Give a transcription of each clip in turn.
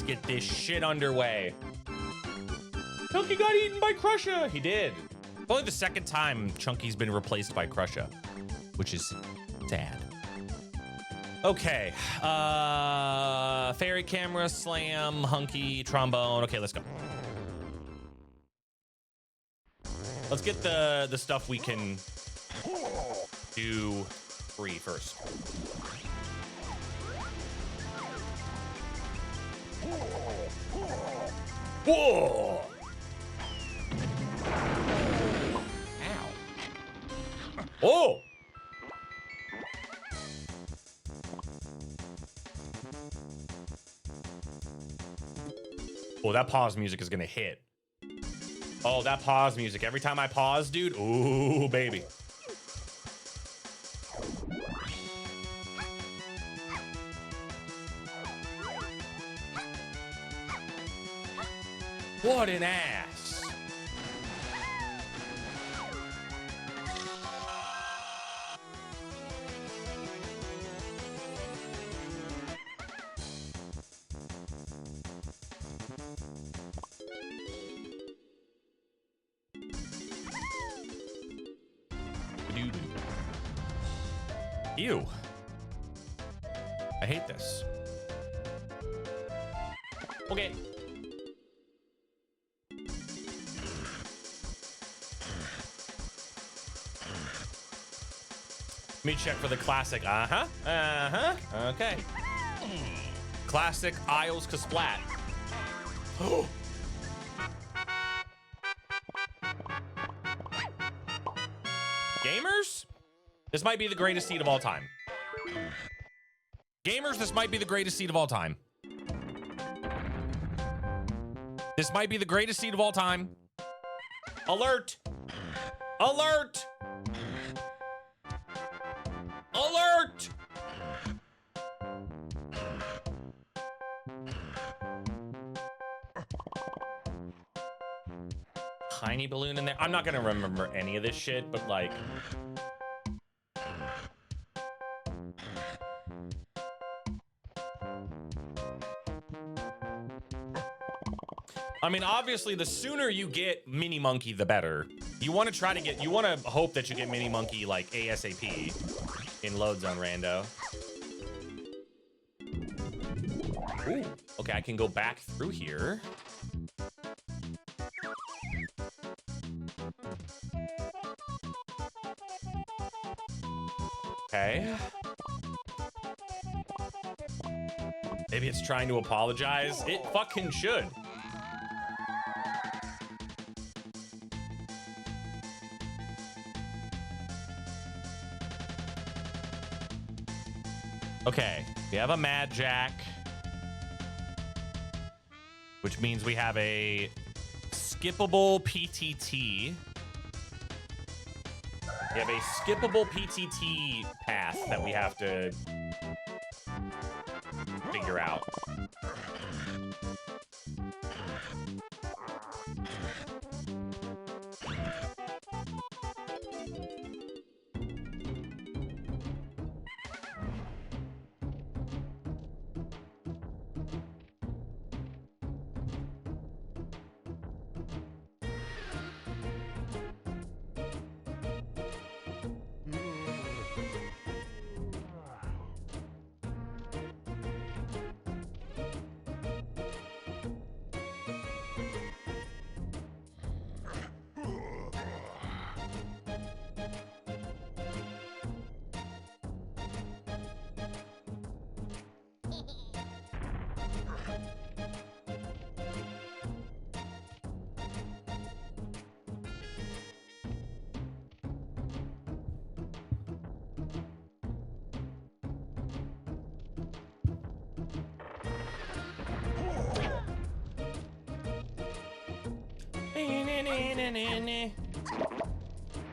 Let's get this shit underway. Chunky got eaten by Crusher. He did. Only the second time Chunky's been replaced by Crusher, which is sad. Okay. Fairy camera, slam, hunky, trombone. Okay, let's go. Let's get the stuff we can do free first. Whoa! Ow. Oh! Oh, that pause music is gonna hit. Oh, that pause music. Every time I pause, dude. Ooh, baby. What an ass. Ew. I hate this. Okay. Let me check for the classic. Okay. Classic Isles Kasplat. Gamers? This might be the greatest seed of all time. Gamers, this might be the greatest seed of all time. This might be the greatest seed of all time. Alert! Alert! Alert! Tiny balloon in there. I'm not gonna remember any of this shit, but like... I mean, obviously, the sooner you get Mini Monkey, the better. You want to try to get, you want to hope that you get Mini Monkey like ASAP in Load Zone Rando. Ooh, okay, I can go back through here. Okay. Maybe it's trying to apologize. It fucking should. Okay, we have a Mad Jack, which means we have a skippable PTT. We have a skippable PTT path that we have to figure out.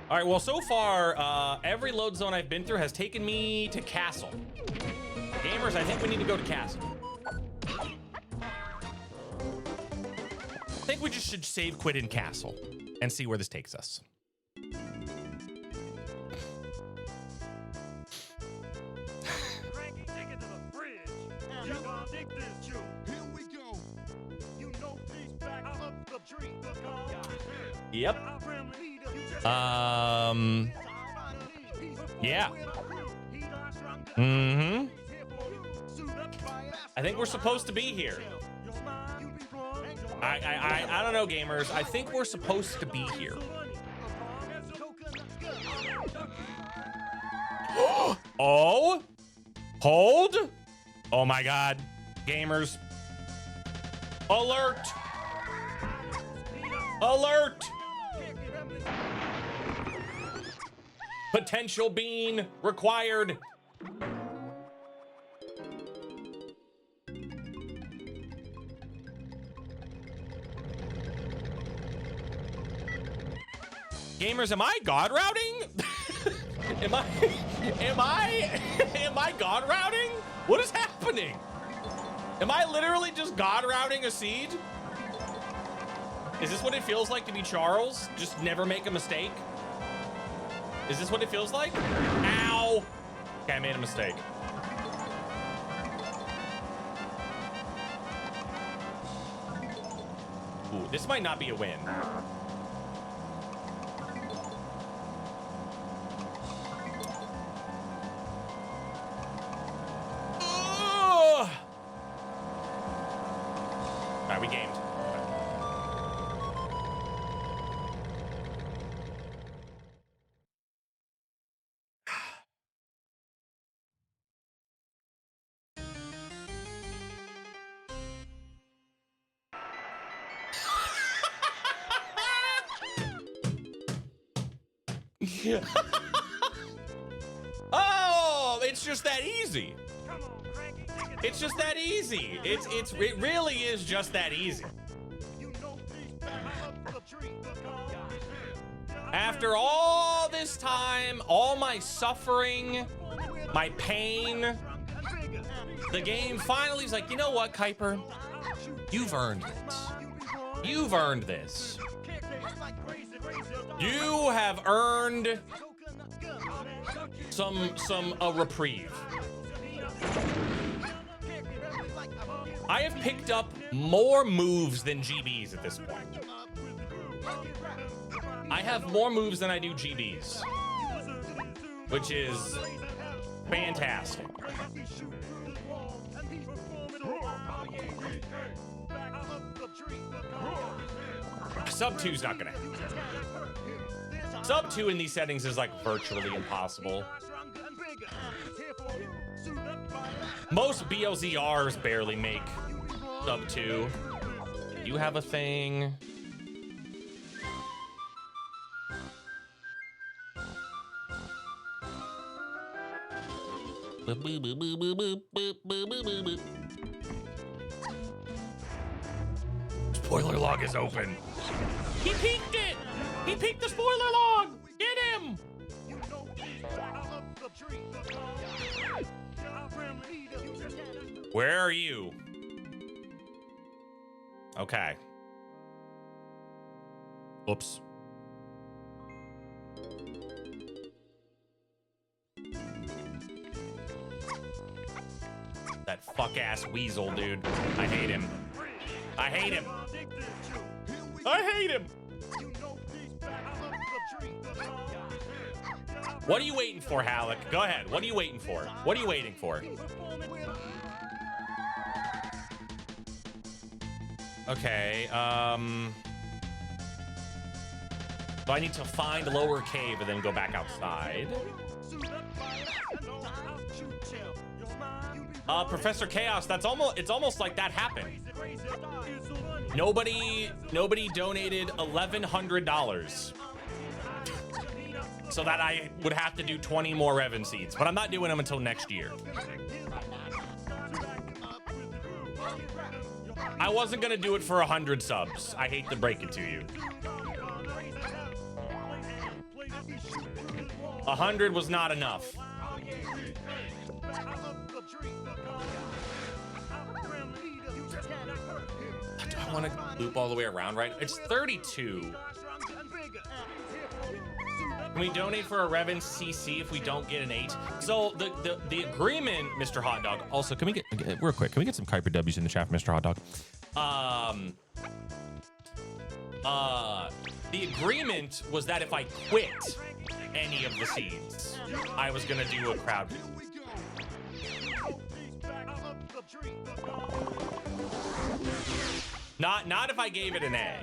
All right, well, so far, every load zone I've been through has taken me to Castle. Gamers, I think we need to go to Castle. I think we just should save quit in Castle and see where this takes us. Frankie, take it to the fridge. You gonna dig this, Jew. Here we go. Yep. Yeah. Mm-hmm. I think we're supposed to be here. I don't know, gamers. I think we're supposed to be here. Oh, hold. Oh my God, gamers. Alert. Alert. Potential bean required. Gamers, am I God routing? am I God routing? What is happening? Am I literally just God routing a seed? Is this what it feels like to be Charles? Just never make a mistake? Is this what it feels like? Ow! Okay, I made a mistake. Ooh, this might not be a win. All right, we gamed. Yeah. Oh, it's just that easy. It's just that easy. It really is just that easy. After all this time, all my suffering, my pain, the game finally is like, you know what, Kuiper? You've earned this. You've earned this. You have earned a reprieve. I have picked up more moves than GBs at this point. I have more moves than I do GBs, which is fantastic. Sub 2's not gonna happen. Sub 2 in these settings is like virtually impossible. Most BLZRs barely make sub 2. You have a thing. Spoiler log is open. He peeked it! He peeked the spoiler log! Get him! Where are you? Okay. Oops. That fuck-ass weasel, dude. I hate him. I hate him. I hate him. What are you waiting for, Halleck? Go ahead. What are you waiting for? What are you waiting for? Okay, so I need to find lower cave and then go back outside. Professor Chaos, it's almost like that happened. Nobody donated $1,100 so that I would have to do 20 more REVIN seeds, but I'm not doing them until next year. I wasn't gonna do it for 100 subs. I hate to break it to you. 100 was not enough. Do I want to loop all the way around, right? It's 32. Can we donate for a REVIN CC if we don't get an 8? So the agreement, Mr. Hot Dog. Also, can we get real quick? Can we get some Kuiper W's in the chat for Mr. Hot Dog? The agreement was that if I quit any of the seeds, I was gonna do a crowd. Not if I gave it an A.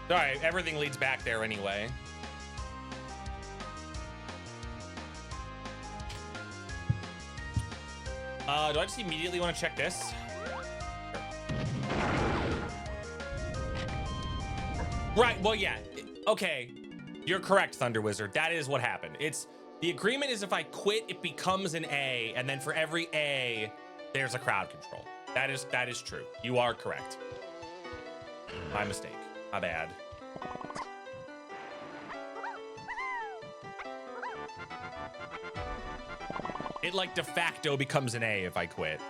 All right, everything leads back there anyway. Do I just immediately want to check this? Right, well, yeah. Okay, you're correct, Thunder Wizard. That is what happened. It's the agreement is if I quit, it becomes an A, and then for every A, there's a crowd control. That is true. You are correct. My mistake. My bad. It like de facto becomes an A if I quit.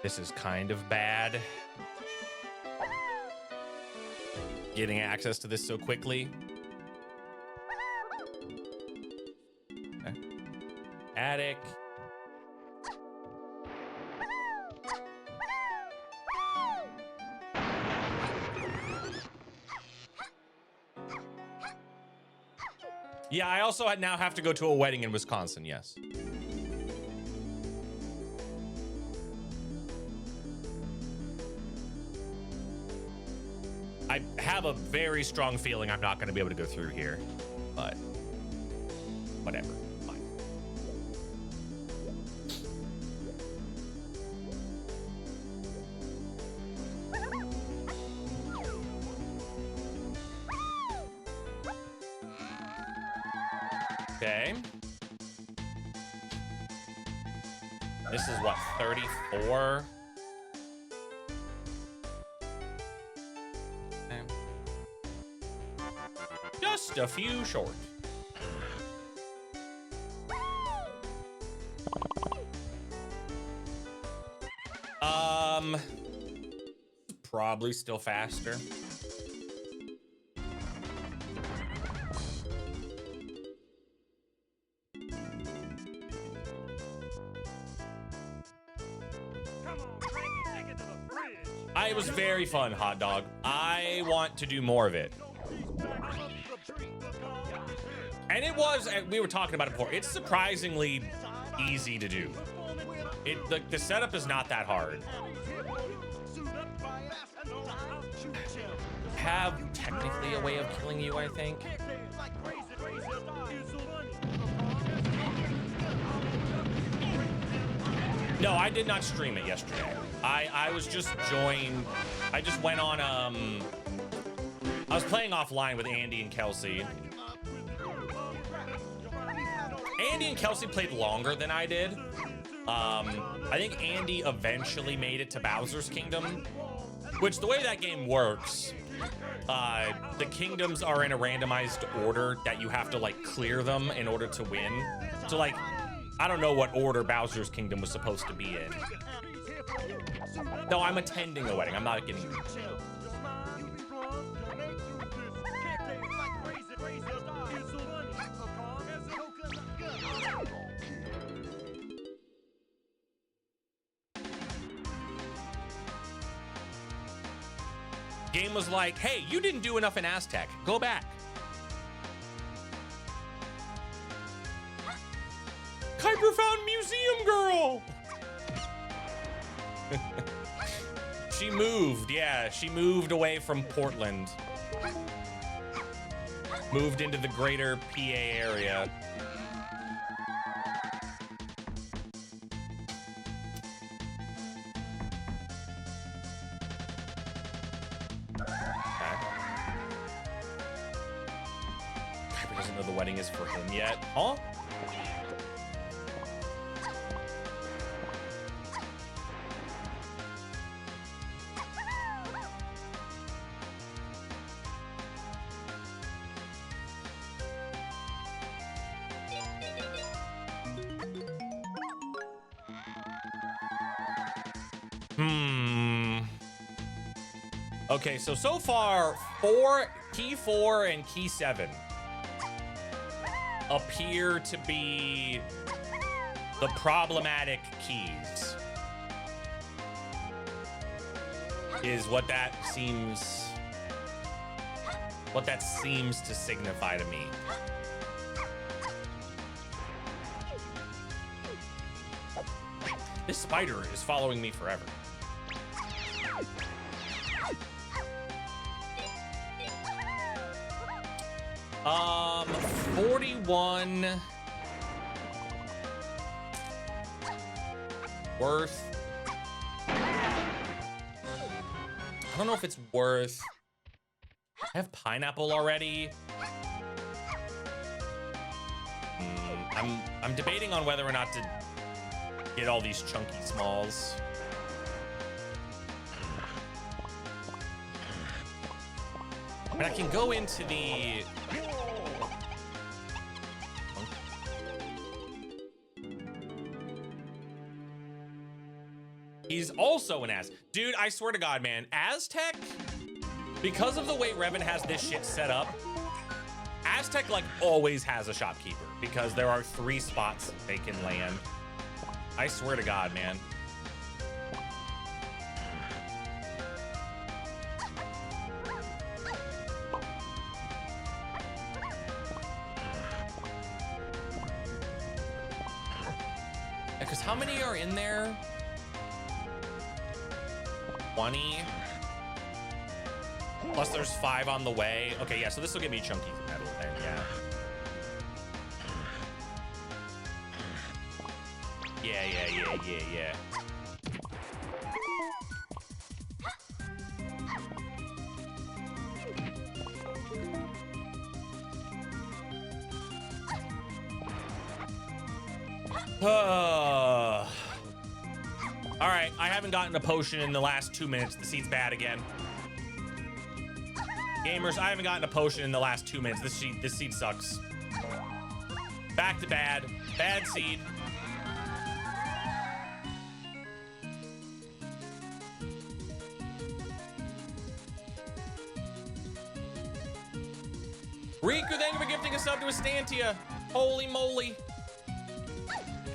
This is kind of bad. Getting access to this so quickly. Okay. Attic. Yeah, I also now have to go to a wedding in Wisconsin, yes. I have a very strong feeling I'm not going to be able to go through here, but whatever. Fine. Okay. This is what, 34? Okay. Just a few short. Probably still faster. It was very fun, Hot Dog. I want to do more of it. And it was, we were talking about it before, it's surprisingly easy to do. The setup is not that hard. Have technically a way of killing you, I think. No, I did not stream it yesterday. I was just joined. I just went on, I was playing offline with Andy and Kelsey. Andy and Kelsey played longer than I did. I think Andy eventually made it to Bowser's Kingdom, which the way that game works, the kingdoms are in a randomized order that you have to like clear them in order to win. So like, I don't know what order Bowser's Kingdom was supposed to be in. No, I'm attending a wedding. I'm not getting. Game was like, hey, you didn't do enough in Aztec. Go back. Kuiper found Museum Girl. She moved, yeah. She moved away from Portland. Moved into the greater PA area. Kuiper doesn't know the wedding is for him yet. Huh? Okay, so far, key 4 and key 7 appear to be the problematic keys. Is what that seems to signify to me. This spider is following me forever. 41 worth. I don't know if it's worth. I have pineapple already. I'm debating on whether or not to get all these chunky smalls. And I can go into the... He's also an ass. Dude, I swear to God, man. Aztec, because of the way REVIN has this shit set up, Aztec, like, always has a shopkeeper because there are 3 spots they can land. I swear to God, man. Because how many are in there? 20. Plus there's 5 on the way. Okay, yeah, so this will give me chunky metal then, yeah. Yeah. All right, I haven't gotten a potion in the last 2 minutes. The seed's bad again. Gamers, I haven't gotten a potion in the last 2 minutes. This seed sucks. Back to bad. Bad seed. Riku, thank you for gifting a sub to Estantia. Holy moly.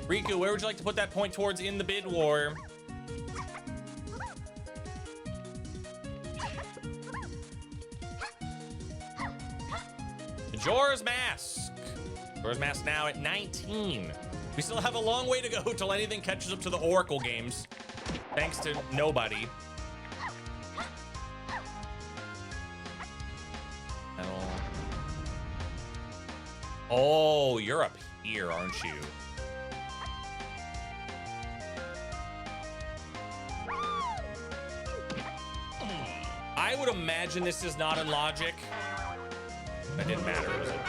Riku, where would you like to put that point towards in the bid war? Majora's Mask. Majora's Mask now at 19. We still have a long way to go till anything catches up to the Oracle games. Thanks to nobody. Oh, you're up here, aren't you? I would imagine this is not in logic. That didn't matter, was it?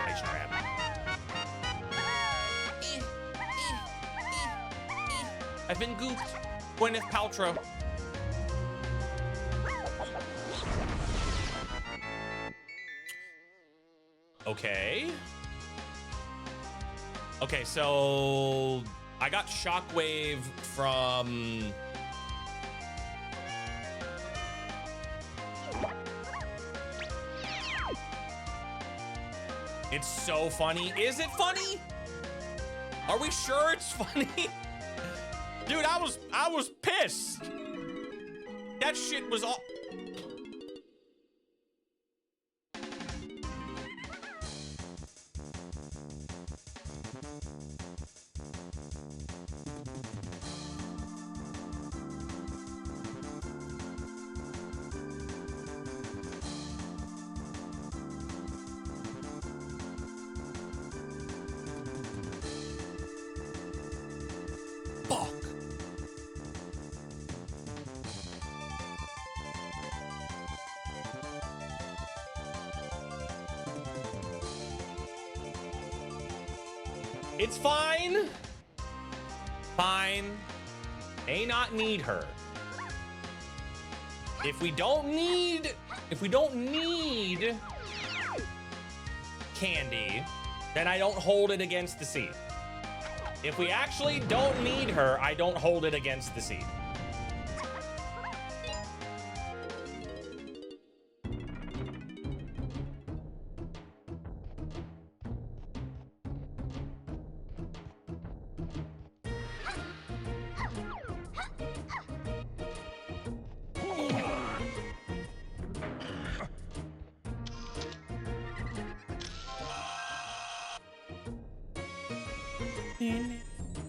Nice trap. I've been gooped. Gwyneth Paltrow. Okay. Okay, so I got Shockwave from... It's so funny. Is it funny? Are we sure it's funny? Dude, I was pissed. That shit was all... It's fine. Fine. May not need her. If we don't need candy, then I don't hold it against the seed. If we actually don't need her, I don't hold it against the seed.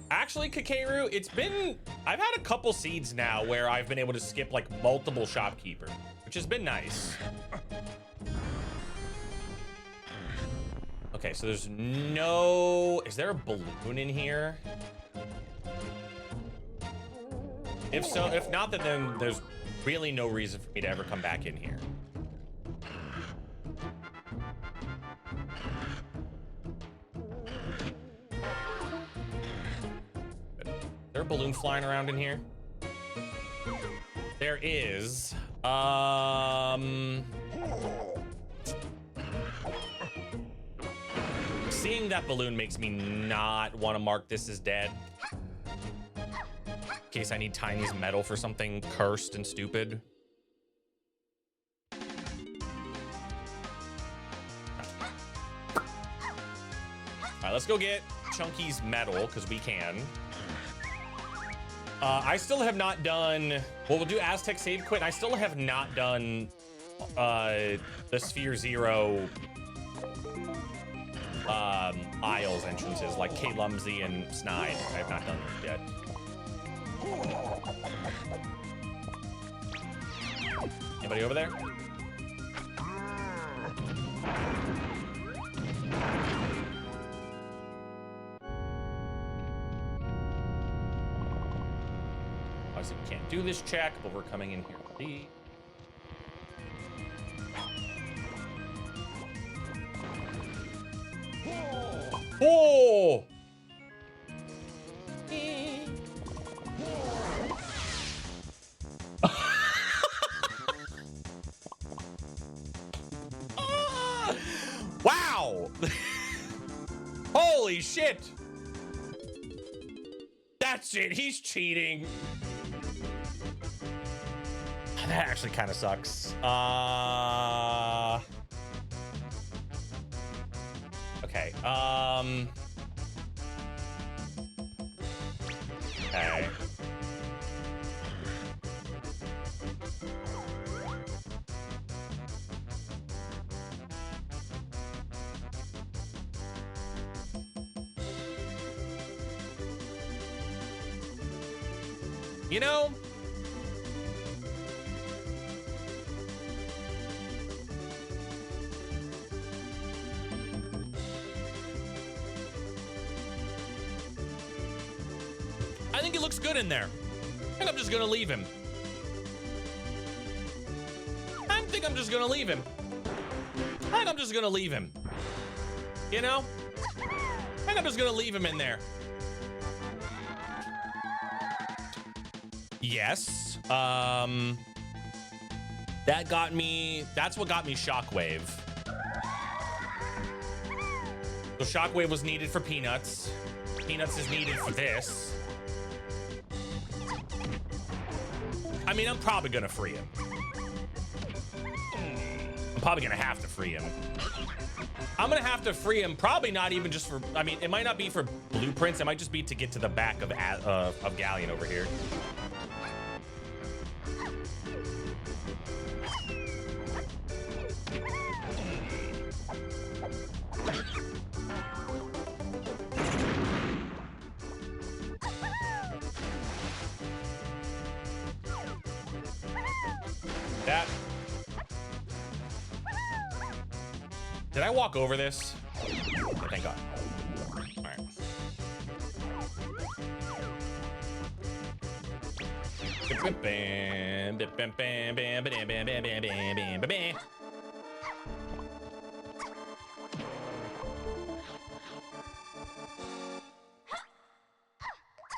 Actually, Kakeru, I've had a couple seeds now where I've been able to skip like multiple shopkeeper, which has been nice. Okay, so is there a balloon in here? If so, if not, then there's really no reason for me to ever come back in here. Is there a balloon flying around in here? There is. Seeing that balloon makes me not want to mark this as dead. In case I need Tiny's medal for something cursed and stupid. All right, let's go get Chunky's medal, because we can. I still have not done... Well, we'll do Aztec Save Quit. I still have not done the Sphere Zero aisles entrances, like K-Lumsy and Snide. I have not done those yet. Anybody over there? Obviously, we can't do this check, but we're coming in here to see. Oh! Wow! Holy shit! That's it, he's cheating. That actually kind of sucks. Okay, okay. You know, I think he looks good in there. I think I'm just gonna leave him. I think I'm just gonna leave him. I think I'm just gonna leave him. You know? I think I'm just gonna leave him in there. Yes. That got me, that's what got me Shockwave. So Shockwave was needed for Peanuts. Peanuts is needed for this. I mean, I'm probably gonna free him. I'm probably gonna have to free him. I'm gonna have to free him, probably not even just for, I mean, it might not be for blueprints, it might just be to get to the back of Galleon over here. That. Did I walk over this? Oh, thank God. All right.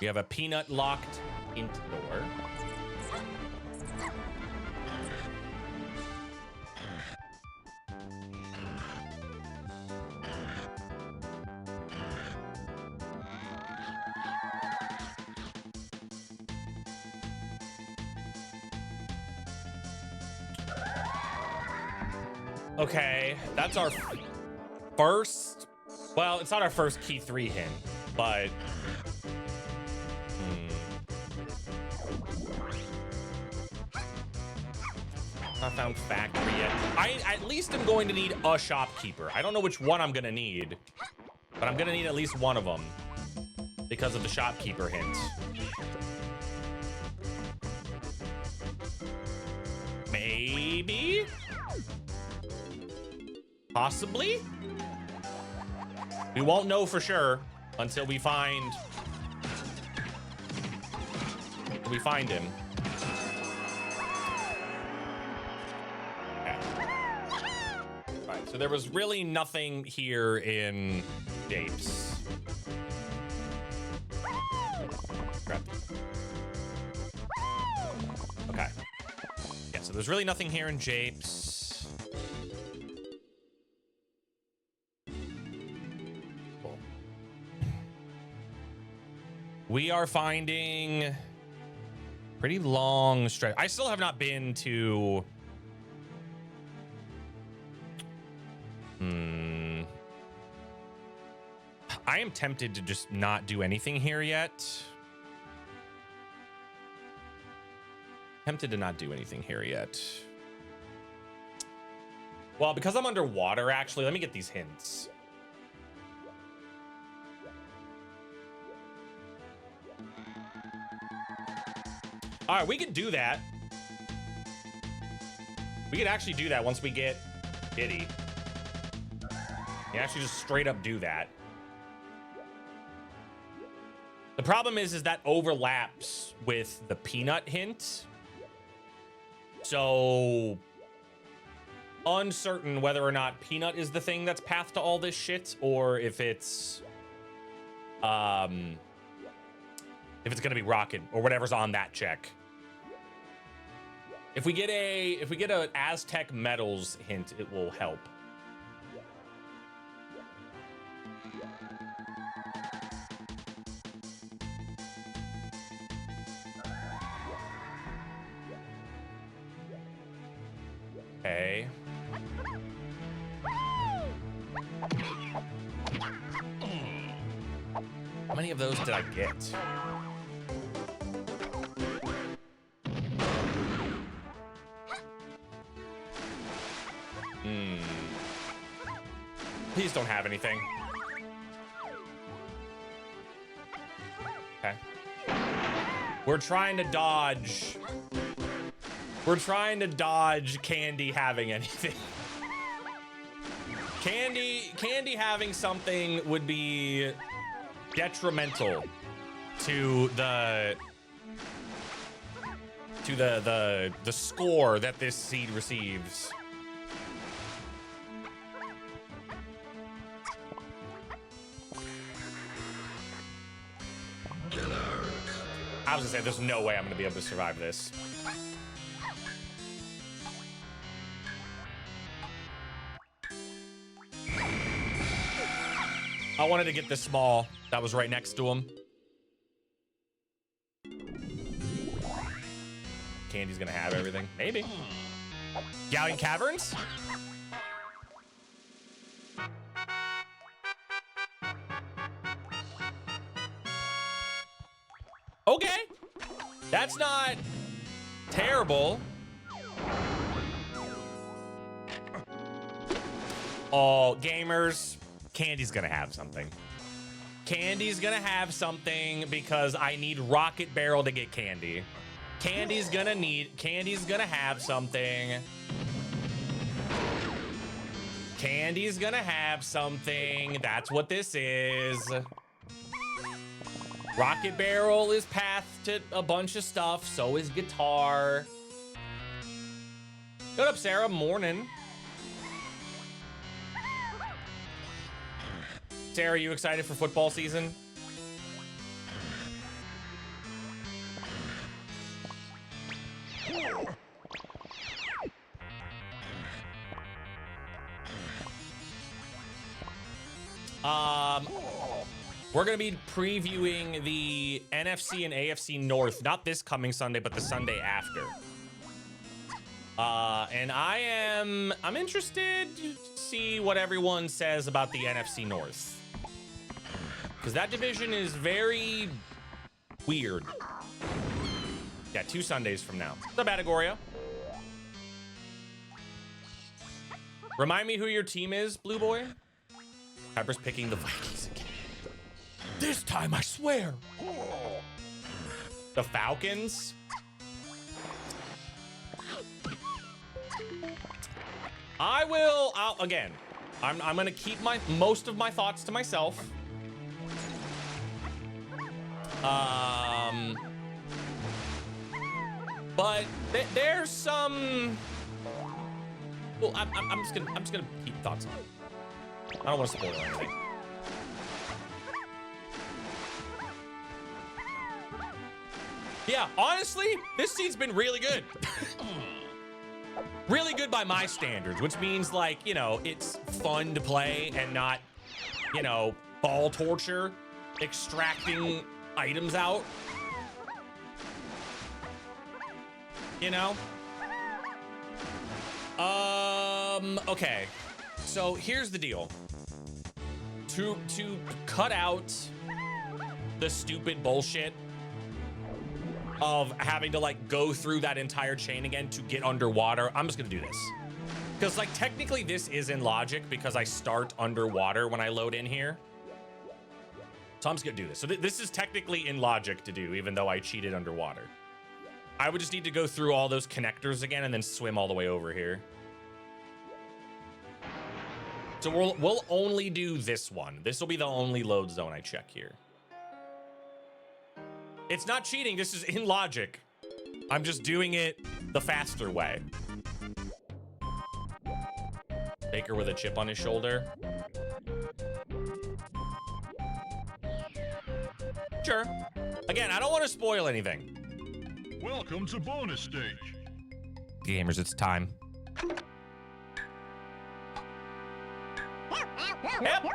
We have a Peanut locked into door. Okay, that's our first. Well, it's not our first key 3 hint, but not found factory yet. I at least am going to need a shopkeeper. I don't know which one I'm gonna need, but I'm gonna need at least one of them because of the shopkeeper hint. Maybe? Possibly? We won't know for sure until we find him. Okay. Right, so there was really nothing here in Japes. Crap. Okay. Yeah, so there's really nothing here in Japes. We are finding pretty long stretch. I still have not been to... I am tempted to just not do anything here yet. Tempted to not do anything here yet. Well, because I'm underwater, actually, let me get these hints. All right, we could do that. We could actually do that once we get Diddy. You actually just straight up do that. The problem is that overlaps with the peanut hint. So uncertain whether or not peanut is the thing that's path to all this shit, or if it's gonna be rocket or whatever's on that check. If we get a Aztec metals hint, it will help. Okay. How many of those did I get? Please don't have anything. Okay. We're trying to dodge Candy having anything. Candy having something would be detrimental to the score that this seed receives. I was gonna say, there's no way I'm gonna be able to survive this. I wanted to get this small that was right next to him. Candy's gonna have everything. Maybe. Galleon Caverns? Okay. That's not terrible. Oh, gamers. Candy's gonna have something. Candy's gonna have something because I need Rocket Barrel to get Candy. Candy's gonna have something. Candy's gonna have something. That's what this is. Rocket Barrel is path to a bunch of stuff. So is Guitar. What up, Sarah? Morning. Sarah, are you excited for football season? We're gonna be previewing the NFC and AFC North, not this coming Sunday, but the Sunday after. And I'm interested to see what everyone says about the NFC North. Because that division is very weird. Yeah, 2 Sundays from now. What's up, Atagoria? Remind me who your team is, Blue Boy. Piper's picking the Vikings again. This time, I swear. The Falcons. Again, I'm gonna keep most of my thoughts to myself. But there's some. Well, I'm just gonna keep thoughts on it. I don't want to spoil anything. Yeah, honestly, this seed's been really good. Really good by my standards, which means, like, you know, it's fun to play and not, you know, ball torture, extracting items out. You know? Okay. So here's the deal. To cut out the stupid bullshit of having to, like, go through that entire chain again to get underwater, I'm just gonna do this. Because, like, technically this is in logic because I start underwater when I load in here. So I'm just gonna do this. So this is technically in logic to do, even though I cheated underwater. I would just need to go through all those connectors again and then swim all the way over here. So we'll only do this one. This will be the only load zone I check here. It's not cheating, this is in logic. I'm just doing it the faster way. Baker with a chip on his shoulder. Sure. Again, I don't want to spoil anything. Welcome to bonus stage. Gamers, it's time. Yep.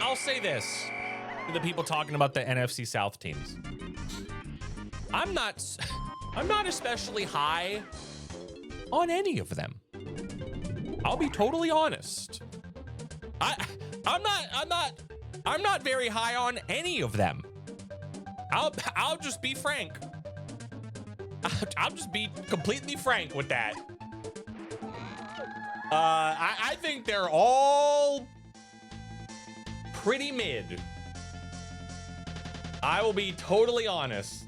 I'll say this to the people talking about the NFC South teams. I'm not especially high on any of them. I'll be totally honest. I'm not very high on any of them. I'll just be frank. I'll just be completely frank with that. I think they're all pretty mid. I will be totally honest.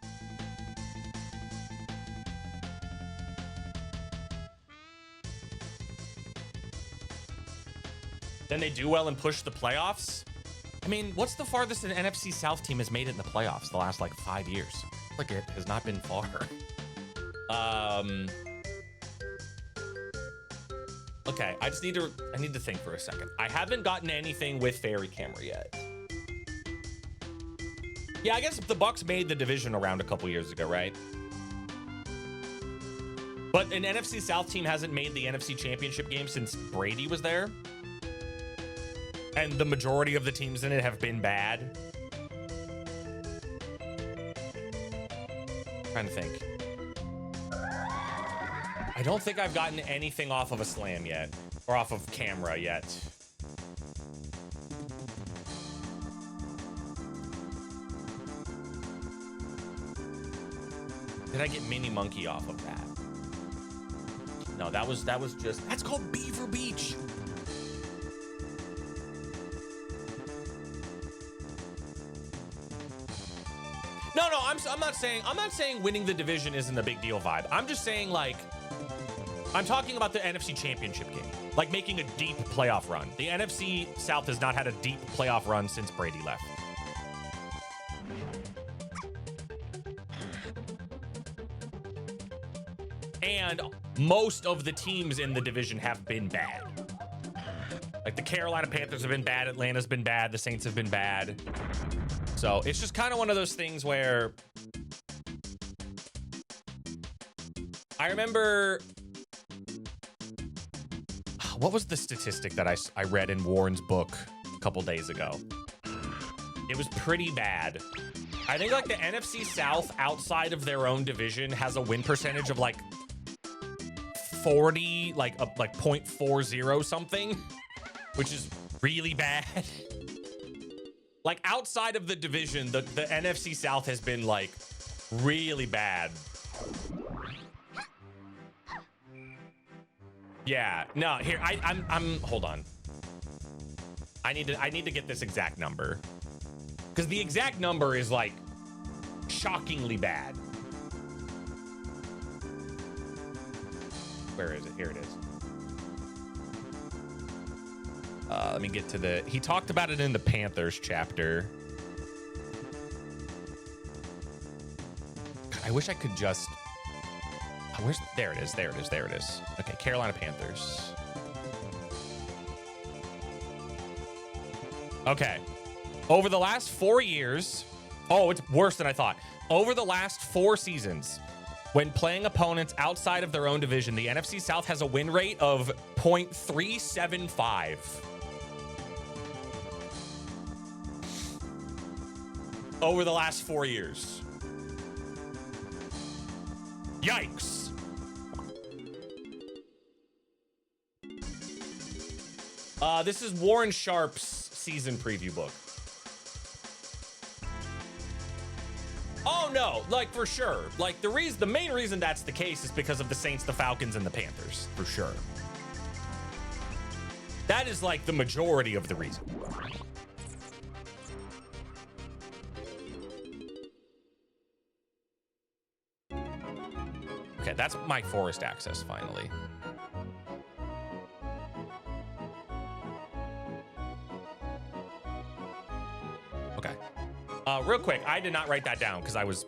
Then they do well and push the playoffs. I mean, what's the farthest an NFC South team has made it in the playoffs the last, like, 5 years? Like, it has not been far. Okay, I need to think for a second. I haven't gotten anything with Fairy Camera yet. Yeah, I guess the Bucks made the divisional round a couple years ago, right? But an NFC South team hasn't made the NFC Championship game since Brady was there. And the majority of the teams in it have been bad. Trying to think. I don't think I've gotten anything off of a slam yet, or off of camera yet. Did I get Mini Monkey off of that? No, that was just, that's called Beaver Beach. No, I'm not saying winning the division isn't a big deal vibe. I'm just saying, like, I'm talking about the NFC Championship game, like making a deep playoff run. The NFC South has not had a deep playoff run since Brady left. And most of the teams in the division have been bad. Like the Carolina Panthers have been bad, Atlanta's been bad, the Saints have been bad. So it's just kind of one of those things where I remember, what was the statistic that I read in Warren's book a couple days ago? It was pretty bad. I think like the NFC South outside of their own division has a win percentage of like 40, like 0.40 something, which is really bad. Like outside of the division, the NFC South has been like really bad. Yeah, no, here I'm hold on. I need to get this exact number. Because the exact number is like shockingly bad. Where is it? Here it is. Let me get to the, he talked about it in the Panthers chapter. God, I wish I could just, there it is. Okay, Carolina Panthers. Okay. Over the last 4 years, oh, it's worse than I thought. Over the last 4 seasons, when playing opponents outside of their own division, the NFC South has a win rate of 0.375. Over the last 4 years. Yikes. This is Warren Sharp's season preview book. Oh no, like for sure. Like the main reason that's the case is because of the Saints, the Falcons, and the Panthers, for sure. That is like the majority of the reason. Okay, that's my forest access finally. Okay. Real quick, I did not write that down because I was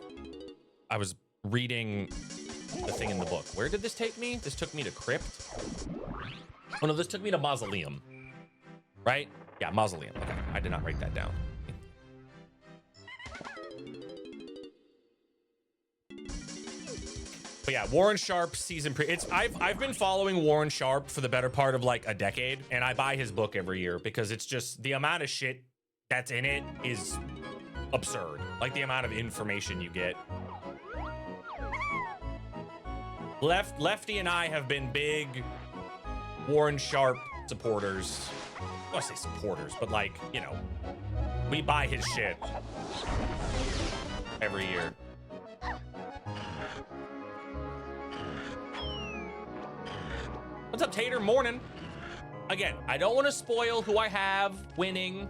reading the thing in the book. Where did this take me? This took me to Crypt. Oh no, this took me to Mausoleum. Right? Yeah, Mausoleum. Okay, I did not write that down. But yeah, Warren Sharp season I've been following Warren Sharp for the better part of like a decade, and I buy his book every year because it's just the amount of shit that's in it is absurd. Like the amount of information you get. Lefty and I have been big Warren Sharp supporters. Well, I say supporters, but like, you know, we buy his shit every year. What's up, Tater? Morning. Again, I don't want to spoil who I have winning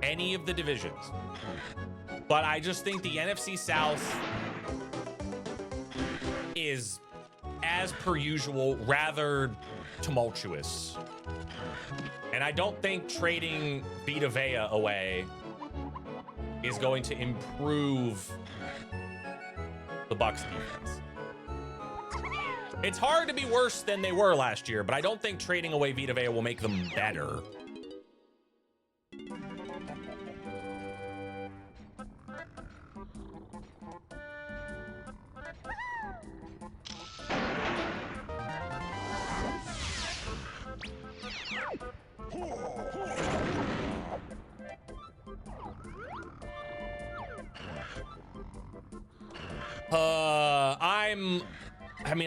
any of the divisions, but I just think the NFC South is, as per usual, rather tumultuous. And I don't think trading Vita Vea away is going to improve the Bucs defense. It's hard to be worse than they were last year, but I don't think trading away Vita Vea will make them better.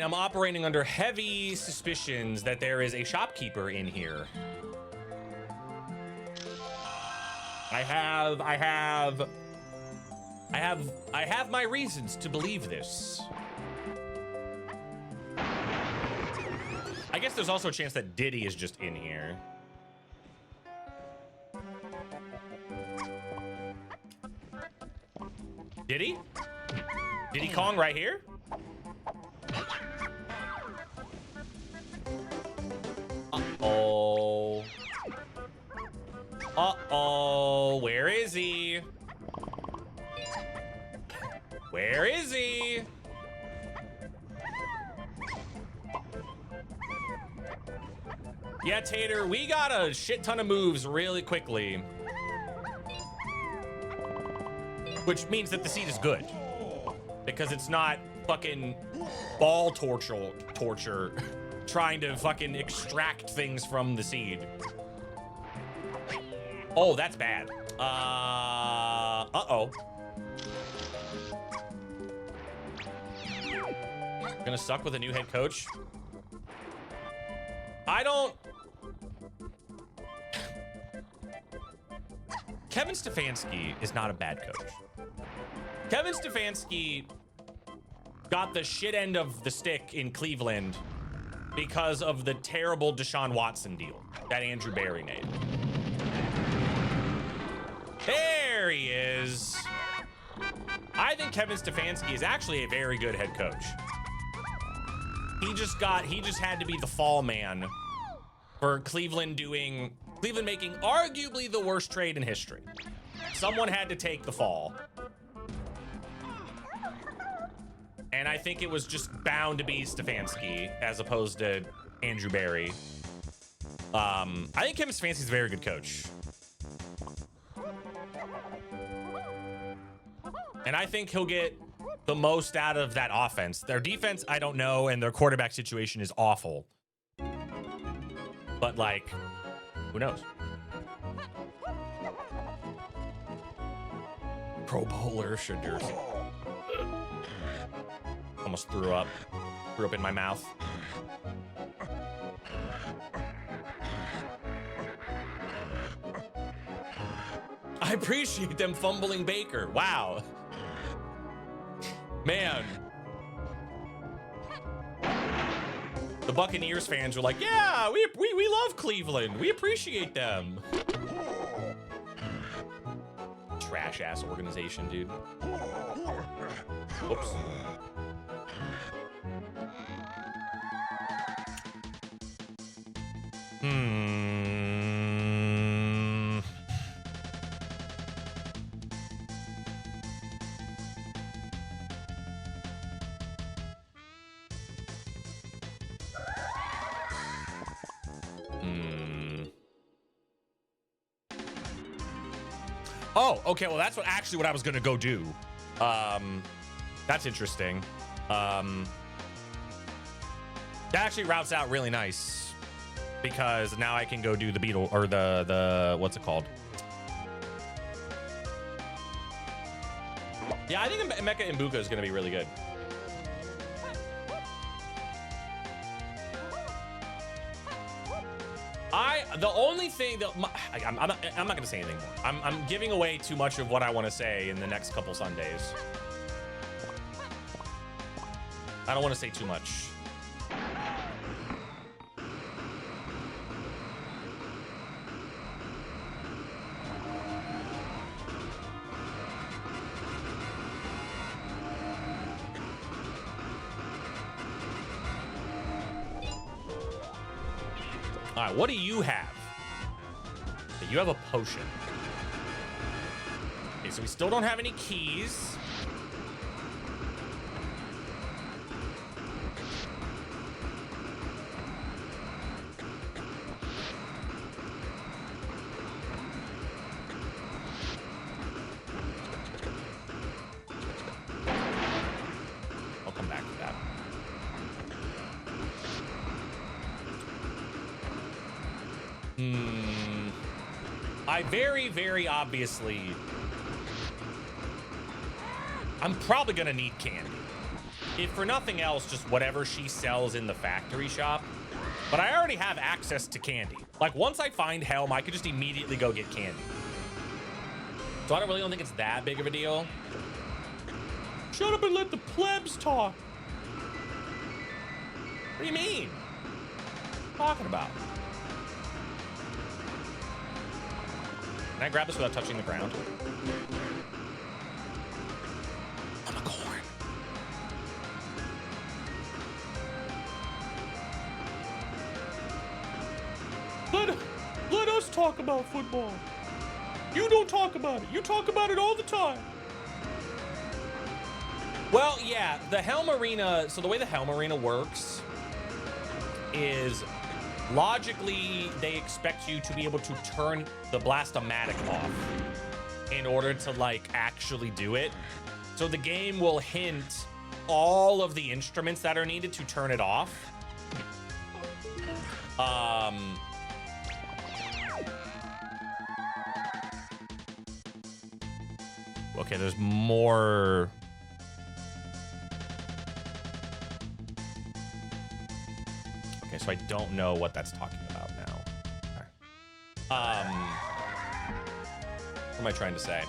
I'm operating under heavy suspicions that there is a shopkeeper in here. I have my reasons to believe this. I guess there's also a chance that Diddy is just in here. Diddy? Diddy Kong right here? Uh-oh, where is he? Where is he? Yeah, Tater, we got a shit ton of moves really quickly. Which means that the seed is good. Because it's not fucking ball torture trying to fucking extract things from the seed. Oh, that's bad. Uh-oh. Gonna suck with a new head coach. I don't... Kevin Stefanski is not a bad coach. Kevin Stefanski got the shit end of the stick in Cleveland because of the terrible Deshaun Watson deal that Andrew Barry made. There he is. I think Kevin Stefanski is actually a very good head coach. He just had to be the fall man for Cleveland making arguably the worst trade in history. Someone had to take the fall. And I think it was just bound to be Stefanski as opposed to Andrew Barry. I think Kevin Stefanski's a very good coach. And I think he'll get the most out of that offense. Their defense, I don't know, and their quarterback situation is awful. But, like, who knows? Pro Bowler Shadur. Almost threw up. Threw up in my mouth. I appreciate them fumbling Baker. Wow. Man. The Buccaneers fans were like, yeah, we love Cleveland. We appreciate them. Trash ass organization, dude. Whoops. Oh, okay. Well, that's what I was gonna go do. That's interesting. That actually routes out really nice because now I can go do the beetle or the what's it called? Yeah, I think Emeka Mbuka is gonna be really good. The only thing that I'm not gonna say anything more. I'm giving away too much of what I want to say in the next couple Sundays. I don't want to say too much. All right, what do you have? You have a potion. Okay, so we still don't have any keys. I'll come back to that. I very, very obviously, I'm probably gonna need candy. If for nothing else, just whatever she sells in the factory shop. But I already have access to candy. Like once I find Helm, I could just immediately go get candy. So I don't think it's that big of a deal. Shut up and let the plebs talk. What do you mean? What are you talking about? Can I grab this without touching the ground? I'm a corn. Let us talk about football. You don't talk about it. You talk about it all the time. Well, yeah, the Helm Arena, so the way the Helm Arena works is logically they expect you to be able to turn the Blast-O-Matic off in order to like actually do it. So the game will hint all of the instruments that are needed to turn it off. Okay, there's more. Okay, so I don't know what that's talking about now. Okay. What am I trying to say?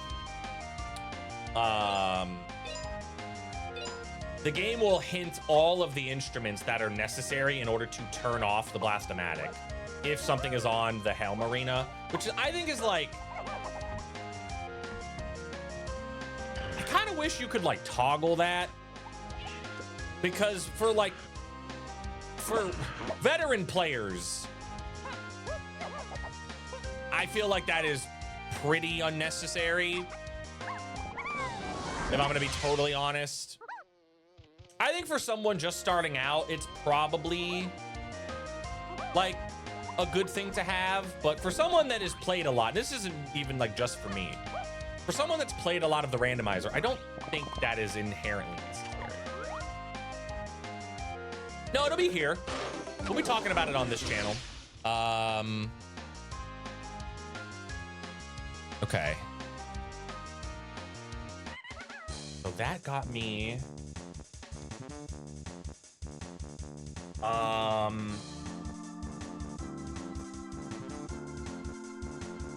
The game will hint all of the instruments that are necessary in order to turn off the Blast-O-Matic if something is on the Helm Arena, which I think is like, I kind of wish you could like toggle that, because for veteran players, I feel like that is pretty unnecessary, if I'm gonna be totally honest. I think for someone just starting out, it's probably like a good thing to have, but for someone that has played a lot, this isn't even like just for me. For someone that's played a lot of the randomizer, I don't think that is inherently necessary. No, it'll be here. We'll be talking about it on this channel. Okay. So that got me.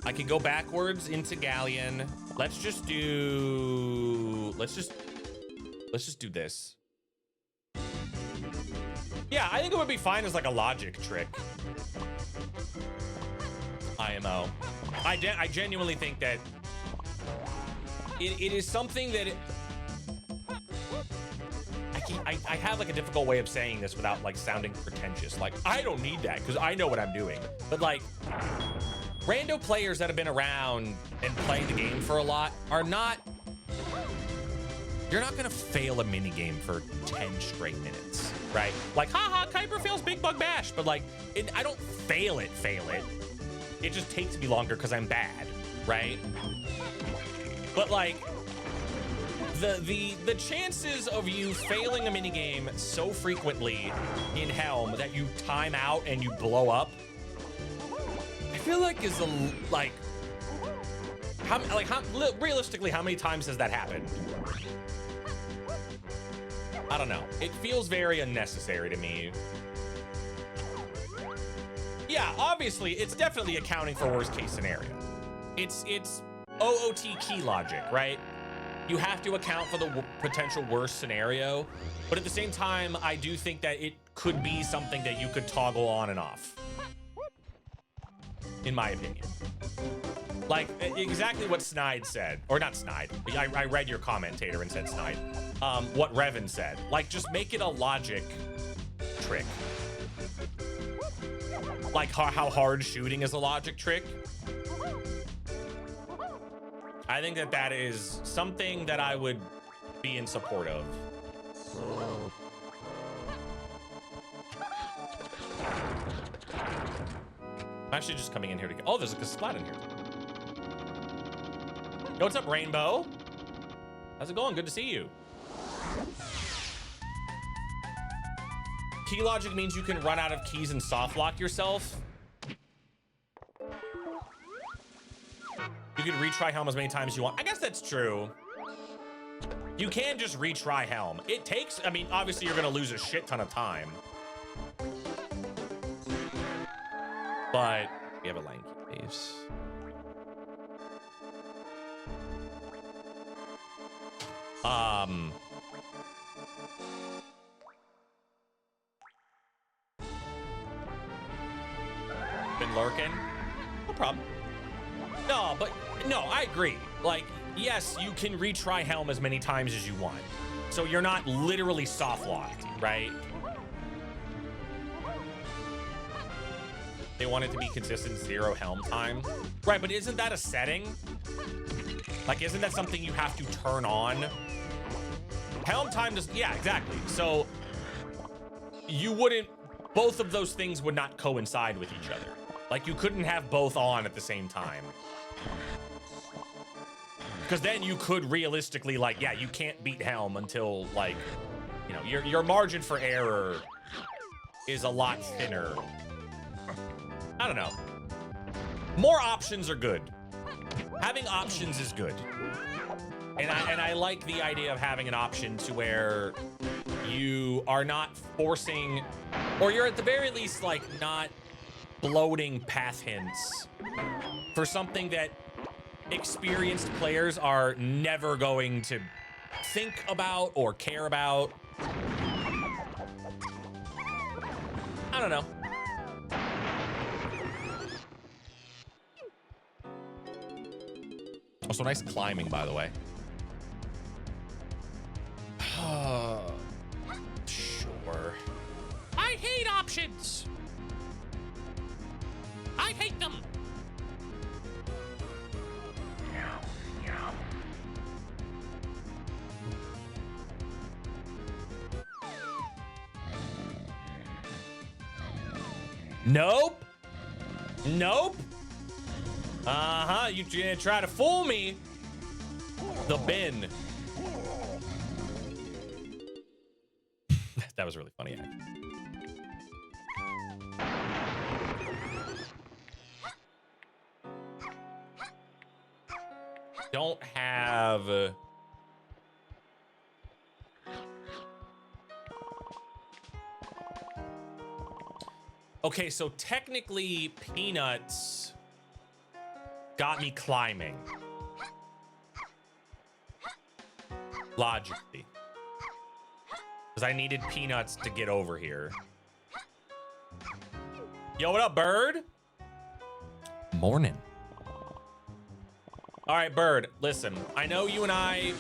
I can go backwards into Galleon. Let's just do this. Yeah, I think it would be fine as like a logic trick. IMO. I genuinely think that it is something that I have like a difficult way of saying this without like sounding pretentious. Like, I don't need that because I know what I'm doing. But like, rando players that have been around and played the game for a lot are not, you're not gonna fail a mini game for 10 straight minutes, right? Like, haha, Kuiper fails Big Bug Bash, but like, I don't fail it. It just takes me longer because I'm bad, right? But like, the chances of you failing a minigame so frequently in Helm that you time out and you blow up, I feel like is realistically, how many times has that happened? I don't know. It feels very unnecessary to me. Yeah, obviously, it's definitely accounting for worst case scenario. It's OOT key logic, right? You have to account for the potential worst scenario, but at the same time, I do think that it could be something that you could toggle on and off, in my opinion. Like, exactly what Snide said, or not Snide, I read your commentator and said Snide. What REVIN said, like, just make it a logic trick. Like how hard shooting is a logic trick. I think that is something that I would be in support of. I'm actually just coming in here to get, oh, there's a splat in here. Yo, what's up, Rainbow? How's it going? Good to see you. Key logic means you can run out of keys and soft lock yourself. You can retry Helm as many times as you want. I guess that's true. You can just retry Helm. It takes, I mean, obviously you're gonna lose a shit ton of time. But we have a lanky base. Been lurking? No problem. No, but no, I agree. Like, yes, you can retry Helm as many times as you want. So you're not literally soft locked, right? They want it to be consistent 0 helm time. Right, but isn't that a setting? Like, isn't that something you have to turn on? Helm time does, yeah, exactly. So you wouldn't, both of those things would not coincide with each other. Like, you couldn't have both on at the same time. Because then you could realistically, like, yeah, you can't beat Helm until, like, you know, your margin for error is a lot thinner. I don't know. More options are good. Having options is good. And I like the idea of having an option to where you are not forcing, or you're at the very least, like, not bloating path hints for something that experienced players are never going to think about or care about. I don't know. Also, nice climbing, by the way. Sure. I hate options. I hate them. Nope. Nope. Uh-huh. You gonna try to fool me. The bin. That was really funny. Don't have... Okay, so technically Peanuts got me climbing. Logically. Because I needed Peanuts to get over here. Yo, what up, Bird? Morning. All right, Bird, listen. I know you and I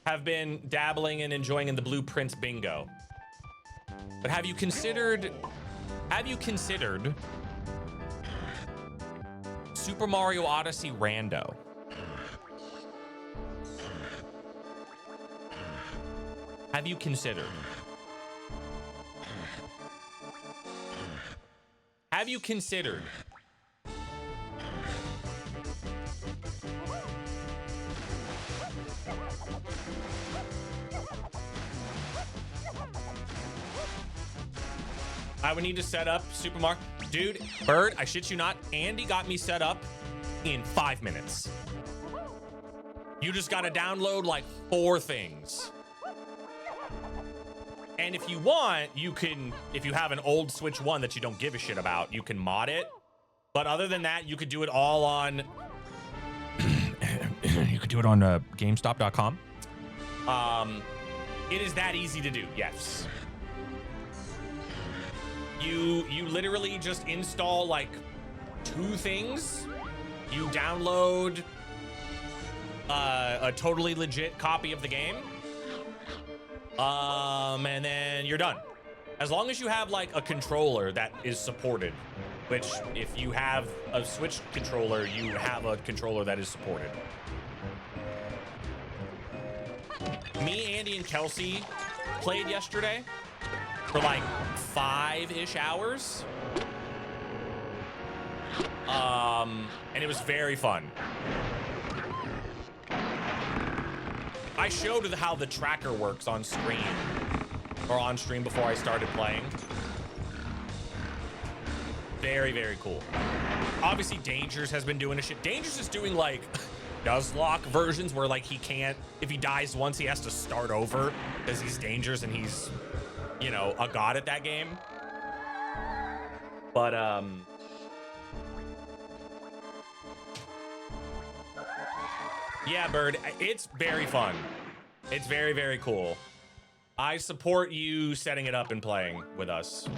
have been dabbling and enjoying in the Blueprints bingo. But have you considered Super Mario Odyssey Rando? Have you considered? Have you considered? I would need to set up Super Mario. Dude, Bird, I shit you not. Andy got me set up in 5 minutes. You just gotta download like 4 things. And if you want, you can, if you have an old Switch 1 that you don't give a shit about, you can mod it. But other than that, you could do it all on, you could do it on GameStop.com. It is that easy to do, yes. You literally just install like 2 things. You download a totally legit copy of the game. And then you're done. As long as you have like a controller that is supported, which if you have a Switch controller, you have a controller that is supported. Me, Andy, and Kelsey played yesterday for like 5-ish hours. And it was very fun. I showed how the tracker works on screen, or on stream before I started playing. Very, very cool. Obviously, Dangers has been doing a shit. Dangers is doing like Nuzlocke versions where like he can't, if he dies once, he has to start over because he's Dangers and he's, you know, a god at that game. But yeah, Bird, it's very fun. It's very, very cool. I support you setting it up and playing with us.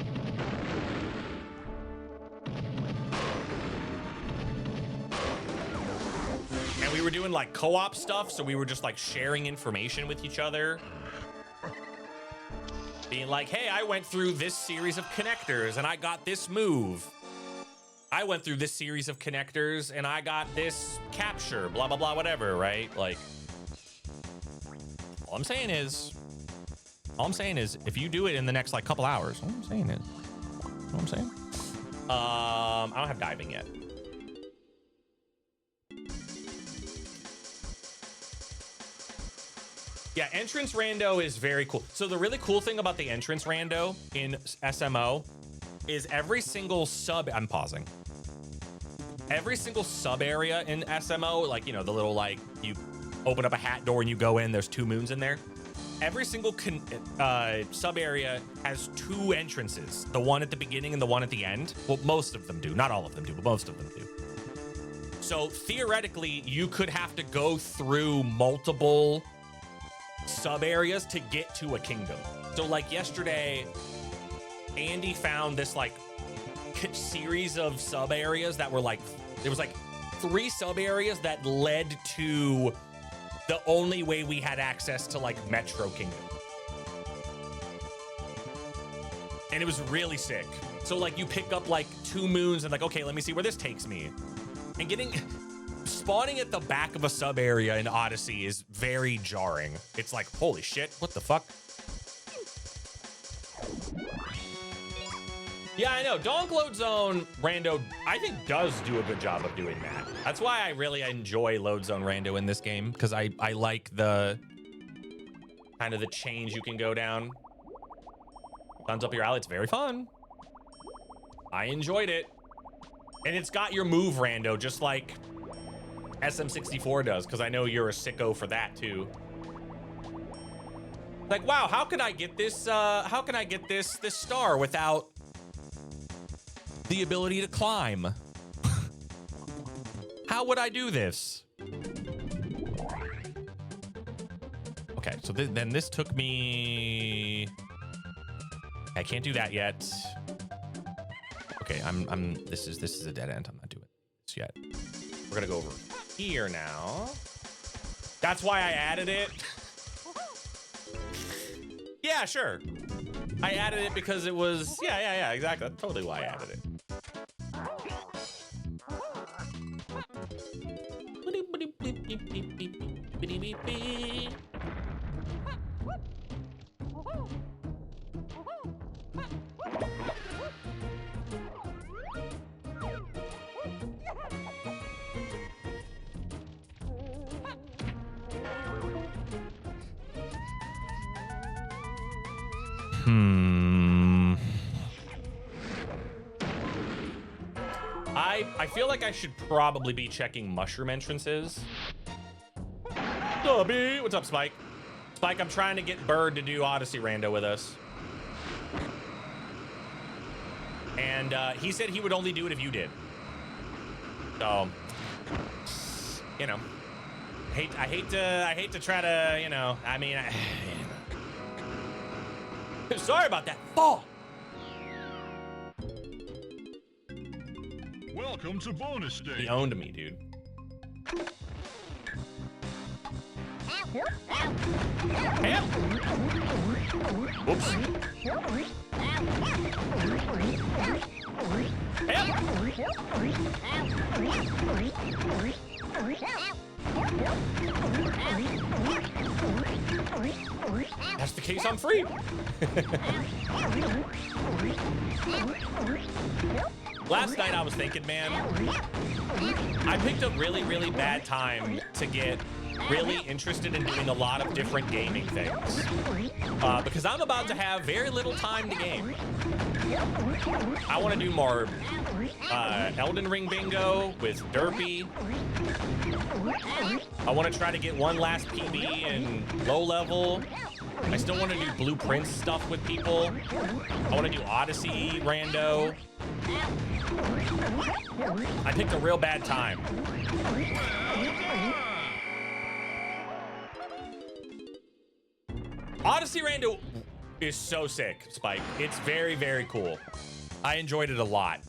And we were doing like co-op stuff, so we were just like sharing information with each other. Being like, hey, I went through this series of connectors and I got this move. I went through this series of connectors and I got this capture, blah, blah, blah, whatever, right? Like, all I'm saying is, if you do it in the next like couple hours, all I'm saying is, I don't have diving yet. Yeah, entrance rando is very cool. So the really cool thing about the entrance rando in SMO is every single sub, I'm pausing. Every single sub area in SMO, like, you know, the little, like, you open up a hat door and you go in, there's 2 moons in there. Every single sub area has 2 entrances. The one at the beginning and the one at the end. Well, most of them do. Not all of them do, but most of them do. So theoretically, you could have to go through multiple sub areas to get to a kingdom. So like yesterday, Andy found this like series of sub areas that were like, there was like 3 sub areas that led to the only way we had access to like Metro Kingdom. And it was really sick. So like you pick up like 2 moons and like, okay, let me see where this takes me. And spawning at the back of a sub area in Odyssey is very jarring. It's like, holy shit, what the fuck? Yeah, I know. Donk Load Zone Rando, I think, does do a good job of doing that. That's why I really enjoy Load Zone Rando in this game, because I like the kind of the change you can go down. Thumbs up your alley. It's very fun. I enjoyed it. And it's got your move rando, just like SM64 does, because I know you're a sicko for that too. Like, wow, how can I get this this star without the ability to climb? How would I do this? Okay, so then this took me, I can't do that yet. Okay, this is a dead end. I'm not doing this yet. We're gonna go over here now. That's why I added it. Yeah, sure. I added it because it was, yeah, exactly. That's totally why I added it. I feel like I should probably be checking mushroom entrances. Stubby! What's up, Spike? Spike, I'm trying to get Bird to do Odyssey Rando with us. And he said he would only do it if you did. So, you know, I hate to try to, you know, I mean, sorry about that. Fall. Welcome to bonus stage. He owned me, dude. Help. Whoops. Help. That's the case, I'm free. Last night I was thinking, man, I picked a really, really bad time to get really interested in doing a lot of different gaming things. Because I'm about to have very little time to game. I want to do more Elden Ring bingo with Derpy. I want to try to get one last PB in low level. I still want to do Blueprints stuff with people. I want to do Odyssey Rando. I picked a real bad time. Odyssey Rando is so sick, Spike. It's very, very cool. I enjoyed it a lot.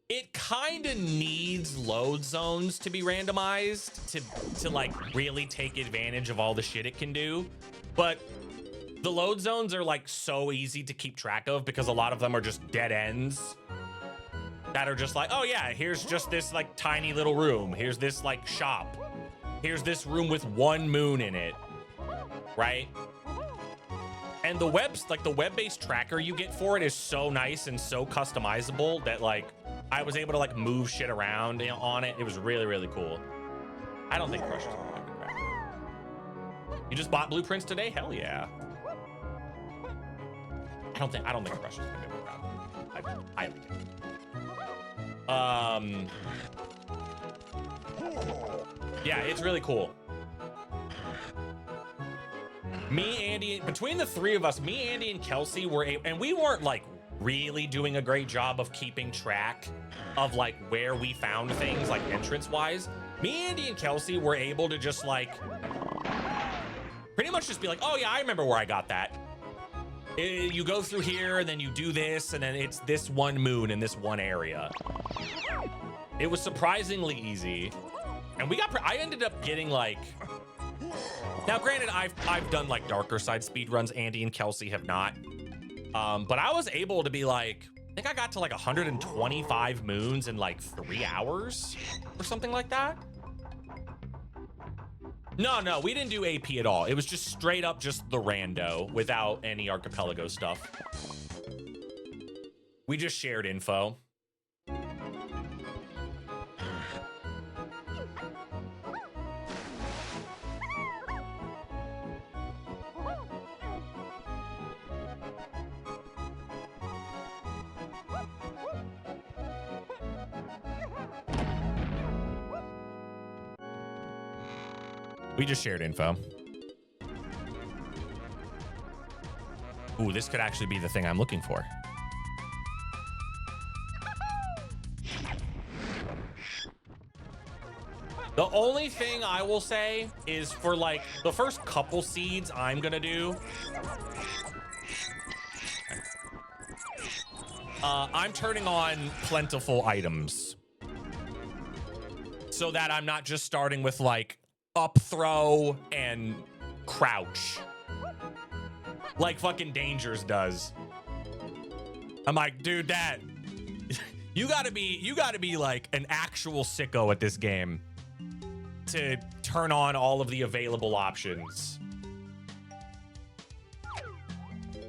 It kind of needs load zones to be randomized to like really take advantage of all the shit it can do. But The load zones are like so easy to keep track of because a lot of them are just dead ends that are just like, oh yeah, here's just this like tiny little room. Here's this like shop. Here's this room with one moon in it, right? And the web-based tracker you get for it is so nice and so customizable that like I was able to like move shit around on it. It was really, really cool. I don't think Crush is gonna be crap. You just bought blueprints today? Hell yeah. I don't think Crush is gonna be crap. I like it. Yeah, it's really cool. Me, Andy, between the three of us, me, Andy, and Kelsey were able, and we weren't like really doing a great job of keeping track of like where we found things like entrance wise. Me, Andy, and Kelsey were able to just like pretty much just be like, oh yeah, I remember where I got that. You go through here and then you do this and then it's this one moon in this one area. It was surprisingly easy. And I ended up getting like, now granted, I've done like darker side speed runs. Andy and Kelsey have not. But I was able to be like, I think I got to like 125 moons in like 3 hours or something like that. No, we didn't do AP at all. It was just straight up just the rando without any archipelago stuff. We just shared info. We just shared info. Ooh, this could actually be the thing I'm looking for. The only thing I will say is for like the first couple seeds I'm gonna do, I'm turning on plentiful items so that I'm not just starting with like up throw and crouch like fucking Dangers does. I'm like, dude, that you gotta be like an actual sicko at this game to turn on all of the available options.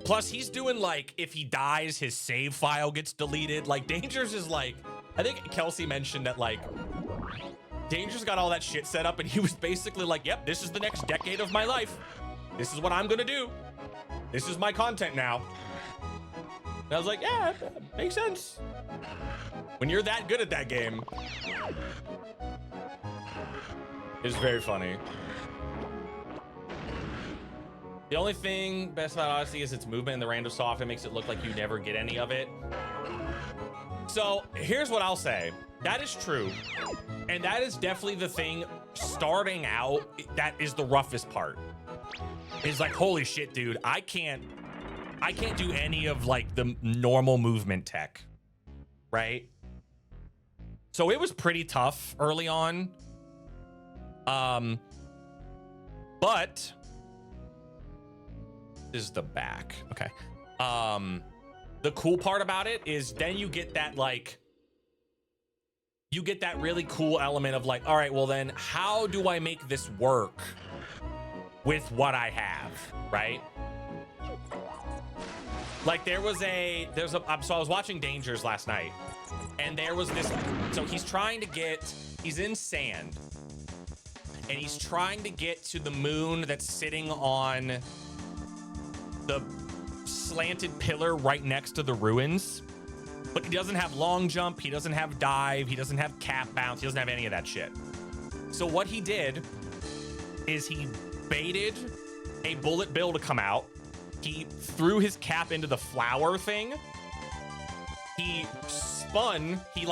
Plus he's doing like, if he dies, his save file gets deleted. Like Dangers is like, I think Kelsey mentioned that like Danger's got all that shit set up and he was basically like, yep, this is the next decade of my life. This is what I'm gonna do. This is my content now. And I was like, yeah, makes sense. When you're that good at that game. It's very funny. The only thing best about Odyssey is its movement and the random soft. It makes it look like you never get any of it. So here's what I'll say. That is true. And that is definitely the thing starting out, that is the roughest part. It's like, holy shit, dude, I can't do any of like the normal movement tech, right? So it was pretty tough early on. But this is the back. Okay. The cool part about it is then you get that like, you get that really cool element of like, all right, well then how do I make this work with what I have, right? Like so I was watching Dangers last night and there was this, so he's in sand and he's trying to get to the moon that's sitting on the slanted pillar right next to the ruins. But he doesn't have long jump, he doesn't have dive, he doesn't have cap bounce, he doesn't have any of that shit. So what he did is he baited a bullet bill to come out. He threw his cap into the flower thing. He spun, he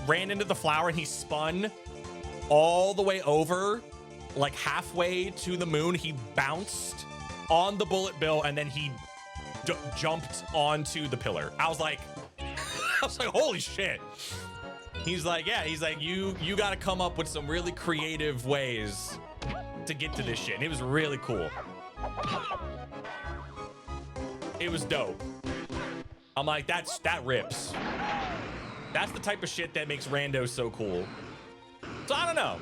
ran into the flower and he spun all the way over, like halfway to the moon. He bounced on the bullet bill and then he jumped onto the pillar. I was like, holy shit. He's like, yeah, you got to come up with some really creative ways to get to this shit. And it was really cool. it was dope. I'm like, that rips. That's the type of shit that makes randos so cool. So I don't know.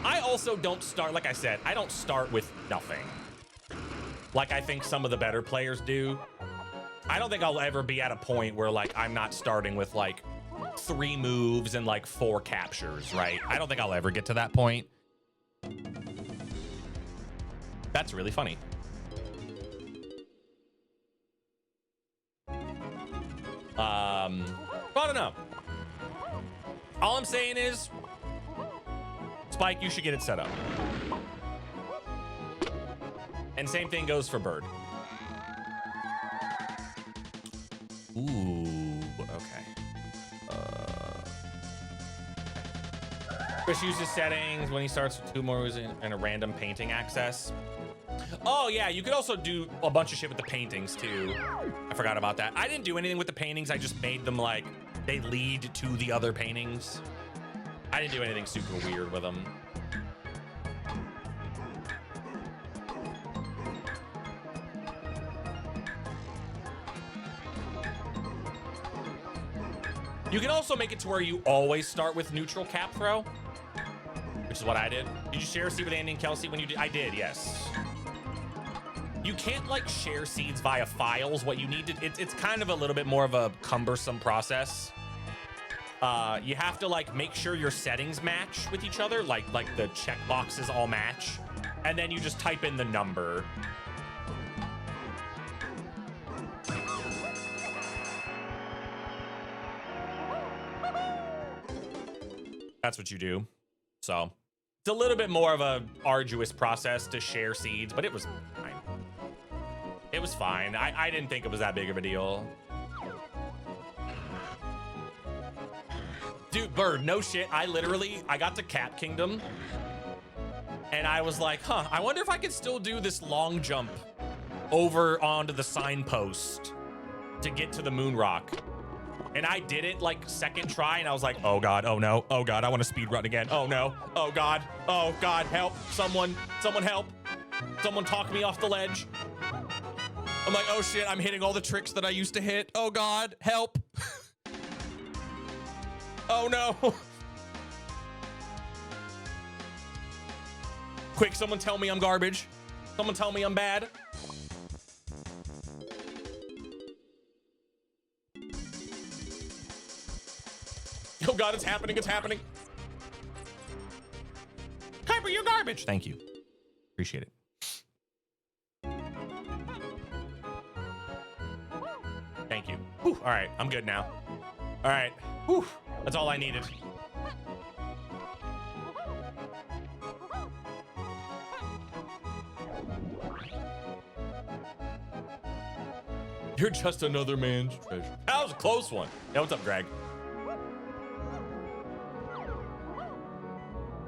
I also don't start, like I said, I don't start with nothing. Like I think some of the better players do. I don't think I'll ever be at a point where like I'm not starting with like 3 moves and like 4 captures, right? I don't think I'll ever get to that point. That's really funny. I don't know. All I'm saying is, Spike, you should get it set up. And same thing goes for Bird. Ooh, okay. Chris uses settings when he starts with 2 more and a random painting access. Oh yeah, you could also do a bunch of shit with the paintings too. I forgot about that. I didn't do anything with the paintings. I just made them like, they lead to the other paintings. I didn't do anything super weird with them. You can also make it to where you always start with neutral cap throw, which is what I did. Did you share a seed with Andy and Kelsey when you did? I did, yes. You can't like share seeds via files. What you need to, it's kind of a little bit more of a cumbersome process. You have to like make sure your settings match with each other, like the check boxes all match, and then you just type in the number. That's what you do. So it's a little bit more of a arduous process to share seeds, but it was fine. It was fine. I didn't think it was that big of a deal. Dude, Bird, no shit. I got to Cat Kingdom and I was like, huh, I wonder if I could still do this long jump over onto the signpost to get to the moon rock. And I did it like second try and I was like, oh God, oh no, oh God, I want to speed run again. Oh no, oh God, help, someone help. Someone talk me off the ledge. I'm like, oh shit, I'm hitting all the tricks that I used to hit. Oh God, help. Oh no. Quick, someone tell me I'm garbage. Someone tell me I'm bad. Oh God, it's happening, it's happening. Kuiper, you're garbage. Thank you. Appreciate it. Thank you. Whew, all right, I'm good now. All right, whew, that's all I needed. You're just another man's treasure. That was a close one. Yeah, what's up, Greg?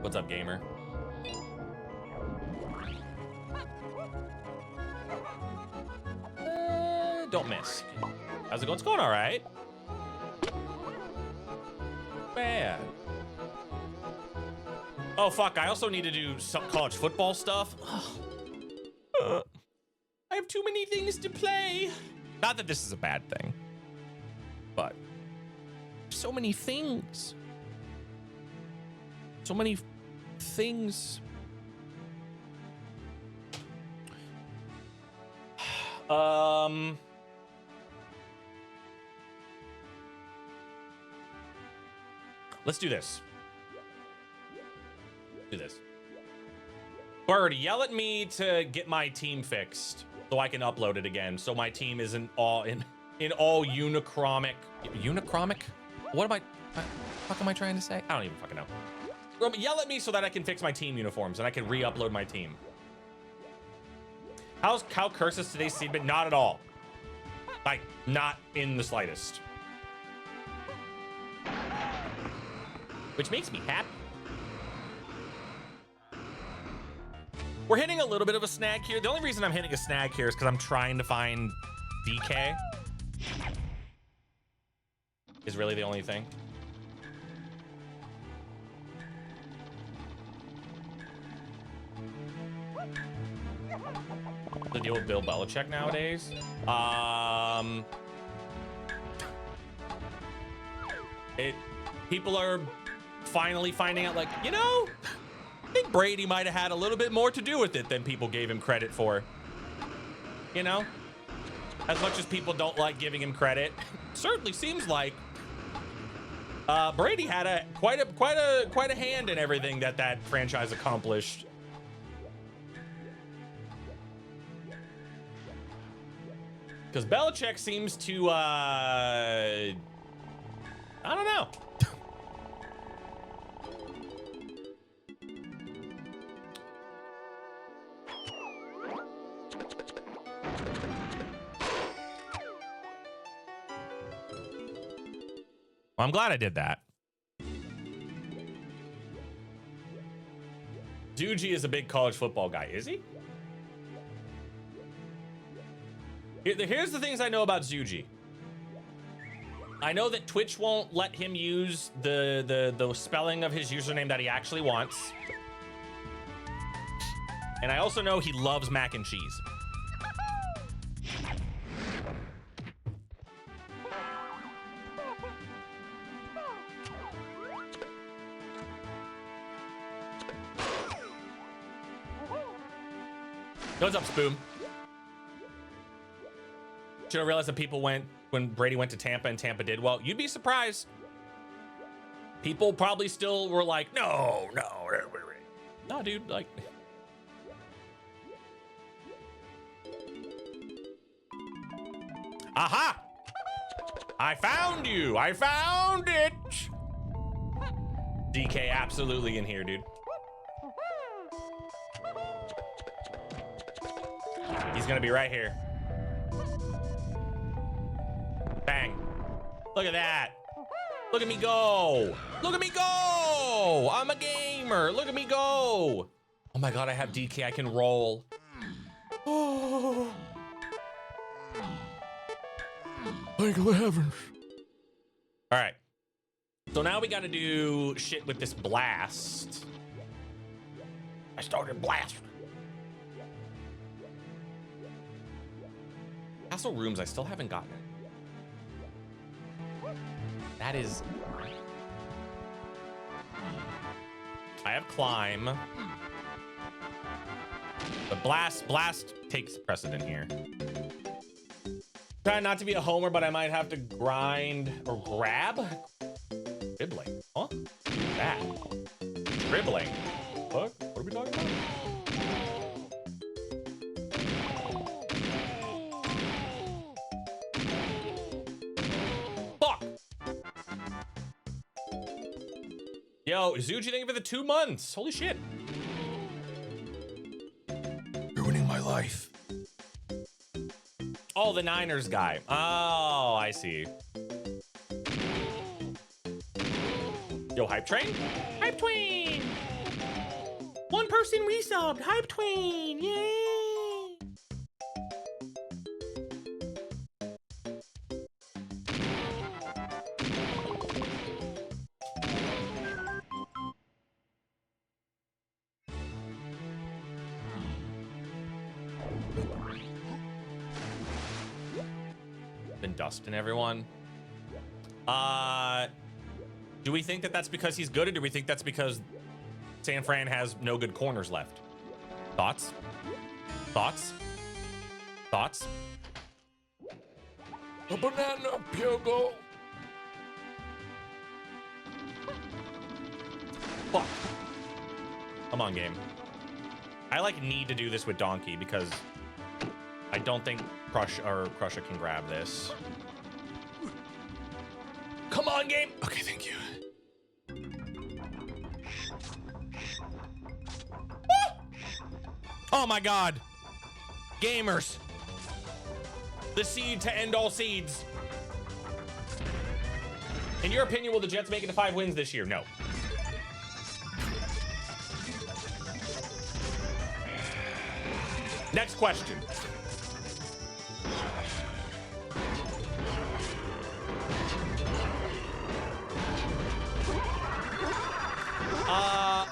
What's up, gamer? Don't miss. How's it going? It's going all right. Bad. Oh, fuck. I also need to do some college football stuff. I have too many things to play. Not that this is a bad thing, but so many things. So many things. Let's do this. Do this. Bird, yell at me to get my team fixed so I can upload it again. So my team isn't all in all unichromic. Unichromic? What fuck am I trying to say? I don't even fucking know. Yell at me so that I can fix my team uniforms and I can re-upload my team. How curses today's seed been? Not at all. Like, not in the slightest. Which makes me happy. We're hitting a little bit of a snag here. The only reason I'm hitting a snag here is because I'm trying to find DK. Is really the only thing. The deal with Bill Belichick nowadays? People are finally finding out, like, you know, I think Brady might have had a little bit more to do with it than people gave him credit for. You know, as much as people don't like giving him credit, certainly seems like Brady had quite a hand in everything that franchise accomplished. Because Belichick seems to, I don't know. Well, I'm glad I did that. Zuji is a big college football guy, is he? Here's the things I know about Zuji. I know that Twitch won't let him use the spelling of his username that he actually wants. And I also know he loves mac and cheese. What's up, Spoon? Should have realized that people went when Brady went to Tampa and Tampa did well. You'd be surprised. People probably still were like, no, dude, like. Aha! I found you. I found it. DK absolutely in here, dude. He's gonna be right here. Bang. Look at that. Look at me go. Look at me go. I'm a gamer. Look at me go. Oh my God, I have DK. I can roll. Oh. Thank the heavens. All right. So now we got to do shit with this blast. I started blast. Castle rooms, I still haven't gotten it. That is... I have climb. But blast takes precedent here. Try not to be a homer, but I might have to grind or grab. Dribbling, huh? That. Dribbling. Fuck, what are we talking about? Yo, Zuji, thank you for the 2 months. Holy shit. Ruining my life. Oh, the Niners guy. Oh, I see. Yo, Hype Train? Hype Tween! One person resubbed. Hype Tween! Yay! Dustin, everyone. Do we think that that's because he's good, or do we think that's because San Fran has no good corners left? Thoughts? Thoughts? Thoughts? A banana, Pyogo. Fuck. Come on, game. I like need to do this with Donkey because I don't think Crusher can grab this. Come on, game. Okay, thank you. Oh my God. Gamers. The seed to end all seeds. In your opinion, will the Jets make it to 5 wins this year? No. Next question.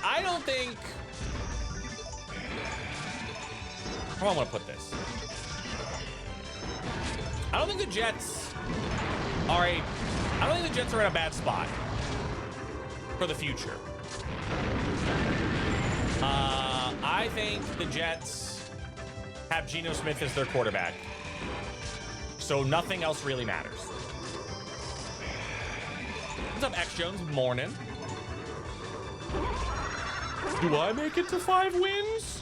I don't think How do I want to put this? I don't think the Jets are I don't think the Jets are in a bad spot for the future. I think the Jets have Geno Smith as their quarterback, so nothing else really matters. What's up, X Jones? Morning. Do I make it to 5 wins?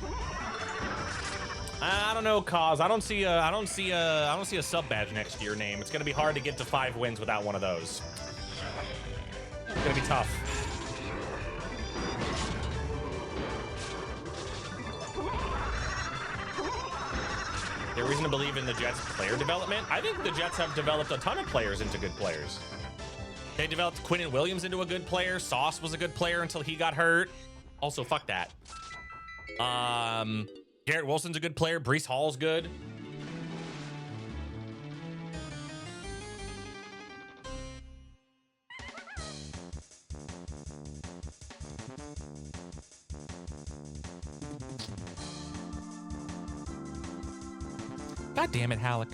I don't know, cause I don't see a sub badge next to your name. It's gonna be hard to get to 5 wins without one of those. It's gonna be tough. There's reason to believe in the Jets' player development. I think the Jets have developed a ton of players into good players. They developed Quinnen Williams into a good player. Sauce was a good player until he got hurt. Also, fuck that. Garrett Wilson's a good player. Breece Hall's good. God damn it, Halleck.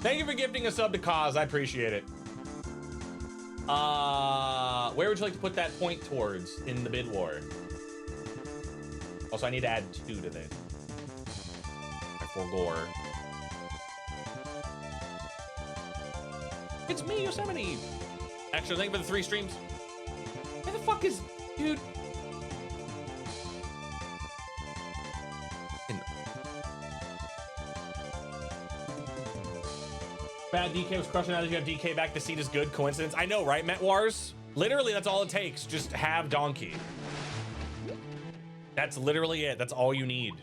Thank you for gifting a sub to Cause. I appreciate it. Where would you like to put that point towards in the bid war? Also, I need to add 2 to this. For Gore. It's me, Yosemite. Extra thank you for the 3 streams. Where the fuck is, dude? Bad DK was crushing. Now that you have DK back, the seat is good. Coincidence? I know, right, Met Wars? Literally, that's all it takes. Just have Donkey. That's literally it. That's all you need.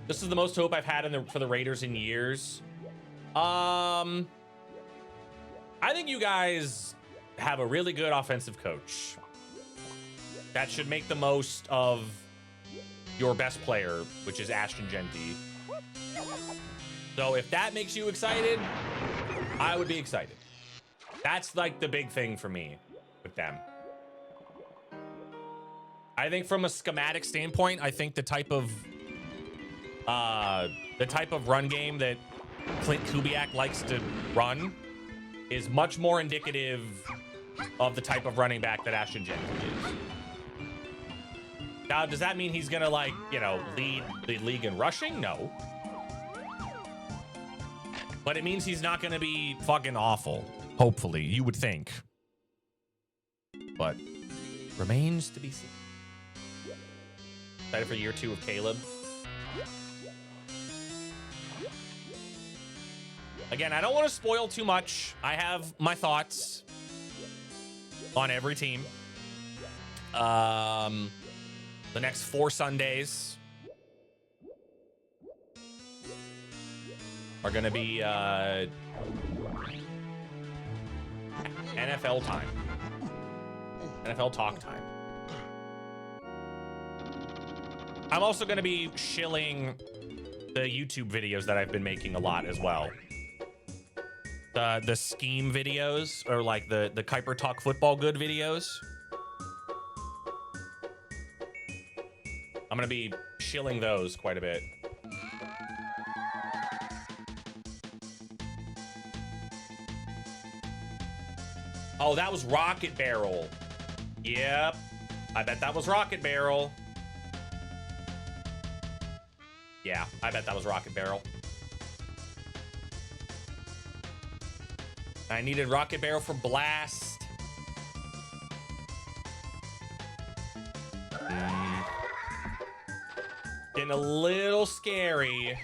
This is the most hope I've had for the Raiders in years. I think you guys have a really good offensive coach that should make the most of your best player, which is Ashton Genty. So if that makes you excited, I would be excited. That's like the big thing for me with them. I think from a schematic standpoint, I think the type of run game that Clint Kubiak likes to run is much more indicative of the type of running back that Ashton Genty is. Now, does that mean he's gonna, like, you know, lead the league in rushing? No. But it means he's not gonna be fucking awful. Hopefully, you would think. But remains to be seen. Excited for year 2 of Caleb. Again, I don't want to spoil too much. I have my thoughts on every team. The next 4 Sundays are going to be NFL time. NFL talk time. I'm also going to be shilling the YouTube videos that I've been making a lot as well. The scheme videos, or like the Kuiper Talk Football Good videos. I'm going to be shilling those quite a bit. Oh, that was Rocket Barrel. Yep. I bet that was Rocket Barrel. Yeah, I bet that was Rocket Barrel. I needed Rocket Barrel for Blast. Getting a little scary.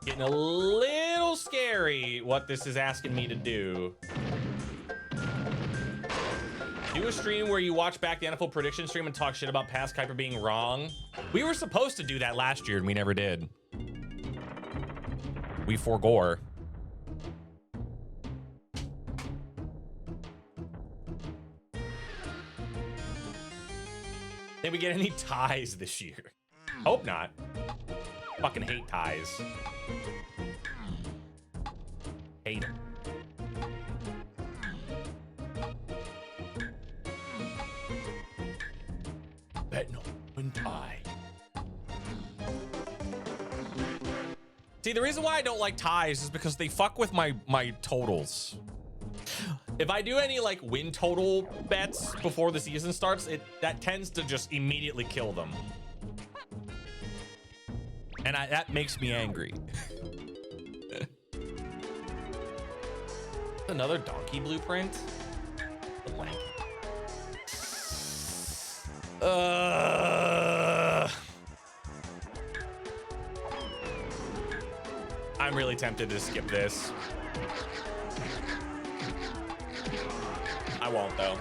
Getting a little scary what this is asking me to do. Do a stream where you watch back the NFL prediction stream and talk shit about past Kuiper being wrong. We were supposed to do that last year and we never did. We forgore. Did we get any ties this year? Hope not. Fucking hate ties. Hate them. See, the reason why I don't like ties is because they fuck with my totals. If I do any like win total bets before the season starts, that tends to just immediately kill them. And that makes me angry. Another donkey blueprint? I'm really tempted to skip this. I won't though.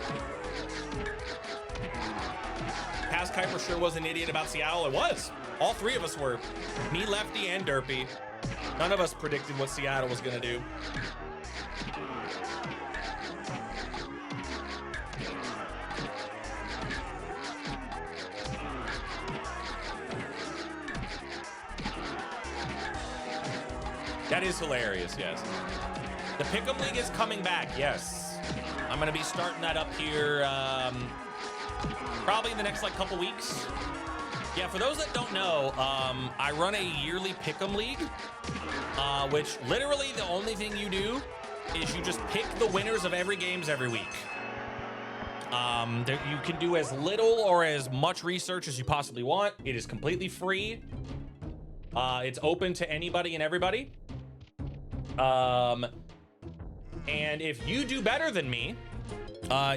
Past Kuiper sure was an idiot about Seattle. It was. All three of us were. Me, Lefty, and Derpy. None of us predicted what Seattle was gonna do. That is hilarious, yes. The Pick'em League is coming back, yes. I'm gonna be starting that up here probably in the next like couple weeks. Yeah, for those that don't know, I run a yearly Pick'em League, which literally the only thing you do is you just pick the winners of every games every week. You can do as little or as much research as you possibly want. It is completely free. It's open to anybody and everybody. And if you do better than me,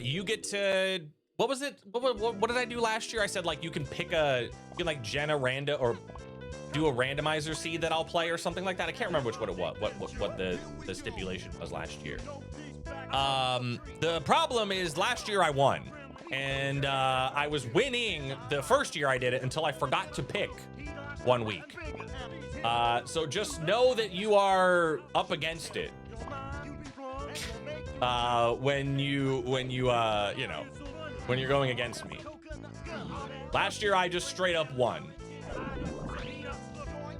you get to, what was it? What did I do last year? I said like you can pick you can like gen a random or do a randomizer seed that I'll play or something like that. I can't remember what the stipulation was last year. The problem is last year I won, and I was winning the first year I did it until I forgot to pick 1 week. So just know that you are up against it when you're going against me. Last year I just straight up won.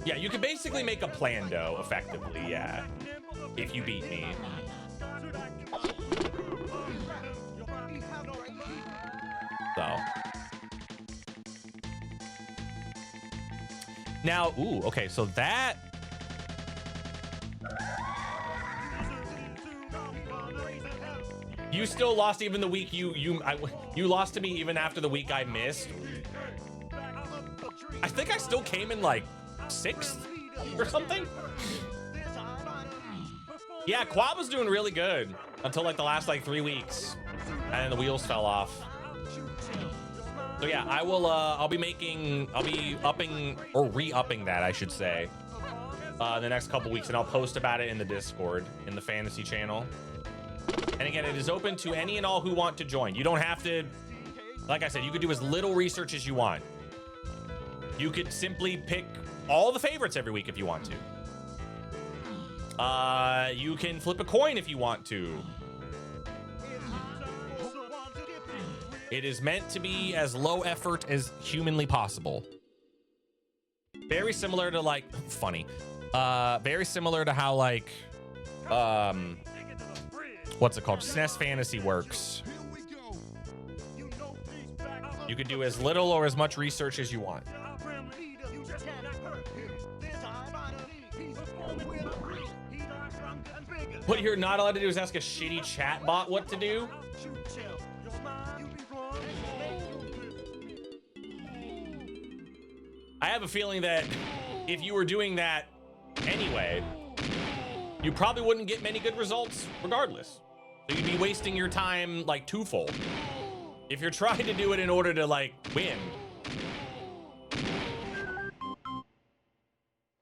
Yeah, you can basically make a plan though, effectively, yeah, if you beat me. So now, ooh, okay, so that you still lost even the week you lost to me even after the week I missed. I think I still came in like 6th or something. Yeah, Quad was doing really good until like the last like 3 weeks, and then the wheels fell off. So yeah, I'll be upping or re-upping that, I should say, the next couple weeks, and I'll post about it in the Discord, in the fantasy channel. And again, it is open to any and all who want to join. You don't have to, like I said, you could do as little research as you want. You could simply pick all the favorites every week if you want to. You can flip a coin if you want to. It is meant to be as low effort as humanly possible. Very similar to like, funny. Very similar to how like, what's it called? SNES Fantasy works. You could do as little or as much research as you want. What you're not allowed to do is ask a shitty chat bot what to do. I have a feeling that if you were doing that anyway, you probably wouldn't get many good results regardless. So you'd be wasting your time like twofold. If you're trying to do it in order to like win.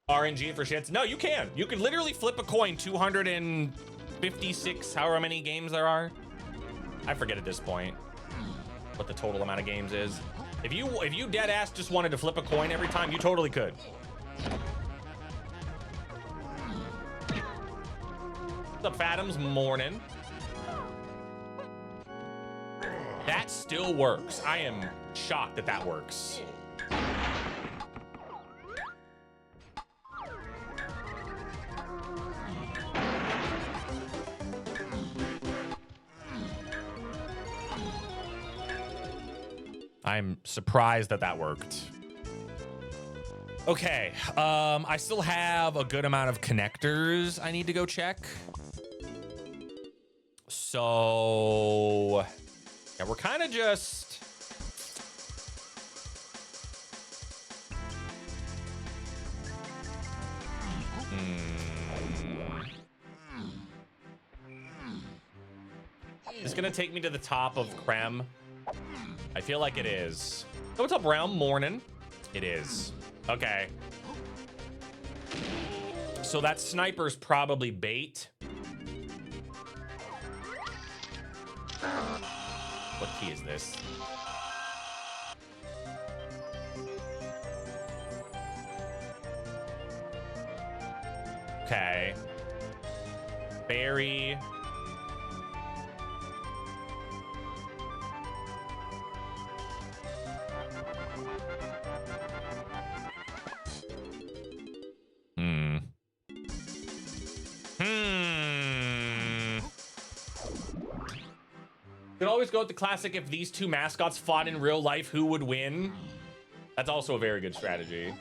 RNG for shits. No, you can. You could literally flip a coin 256, however many games there are. I forget at this point what the total amount of games is. If you dead ass just wanted to flip a coin every time, you totally could. What's up, Fatums? Morning. That still works. I am shocked that that works. I'm surprised that that worked. Okay, I still have a good amount of connectors I need to go check. So, yeah, we're kind of just... It's gonna take me to the top of Creme. I feel like it is. So what's up, Realm? Morning. It is. Okay. So that sniper's probably bait. What key is this? Okay. Berry. Could always go with the classic, if these two mascots fought in real life, who would win? That's also a very good strategy.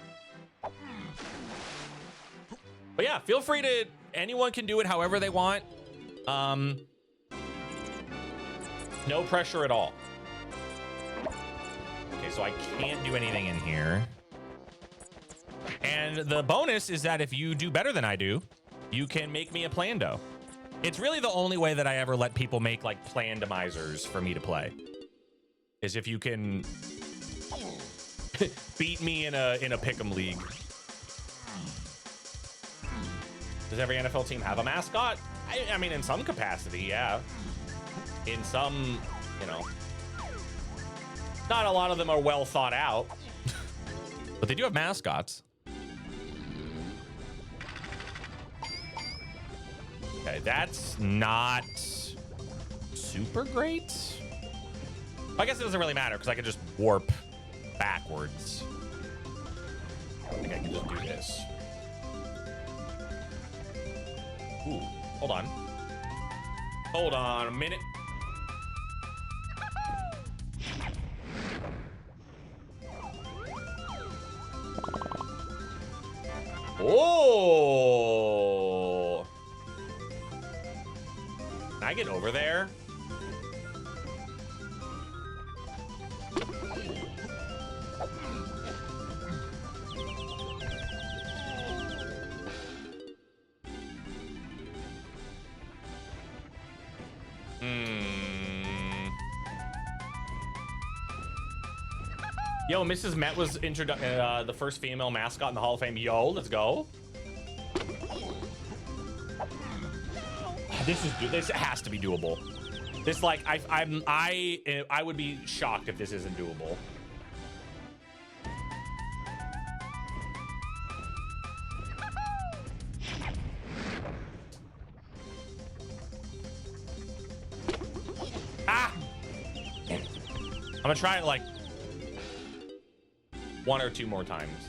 But yeah, feel free to, anyone can do it however they want. No pressure at all. Okay, so I can't do anything in here. And the bonus is that if you do better than I do, you can make me a plando. It's really the only way that I ever let people make like plandomizers for me to play. Is if you can beat me in a pick'em league. Does every NFL team have a mascot? I mean, in some capacity, yeah. In some, you know, not a lot of them are well thought out, but they do have mascots. Okay, that's not super great. I guess it doesn't really matter because I can just warp backwards. I think I can just do this. Ooh, hold on. Hold on a minute. Oh! Can I get over there? Yo, Mrs. Met was the first female mascot in the Hall of Fame. Yo, let's go. This has to be doable. This, like, I would be shocked if this isn't doable. Ah! I'm gonna try it like 1 or 2 more times.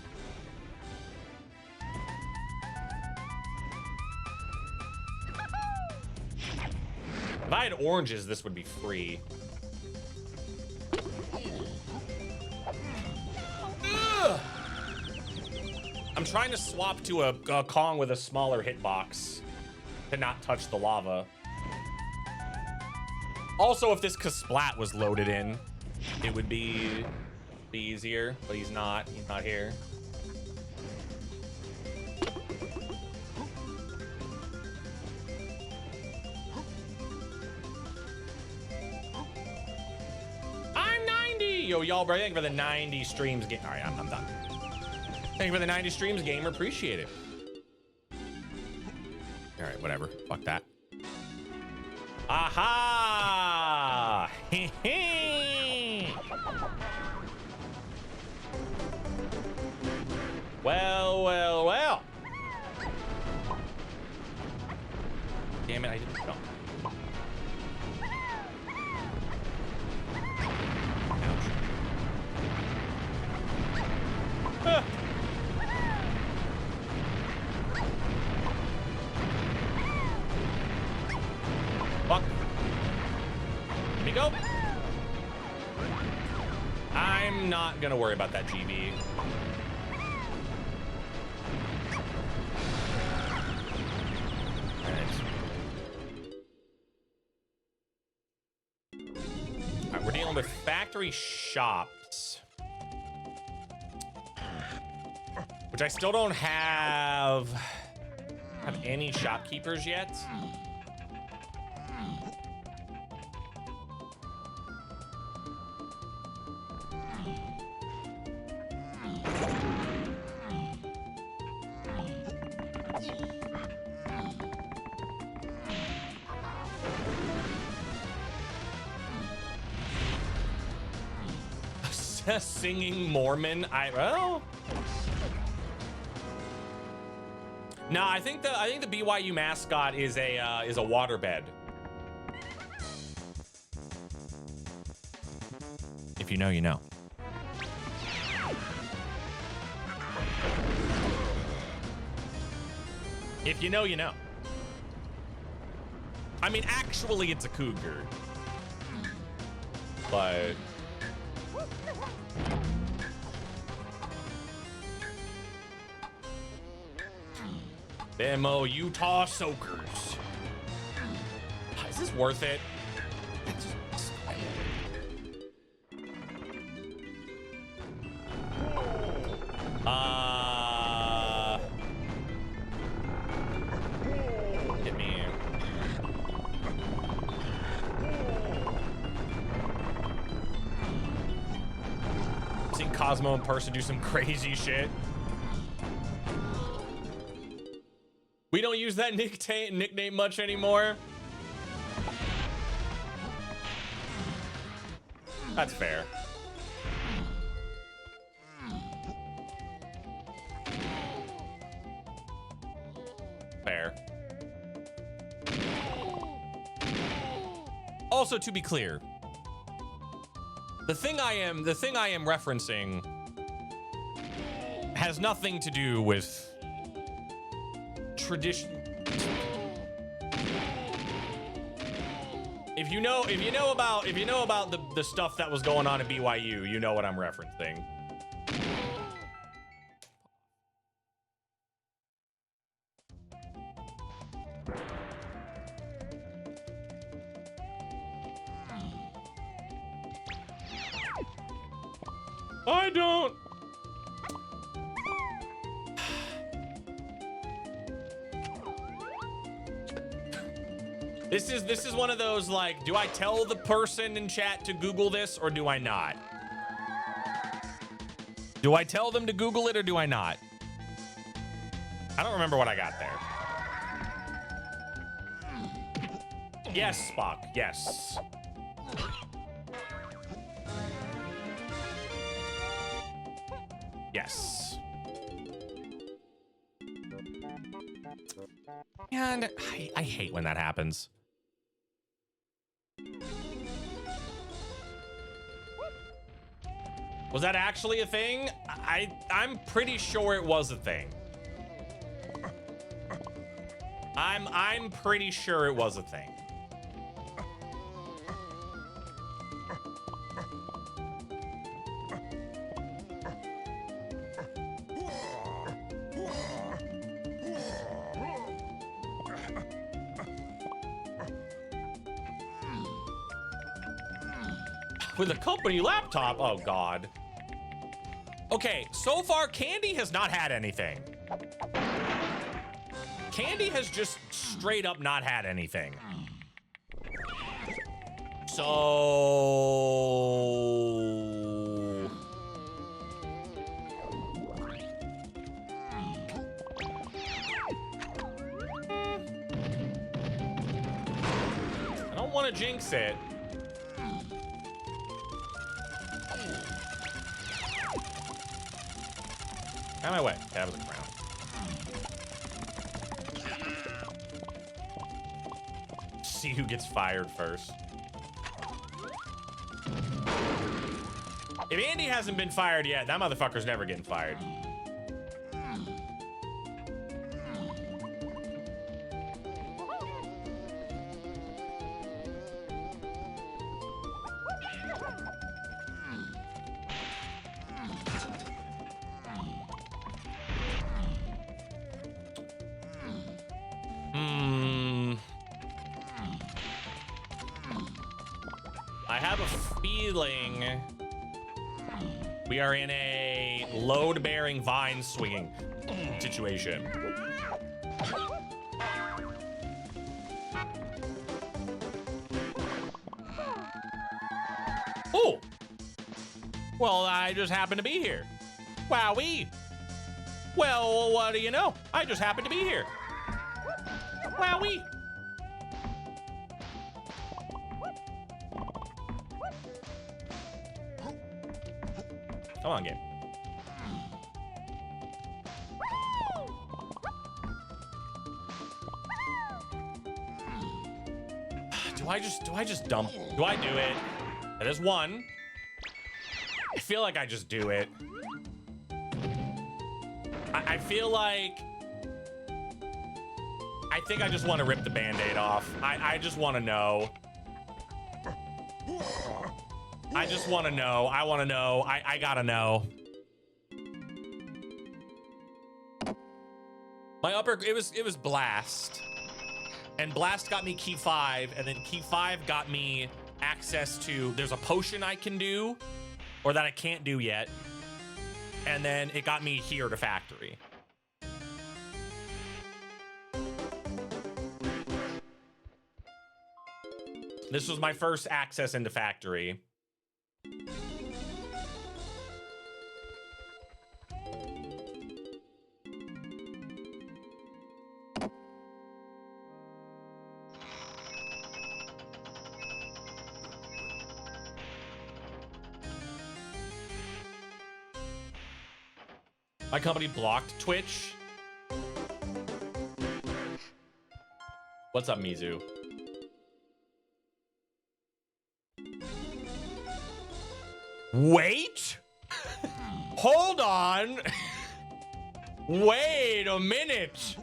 If I had oranges, this would be free. Ugh! I'm trying to swap to a Kong with a smaller hitbox to not touch the lava. Also, if this Kasplat was loaded in, it would be easier, but he's not. He's not here. I'm 90! Yo, y'all, bro, thank you for the 90 streams. All right, I'm done. Thank you for the 90 streams, gamer. Appreciate it. All right, whatever. Fuck that. Aha! Well, well, well. Damn it, I didn't jump. Ouch. Ah. Fuck. Let me go. I'm not gonna worry about that GB. with factory shops, which I still don't have any shopkeepers yet. Singing Mormon. Well, no, I think the BYU mascot is a waterbed. If you know, you know. If you know, you know. I mean, actually, it's a cougar, but. Them Utah Soakers. Is this worth it? Hit me. I've seen Cosmo in person do some crazy shit. We don't use that nickname much anymore. That's fair. Fair. Also, to be clear, the thing I am referencing has nothing to do with tradition. If you know about the stuff that was going on at BYU, you know what I'm referencing. I don't. This is one of those, like, do I tell the person in chat to Google this or do I not? Do I tell them to Google it or do I not? I don't remember what I got there. Yes, Spock, yes. Yes. And I hate when that happens. Was that actually a thing? I'm pretty sure it was a thing. I'm pretty sure it was a thing. With a company laptop? Oh, God. Okay, so far, Candy has not had anything. Candy has just straight up not had anything. So... I don't want to jinx it. Out of my way. That was a crown. See who gets fired first. If Andy hasn't been fired yet, that motherfucker's never getting fired. I have a feeling we are in a load-bearing vine swinging situation. Oh! Well, I just happen to be here. Wowee! Well, what do you know? I just happen to be here. Wowee! Come on, game. Do I just dump? Do I do it? That is one. I feel like I just do it. I feel like I think I just want to rip the Band-Aid off. I just want to know. I just want to know. I want to know. I gotta know. My upper, it was Blast. And Blast got me key 5, and then key 5 got me access to, there's a potion I can do, or that I can't do yet. And then it got me here to factory. This was my first access into factory. My company blocked Twitch. What's up, Mizu? Wait! Hold on! Wait a minute!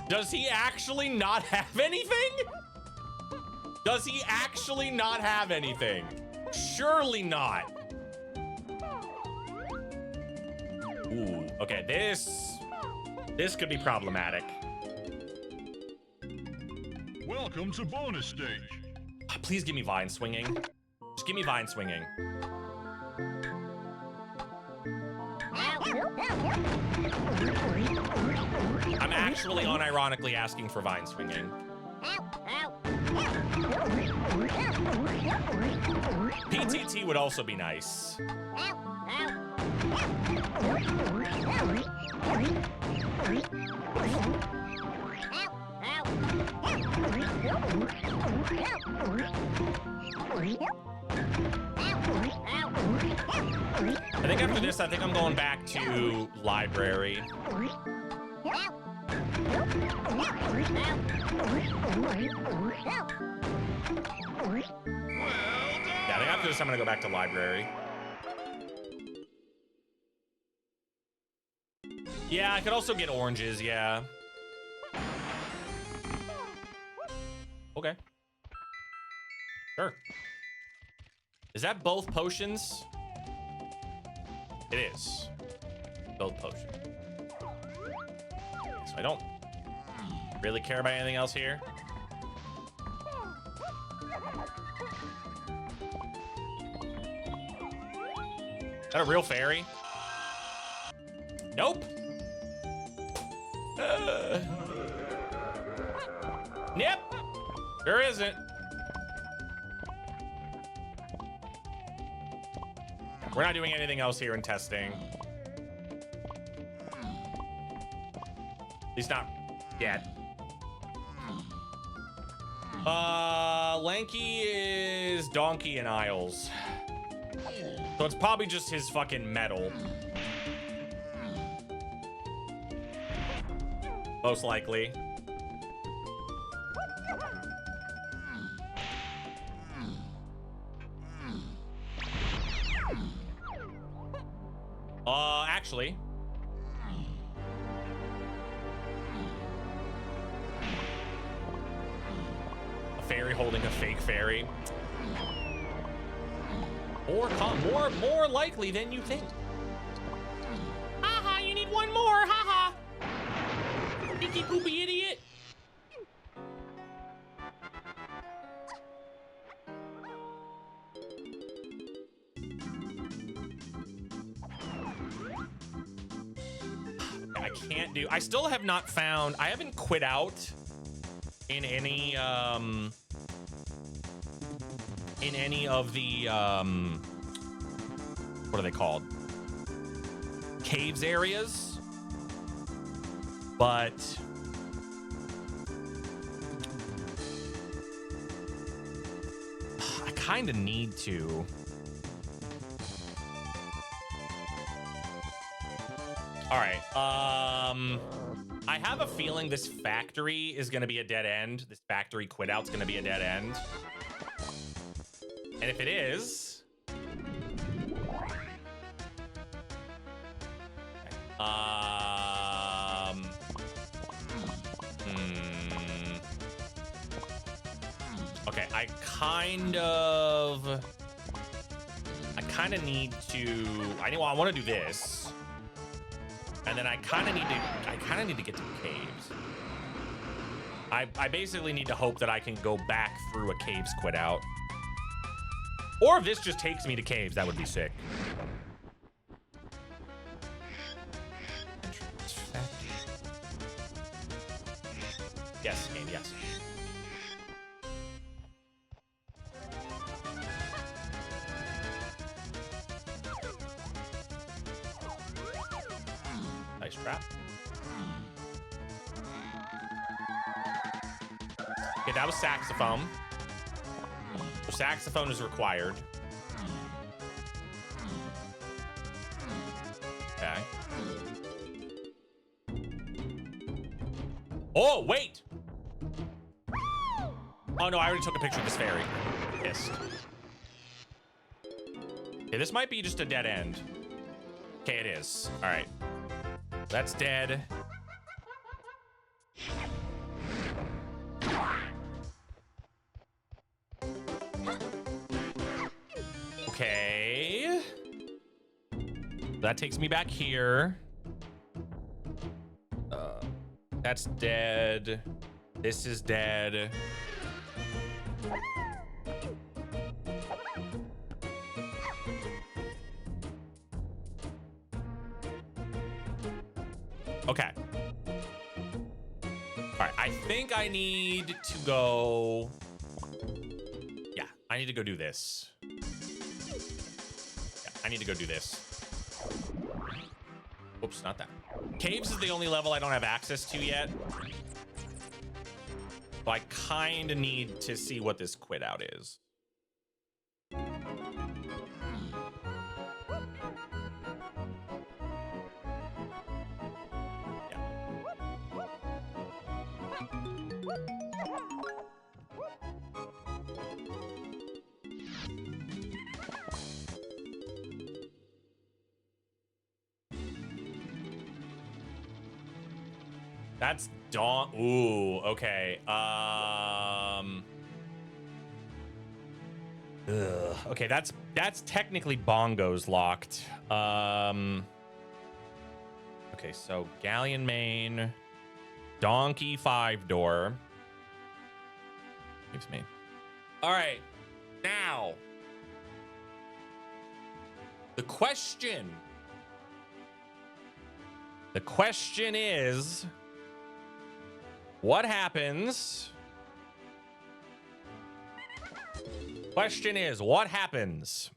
Does he actually not have anything? Does he actually not have anything? Surely not. Ooh, okay, this could be problematic. Welcome to bonus stage. Please give me vine swinging. Just give me vine swinging. I'm actually unironically asking for vine swinging. PTT would also be nice. I think after this, I think I'm going back to library. Yeah, I think after this, I'm gonna go back to library. Yeah, I could also get oranges, yeah. Okay. Sure. Is that both potions? It is. Both potions. So I don't really care about anything else here. Is that a real fairy? Nope. Yep. Sure isn't. We're not doing anything else here in testing. At least not yet. Lanky is Donkey and Isles. So it's probably just his fucking metal. Most likely. Actually. A fairy holding a fake fairy. Or more likely than you think. Haha, you need one more, haha. Icky poopy idiot. can't do. I still have not found. I haven't quit out in any of the what are they called? Caves areas, but I kind of need to. All right. I have a feeling this factory is going to be a dead end. This factory quit out's going to be a dead end. And if it is, okay, I kind of need to. I want to do this. And then I kind of need to get to the caves. I basically need to hope that I can go back through a caves quit out. Or if this just takes me to caves, that would be sick. Yes, game, yes. Nice trap. Okay, that was saxophone. So saxophone is required. Okay. Oh, wait! Oh no, I already took a picture of this fairy. Pissed. Okay, this might be just a dead end. Okay, it is. All right. That's dead. Okay. That takes me back here. That's dead. This is dead. Okay. All right, I think I need to go. Yeah, I need to go do this. Yeah, I need to go do this. Oops, not that. Caves is the only level I don't have access to yet. So I kind of need to see what this quit out is. That's dawn. Ooh, okay. Okay, that's technically bongos locked. Okay, so galleon main, donkey 5-door. Gives me. All right, now the question. The question is. What happens? Question is, what happens?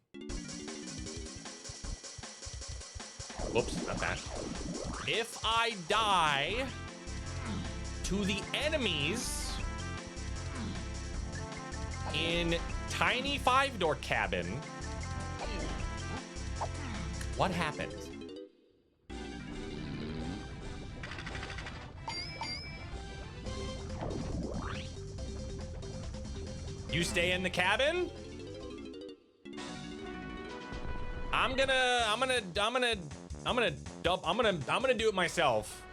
Whoops, not that. If I die to the enemies in tiny 5-door cabin, what happens? You stay in the cabin? I'm gonna do it myself.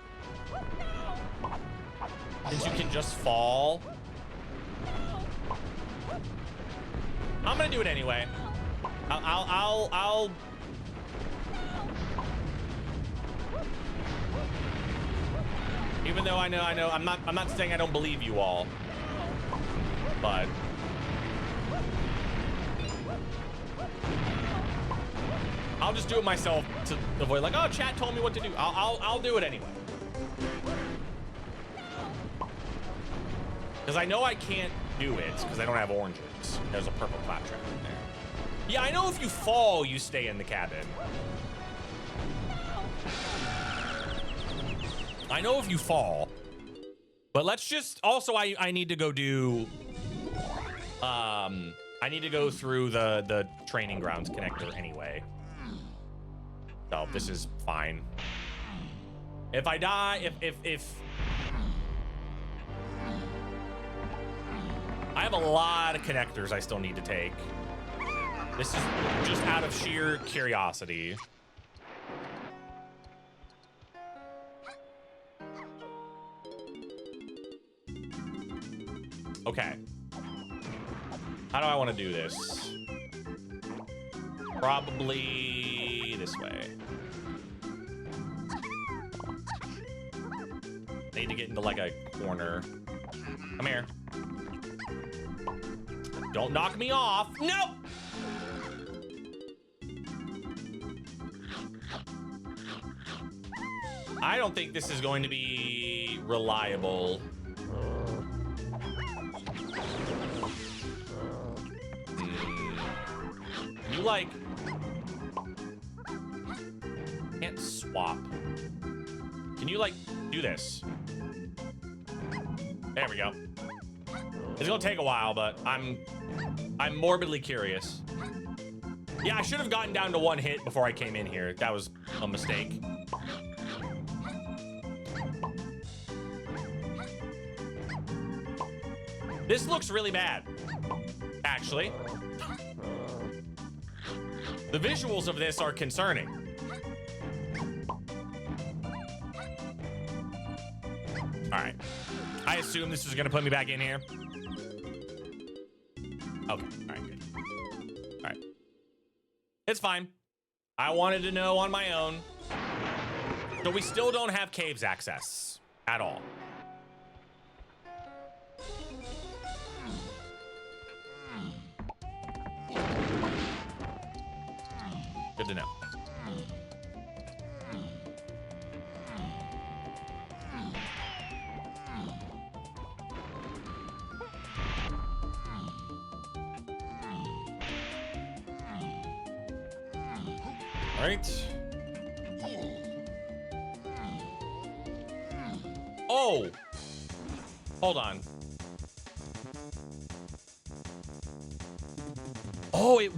Since you can just fall. I'm gonna do it anyway. I'll even though I know I'm not saying I don't believe you all. But I'll just do it myself to avoid like, oh, chat told me what to do. I'll do it anyway. Because I know I can't do it because I don't have oranges. There's a purple claptrap in there. Yeah, I know if you fall, you stay in the cabin. I know if you fall. But let's just... Also, I need to go do... I need to go through the training grounds connector anyway. So this is fine. If I die, if I have a lot of connectors I still need to take. This is just out of sheer curiosity. Okay. How do I want to do this? Probably this way. I need to get into like a corner. Come here. Don't knock me off. Nope. I don't think this is going to be reliable. You like can't swap. Can you like do this? There we go. It's gonna take a while, but I'm morbidly curious. Yeah, I should have gotten down to one hit before I came in here. That was a mistake. This looks really bad, actually. The visuals of this are concerning. All right. I assume this is going to put me back in here. Okay. All right, good. All right. It's fine. I wanted to know on my own. So we still don't have caves access at all. Good to know. All right. Oh, hold on. Oh, it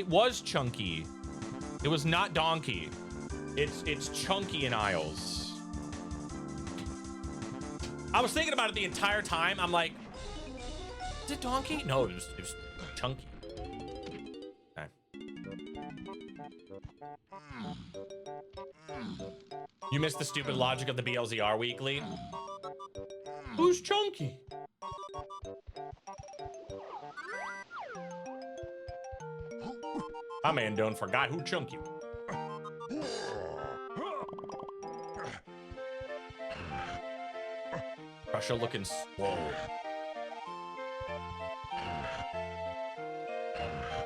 was Chunky. It was not Donkey. It's Chunky in Isles. I was thinking about it the entire time. I'm like, is it Donkey? No, it was Chunky. Okay. You missed the stupid logic of the BLZR weekly. Who's Chunky? My man done forgot who Chunky was. Russia looking swole.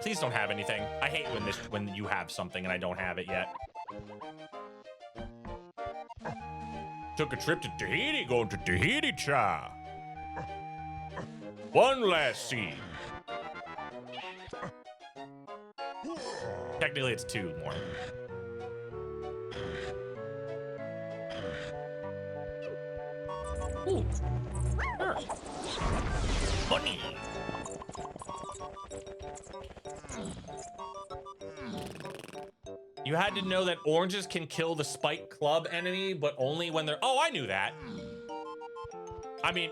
Please don't have anything. I hate when you have something and I don't have it yet. Took a trip to Tahiti, going to Tahiti, cha. One last scene. Technically, it's two more. Ooh. Sure. Bunny. You had to know that oranges can kill the Spike Club enemy, but only when they're... Oh, I knew that. I mean...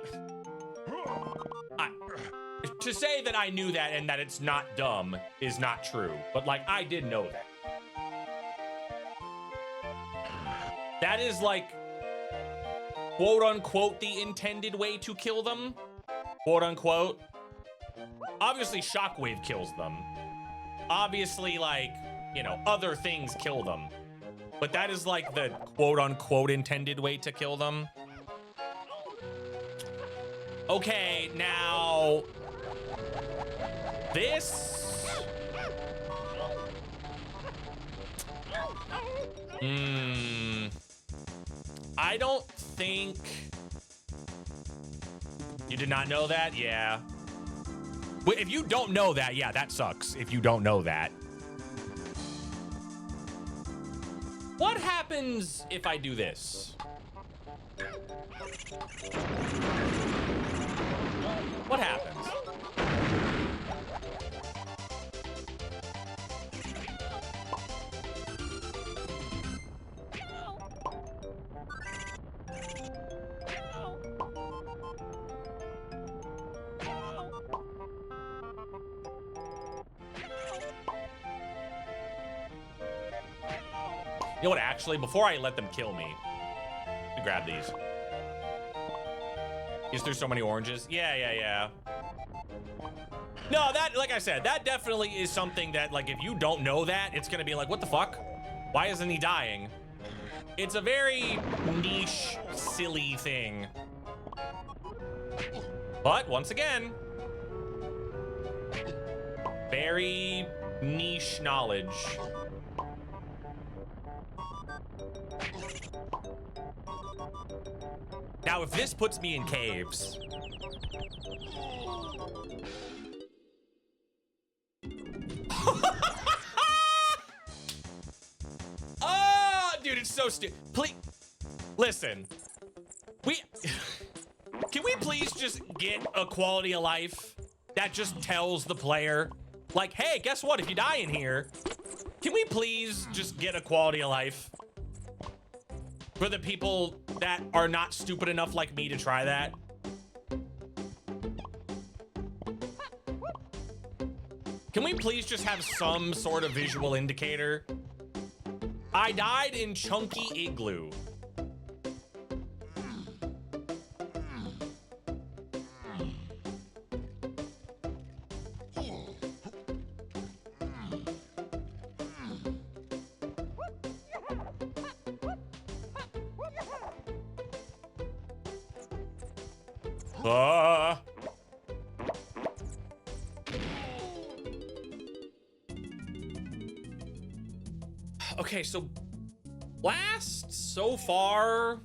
To say that I knew that and that it's not dumb is not true. But, like, I did know that. That is, like, quote-unquote, the intended way to kill them. Quote-unquote. Obviously, Shockwave kills them. Obviously, like, you know, other things kill them. But that is, like, the quote-unquote intended way to kill them. Okay, now... This... I don't think... You did not know that? Yeah. Well, if you don't know that, yeah, that sucks. If you don't know that. What happens if I do this? What happens? You know what, actually, before I let them kill me, let me grab these. Is there so many oranges? Yeah. No, that, like I said, that definitely is something that, like, if you don't know that, it's gonna be like, what the fuck? Why isn't he dying? It's a very niche, silly thing. But, once again, very niche knowledge. Now, if this puts me in caves... Oh, dude, it's so stupid. Please, listen. Can we please just get a quality of life that just tells the player, like, hey, guess what? If you die in here, can we please just get a quality of life? For the people that are not stupid enough like me to try that. Can we please just have some sort of visual indicator? I died in Chunky Igloo. Okay, so blast so far.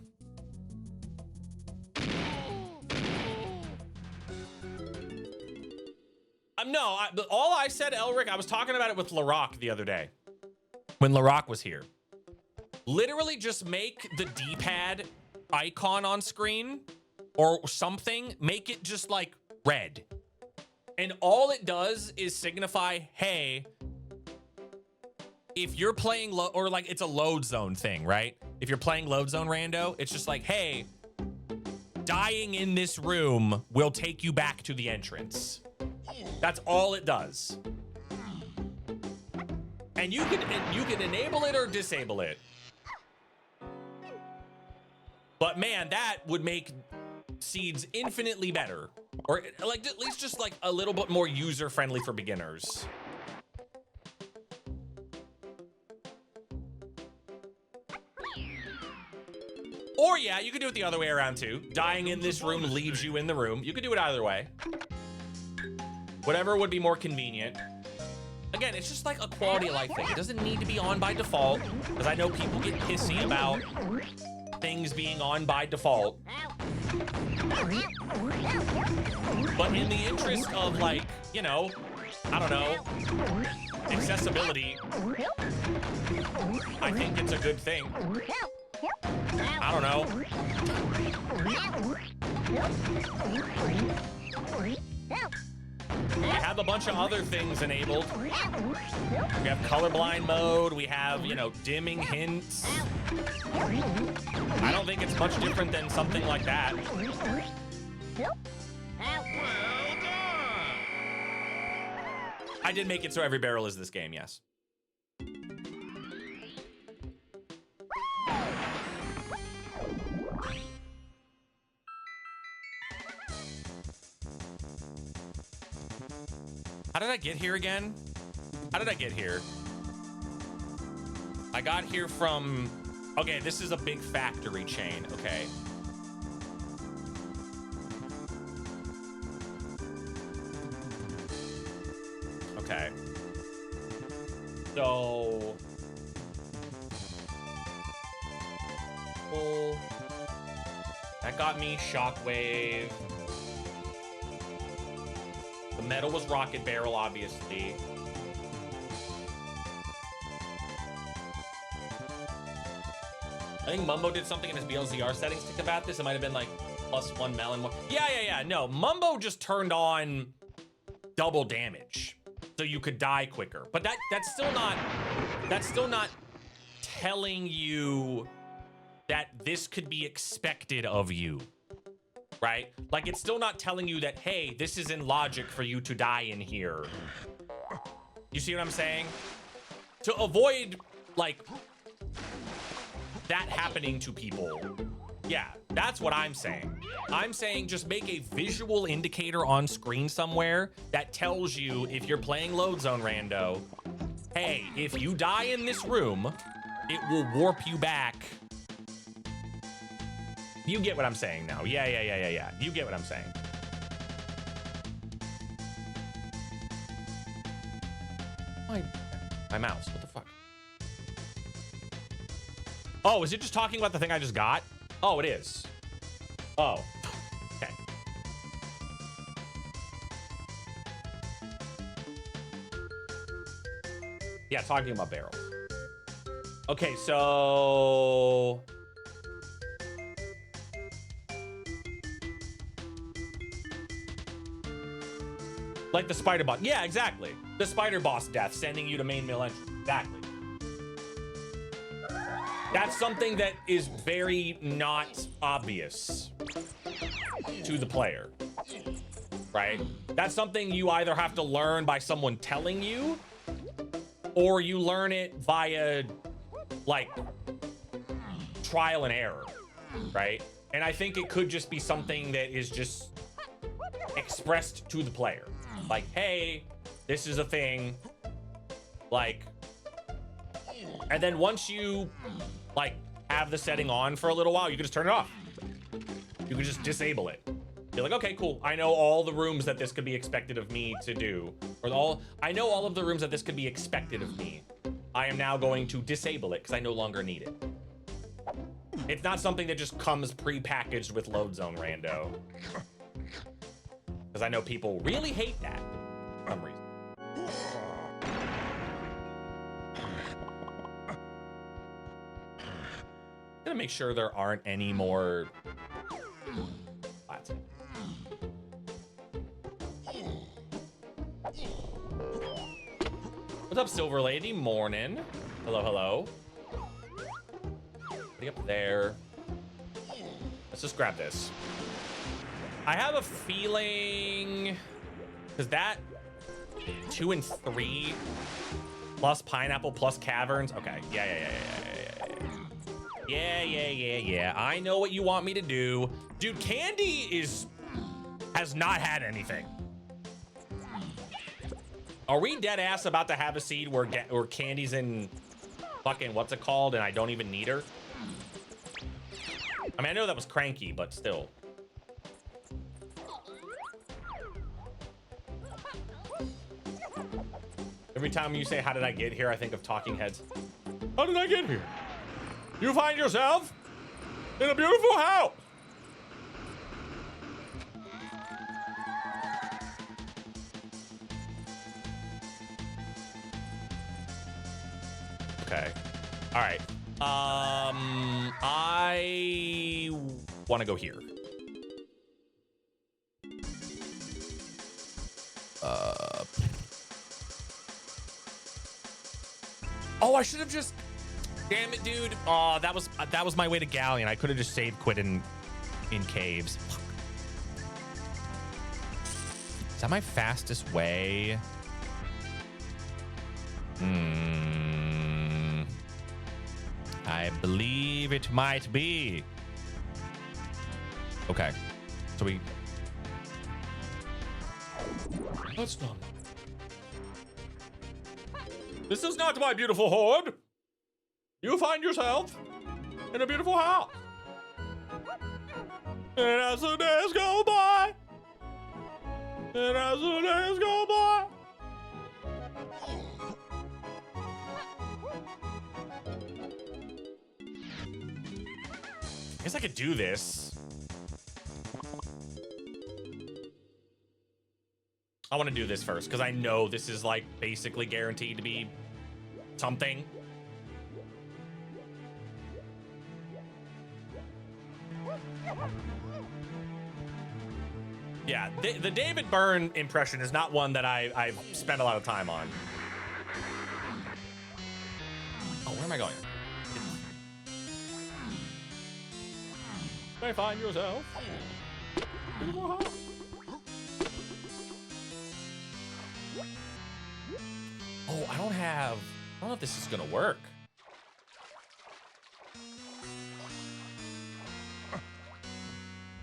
No, all I said, Elric, I was talking about it with LaRock the other day when LaRock was here. Literally just make the D-pad icon on screen or something, make it just like red. And all it does is signify, hey, if you're playing or like it's a load zone thing, right? If you're playing load zone rando, it's just like, hey, dying in this room will take you back to the entrance. That's all it does. And you can enable it or disable it. But man, that would make seeds infinitely better. Or like at least just like a little bit more user-friendly for beginners. Or yeah, you could do it the other way around too. Dying in this room leaves you in the room. You could do it either way. Whatever would be more convenient. Again, it's just like a quality of life thing. It doesn't need to be on by default, because I know people get pissy about things being on by default. But in the interest of, like, you know, I don't know, accessibility, I think it's a good thing. I don't know. We have a bunch of other things enabled. We have colorblind mode. We have, you know, dimming hints. I don't think it's much different than something like that. I did make it so every barrel is this game, yes. How did I get here again? How did I get here? I got here from... Okay, this is a big factory chain. Okay. Okay. So... That got me Shockwave. metal was Rocket Barrel, obviously. I think Mumbo did something in his BLZR settings to combat this. It might have been like +1 melon. Yeah. No, Mumbo just turned on double damage, so you could die quicker. But that's still not telling you that this could be expected of you, right? Like, it's still not telling you that, hey, this is in logic for you to die in here. You see what I'm saying? To avoid, like, that happening to people. Yeah, that's what I'm saying. I'm saying just make a visual indicator on screen somewhere that tells you, if you're playing Load Zone Rando, hey, if you die in this room, it will warp you back. You get what I'm saying now. Yeah. You get what I'm saying. My mouse, what the fuck? Oh, is it just talking about the thing I just got? Oh, it is. Oh, okay. Yeah, talking about barrels. Okay, so... like the spider boss. Yeah, exactly. The spider boss death, sending you to main mill entry. Exactly. That's something that is very not obvious to the player, right? That's something you either have to learn by someone telling you, or you learn it via, like, trial and error, right? And I think it could just be something that is just expressed to the player. Like, hey, this is a thing. Like, and then once you, like, have the setting on for a little while, you can just turn it off. You can just disable it. You're like, okay, cool. I know all the rooms that this could be expected of me to do. I know all of the rooms that this could be expected of me. I am now going to disable it because I no longer need it. It's not something that just comes pre-packaged with Load Zone Rando. Because I know people really hate that for some reason. Gonna make sure there aren't any more flats. What's up, Silver Lady? Morning. Hello, hello. Get up there. Let's just grab this. I have a feeling, because that 2 and 3 plus pineapple plus caverns. Okay, yeah. I know what you want me to do. Dude, Candy has not had anything. Are we dead ass about to have a seed where Candy's in fucking what's it called and I don't even need her? I mean, I know that was cranky, but still. Every time you say, how did I get here? I think of Talking Heads. How did I get here? You find yourself in a beautiful house. Okay. All right. I want to go here. Oh, I should have just. Damn it, dude. Oh, that was my way to Galleon. I could have just saved quit in caves. Is that my fastest way? I believe it might be. Okay. So we... That's not... This is not my beautiful horde. You find yourself in a beautiful house. And as the days go by, I guess I could do this. I want to do this first because I know this is like basically guaranteed to be something. Yeah, the David Byrne impression is not one that I've spent a lot of time on. Oh, where am I going? May find yourself. Oh, I don't know if this is gonna work.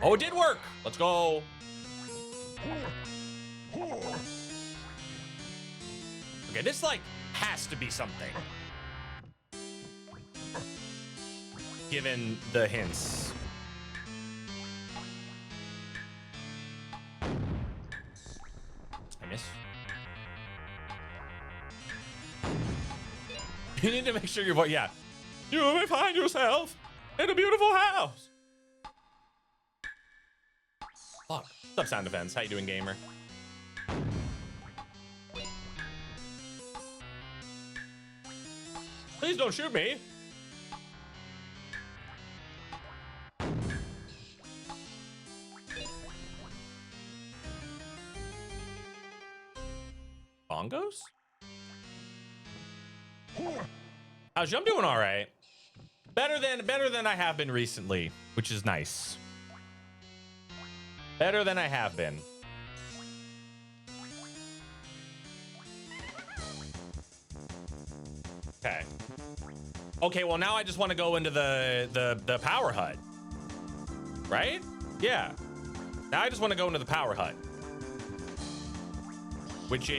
Oh, it did work. Let's go. Okay, this like has to be something. Given the hints. I miss. You need to make sure your voice, yeah. You may find yourself in a beautiful house. Fuck. What's up, Sound Defense? How you doing, gamer? Please don't shoot me. Bongos? How's you? I'm doing all right. Better than I have been recently, which is nice. Better than I have been. Okay. Okay, well now I just want to go into the power hut. Right? Yeah. Now I just want to go into the power hut. Which is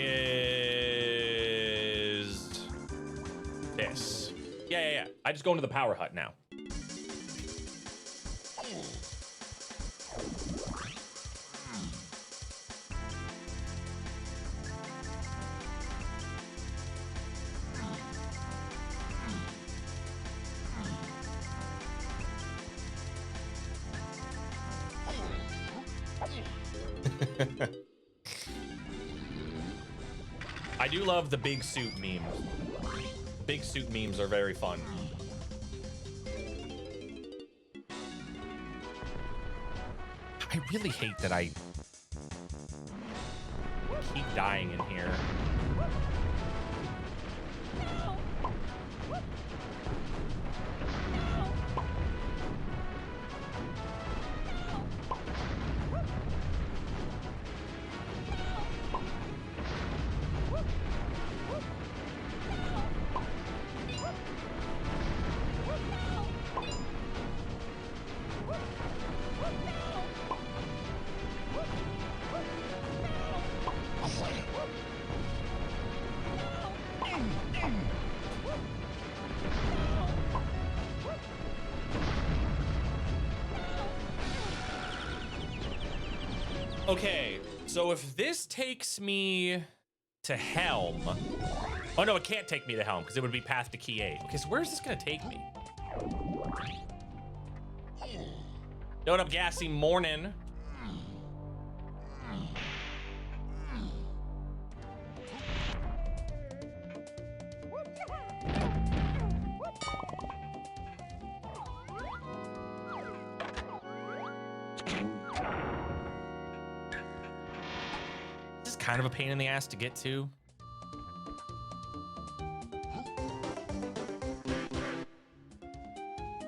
this. Yeah. I just go into the power hut now. I do love the big suit memes. Big suit memes are very fun. I really hate that I keep dying in here. Okay, so if this takes me to Helm... Oh no, it can't take me to Helm because it would be path to Key 8. Okay, so where's this gonna take me? What up, Gassy Morning? This is kind of a pain in the ass to get to.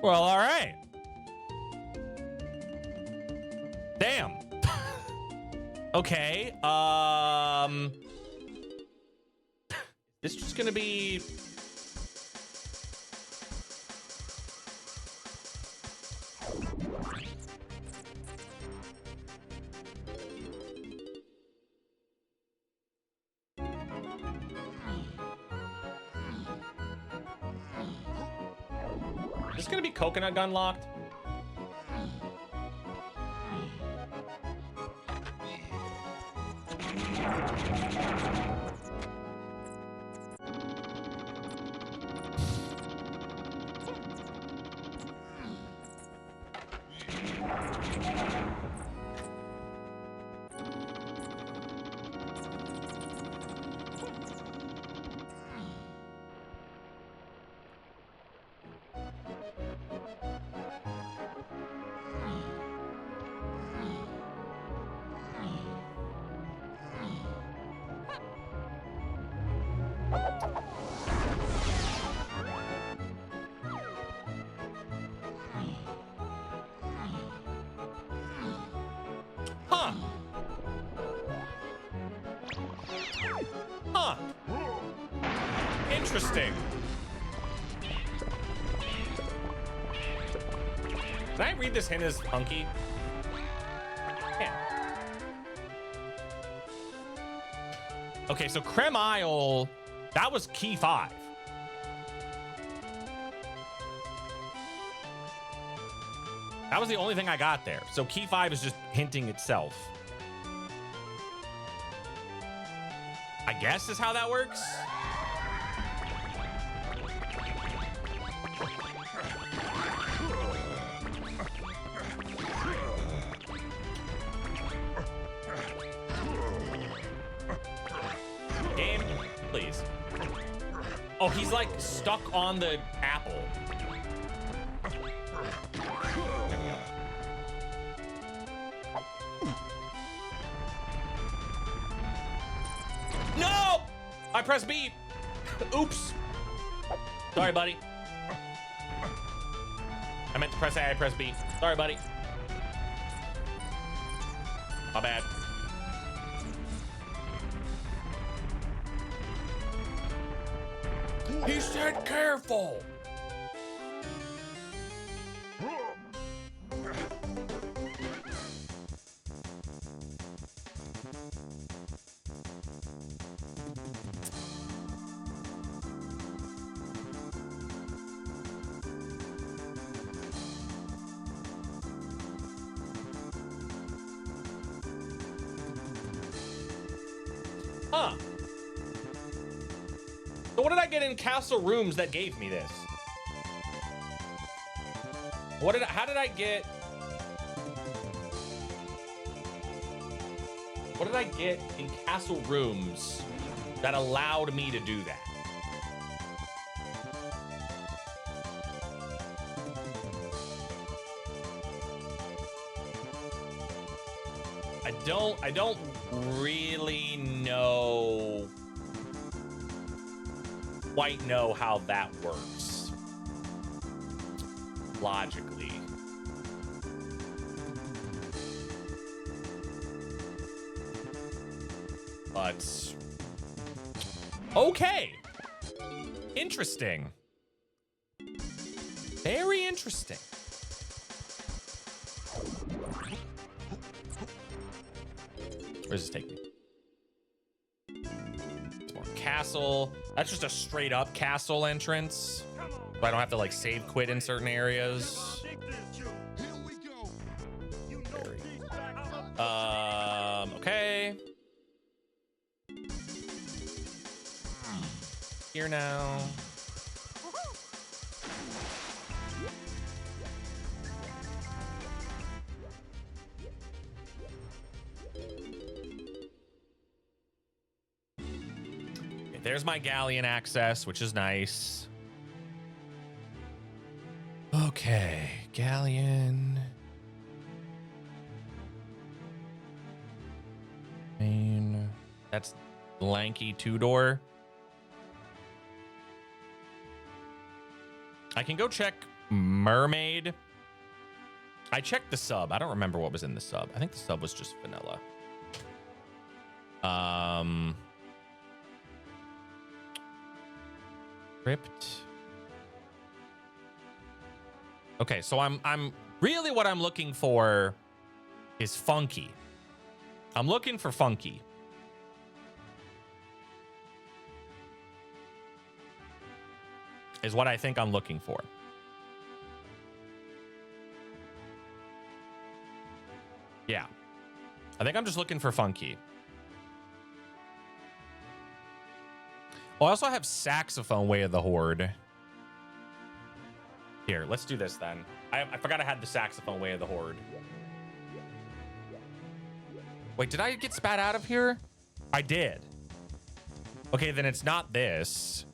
Well, all right. Damn. Okay. This just gonna be... Is this gonna be coconut gun locked? Interesting. Can I read this hint as funky? Yeah. Okay, so Creme Isle, that was key 5. That was the only thing I got there. So key 5 is just hinting itself. I guess is how that works. Game, please. Oh, he's like stuck on the apple. No! I pressed B. Oops. Sorry, buddy. I meant to press A, I pressed B. Sorry, buddy. My bad. He said careful. Huh. So what did I get in Castle Rooms that gave me this? How did I get in Castle Rooms that allowed me to do that? I don't really quite know how that works logically. But okay. Interesting. Very interesting. Where's this take me? It's more castle. That's just a straight up castle entrance. So I don't have to like save quit in certain areas. Okay. Here now. There's my galleon access, which is nice. Okay, galleon. Main. That's lanky 2-door. I can go check mermaid. I checked the sub. I don't remember what was in the sub. I think the sub was just vanilla. Crypt. Okay, so I'm really what I'm looking for is funky. I'm looking for funky. Is what I think I'm looking for. Yeah. I think I'm just looking for funky. Oh, I also have saxophone Way of the Horde. Here, let's do this then. I forgot I had the saxophone Way of the Horde. Wait, did I get spat out of here? I did. Okay, then it's not this.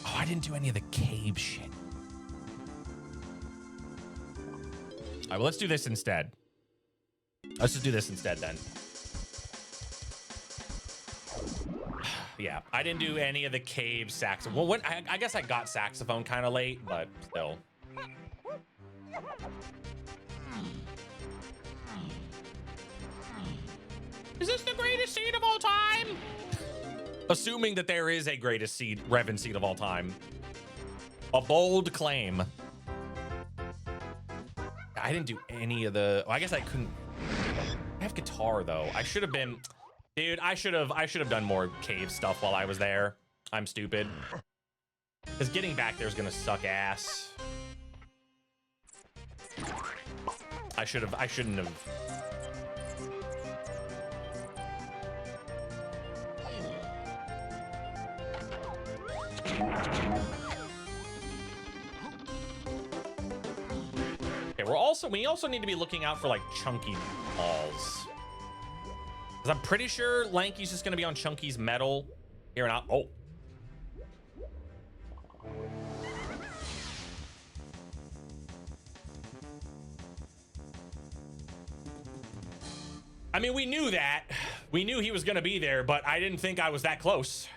Oh, I didn't do any of the cave shit. All right, well, let's do this instead. Let's just do this instead then. Yeah, I didn't do any of the cave saxophone. Well, I guess I got saxophone kind of late, but still. Is this the greatest scene of all time? Assuming that there is a greatest seed, REVIN seed of all time. A bold claim. I didn't do any of the, well, I guess I couldn't. I have guitar though. I should have been, dude, I should have done more cave stuff while I was there. I'm stupid. Because getting back there is gonna suck ass. I shouldn't have. Okay, we also need to be looking out for like chunky balls. Because I'm pretty sure Lanky's just gonna be on Chunky's metal here and out. Oh. I mean, we knew that. We knew he was gonna be there, but I didn't think I was that close.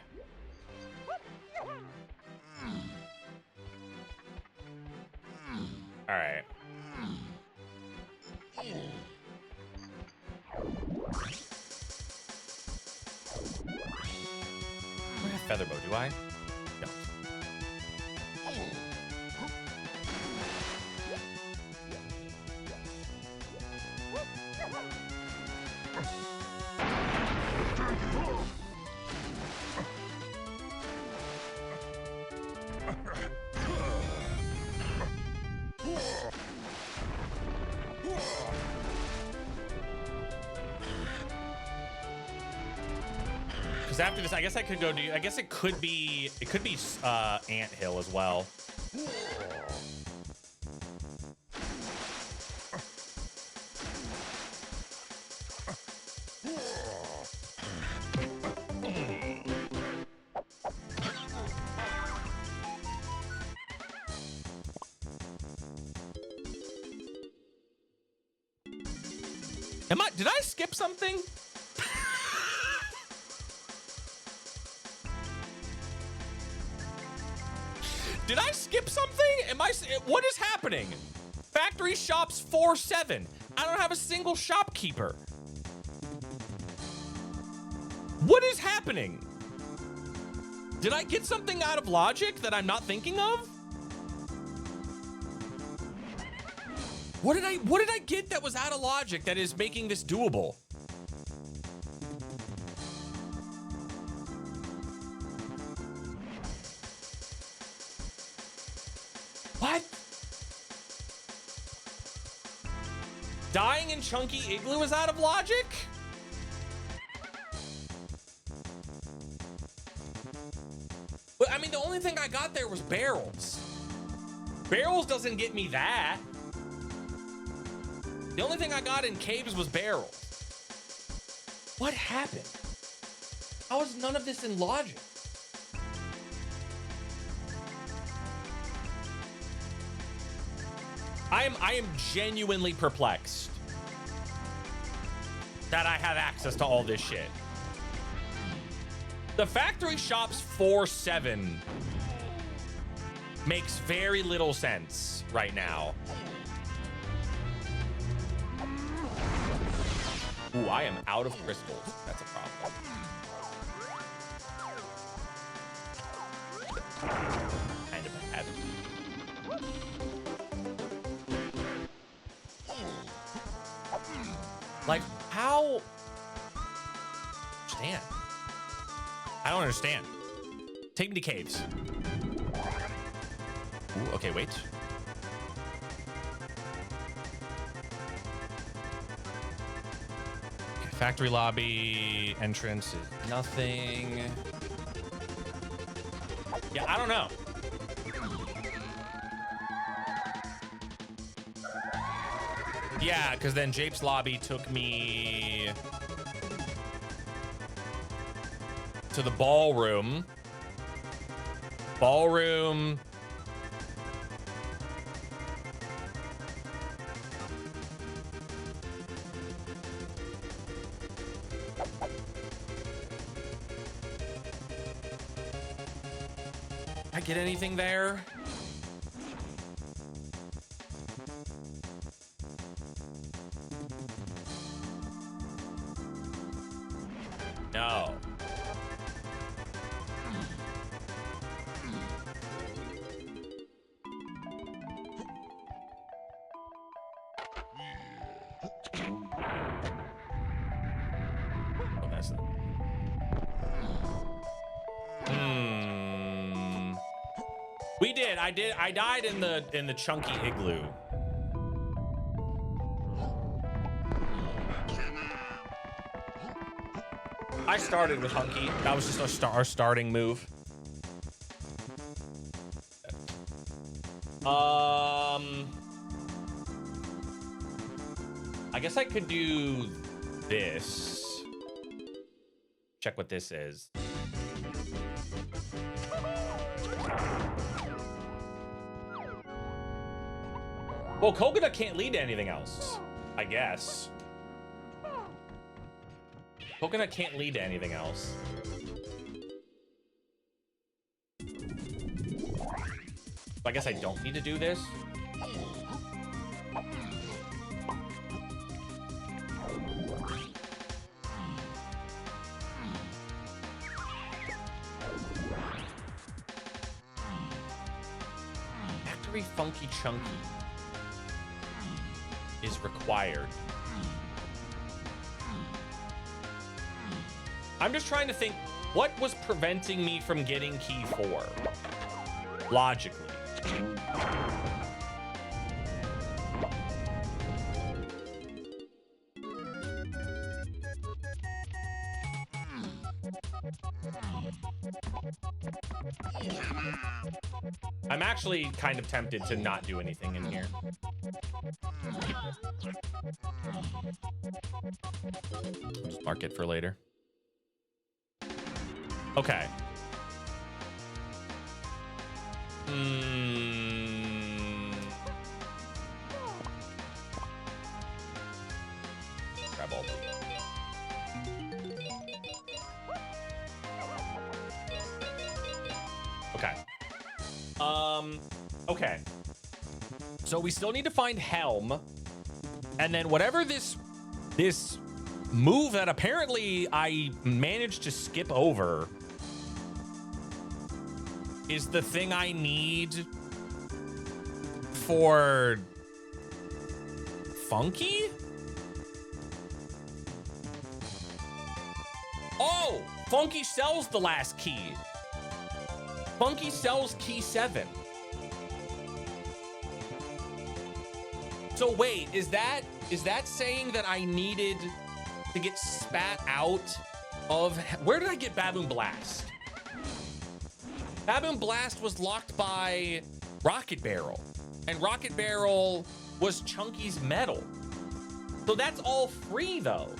All right. I have feather bow, do I? No. Because after this, I guess I could go do. I guess it could be Ant Hill as well. Did I skip something? Did I skip something? What is happening? Factory shops 4-7. I don't have a single shopkeeper. What is happening? Did I get something out of logic that I'm not thinking of? What did I get that was out of logic that is making this doable? What? Dying in Chunky Igloo is out of logic? But I mean, the only thing I got there was barrels. Barrels doesn't get me that. The only thing I got in caves was barrels. What happened? How is none of this in logic? I am genuinely perplexed that I have access to all this shit. The factory shops 4-7 makes very little sense right now. Ooh, I am out of crystals. That's a problem. Kind of bad. Like, how? Understand? I don't understand. Take me to caves. Ooh, okay, wait. Factory lobby entrance is nothing. Yeah, I don't know. Yeah, because then Jape's lobby took me to the ballroom. Ballroom. I get anything there? No. rest of them. We did. I died in the chunky igloo. I started with Hunky. That was just our starting move. I guess I could do this. Check what this is. Well, Coconut can't lead to anything else, I guess. Coconut can't lead to anything else. I guess I don't need to do this. Factory Funky Chunky is required. I'm just trying to think, what was preventing me from getting key 4? Logically. I'm actually kind of tempted to not do anything in here. Just mark it for later. Okay. Rebel. Okay. Okay. So we still need to find Helm. And then whatever this move that apparently I managed to skip over is the thing I need for Funky? Oh, Funky sells the last key. Funky sells key 7. So wait, is that saying that I needed to get spat out of... Where did I get Baboon Blast? Baboon Blast was locked by Rocket Barrel, and Rocket Barrel was Chunky's metal. So that's all free, though.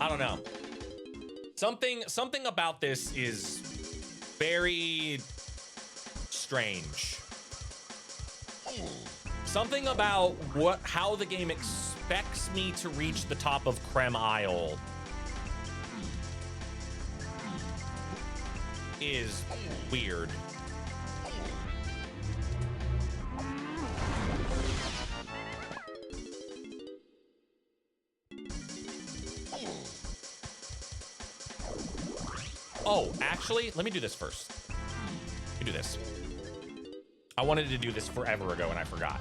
I don't know. Something about this is very strange. Something about how the game expects me to reach the top of Creme Isle is weird. Oh, actually, let me do this first. Let me do this. I wanted to do this forever ago and I forgot.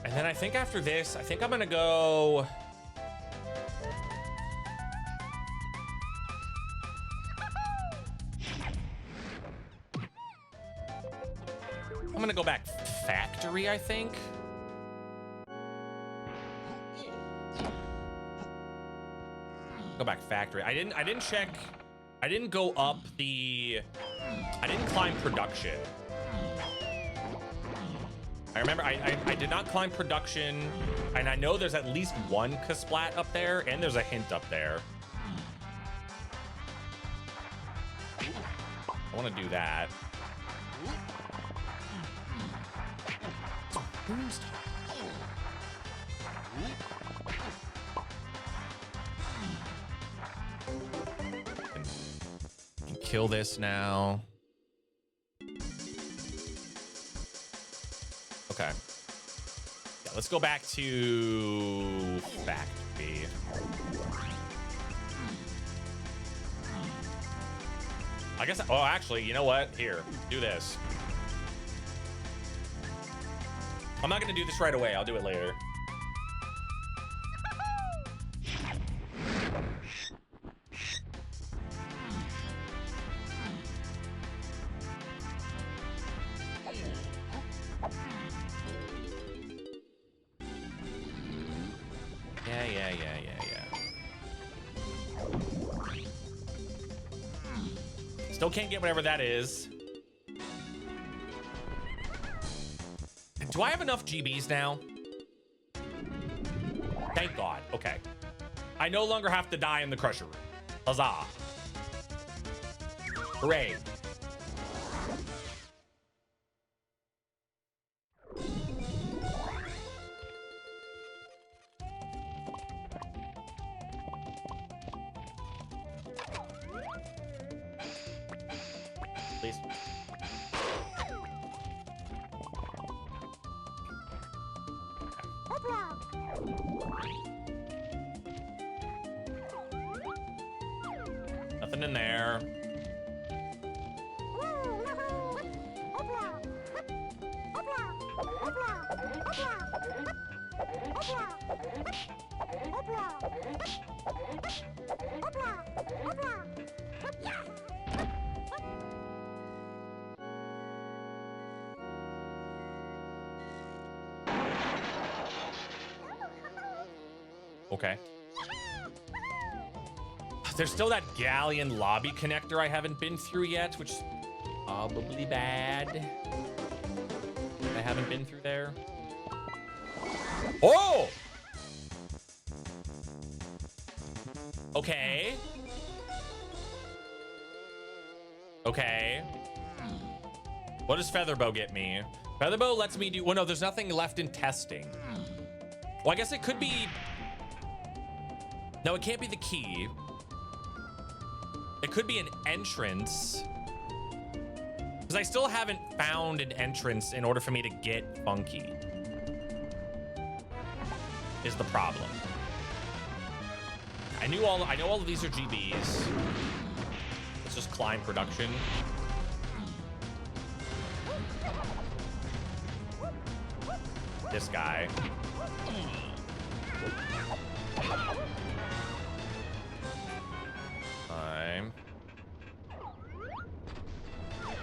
And then I think after this, I think I'm gonna go... I'm gonna go back factory, I think. Go back factory. I didn't check. I didn't go up the... I didn't climb production. I remember I did not climb production, and I know there's at least one Kasplat up there, and there's a hint up there. I want to do that. Kill this now. Okay. Yeah, let's go back to factory. I guess, oh, actually, you know what? Here, do this. I'm not gonna do this right away. I'll do it later. Yeah. Still can't get whatever that is. Do I have enough GBs now? Thank God. Okay. I no longer have to die in the crusher room. Huzzah. Hooray. Please. Nothing in there. Okay. There's still that galleon lobby connector I haven't been through yet, which is probably bad. I haven't been through there. Oh! Okay. Okay. What does Featherbow get me? Featherbow lets me do... Well, no, there's nothing left in testing. Well, I guess it could be... No, it can't be the key. It could be an entrance. Because I still haven't found an entrance in order for me to get Funky. Is the problem. I know all of these are GBs. Let's just climb production. This guy.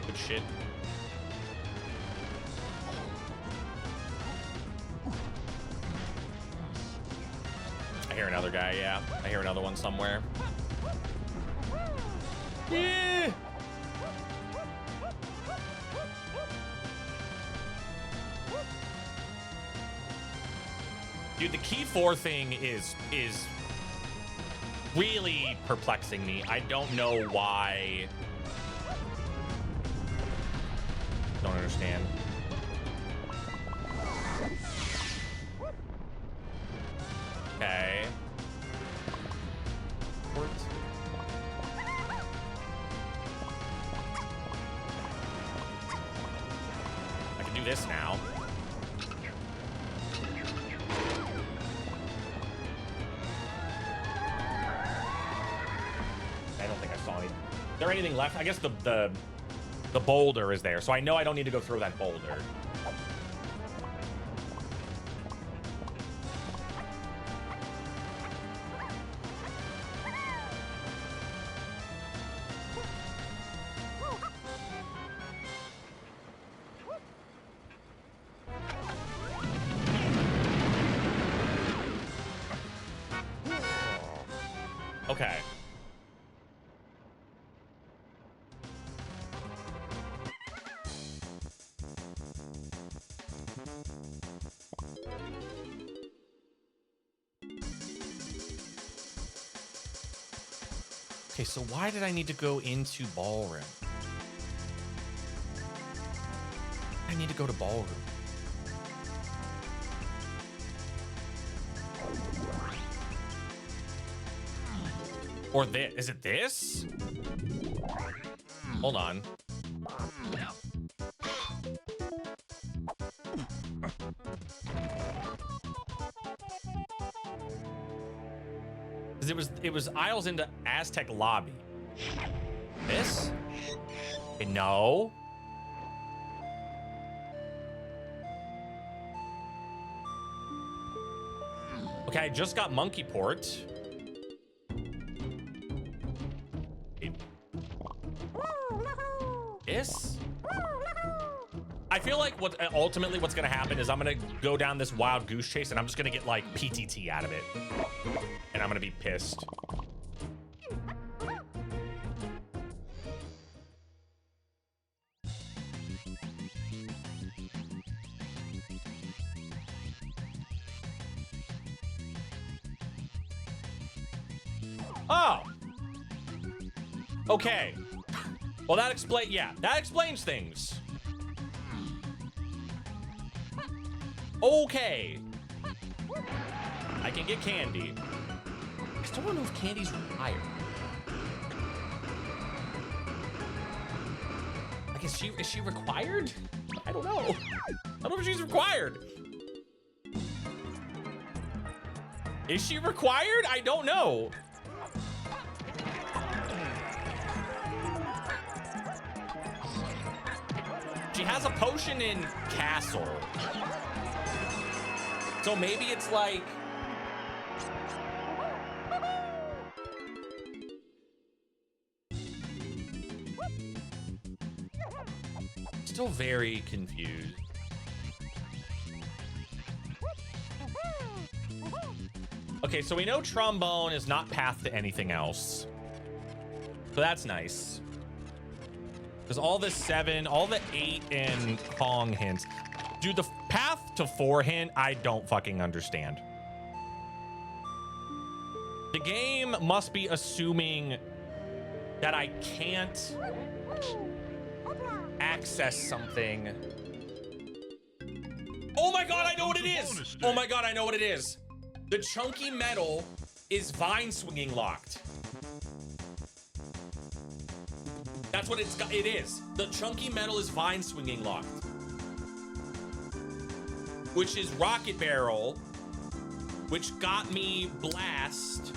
Good shit. I hear another guy, yeah. I hear another one somewhere. Yeah. Dude, the key 4 thing is really perplexing me. I don't know why. Don't understand. Okay. I can do this now. I don't think I saw any. Is there anything left? I guess the boulder is there, so I know I don't need to go through that boulder. Okay. Okay, so why did I need to go into ballroom? I need to go to ballroom. Or this? Is it this? Hold on. because it was aisles into Aztec lobby. This? No. Okay, I just got monkey port. This? I feel like ultimately what's gonna happen is I'm gonna go down this wild goose chase and I'm just gonna get like PTT out of it. And I'm gonna be pissed. Oh. Okay. Well, that explains things. Okay. I can get candy. I still don't know if candy's required. Like, is she required? I don't know. I don't know if she's required. Is she required? I don't know. She has a potion in Castle. So maybe it's like... Still very confused. Okay, so we know trombone is not path to anything else. So that's nice. There's all the 7, all the 8 and Kong hints. Dude, the path to 4 hint, I don't fucking understand. The game must be assuming that I can't access something. Oh my God, I know what it is. Oh my God, I know what it is. The chunky metal is vine swinging locked. That's what it is. The chunky metal is vine swinging locked. Which is rocket barrel, which got me blast,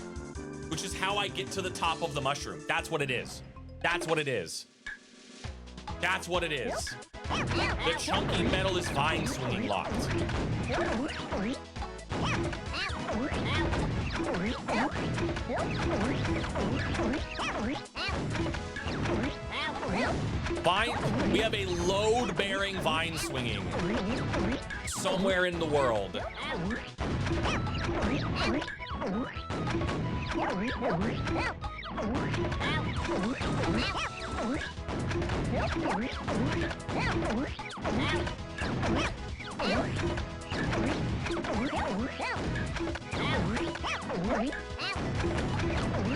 which is how I get to the top of the mushroom. That's what it is. That's what it is. That's what it is. The chunky metal is vine swinging locked. We have a load-bearing vine swinging somewhere in the world.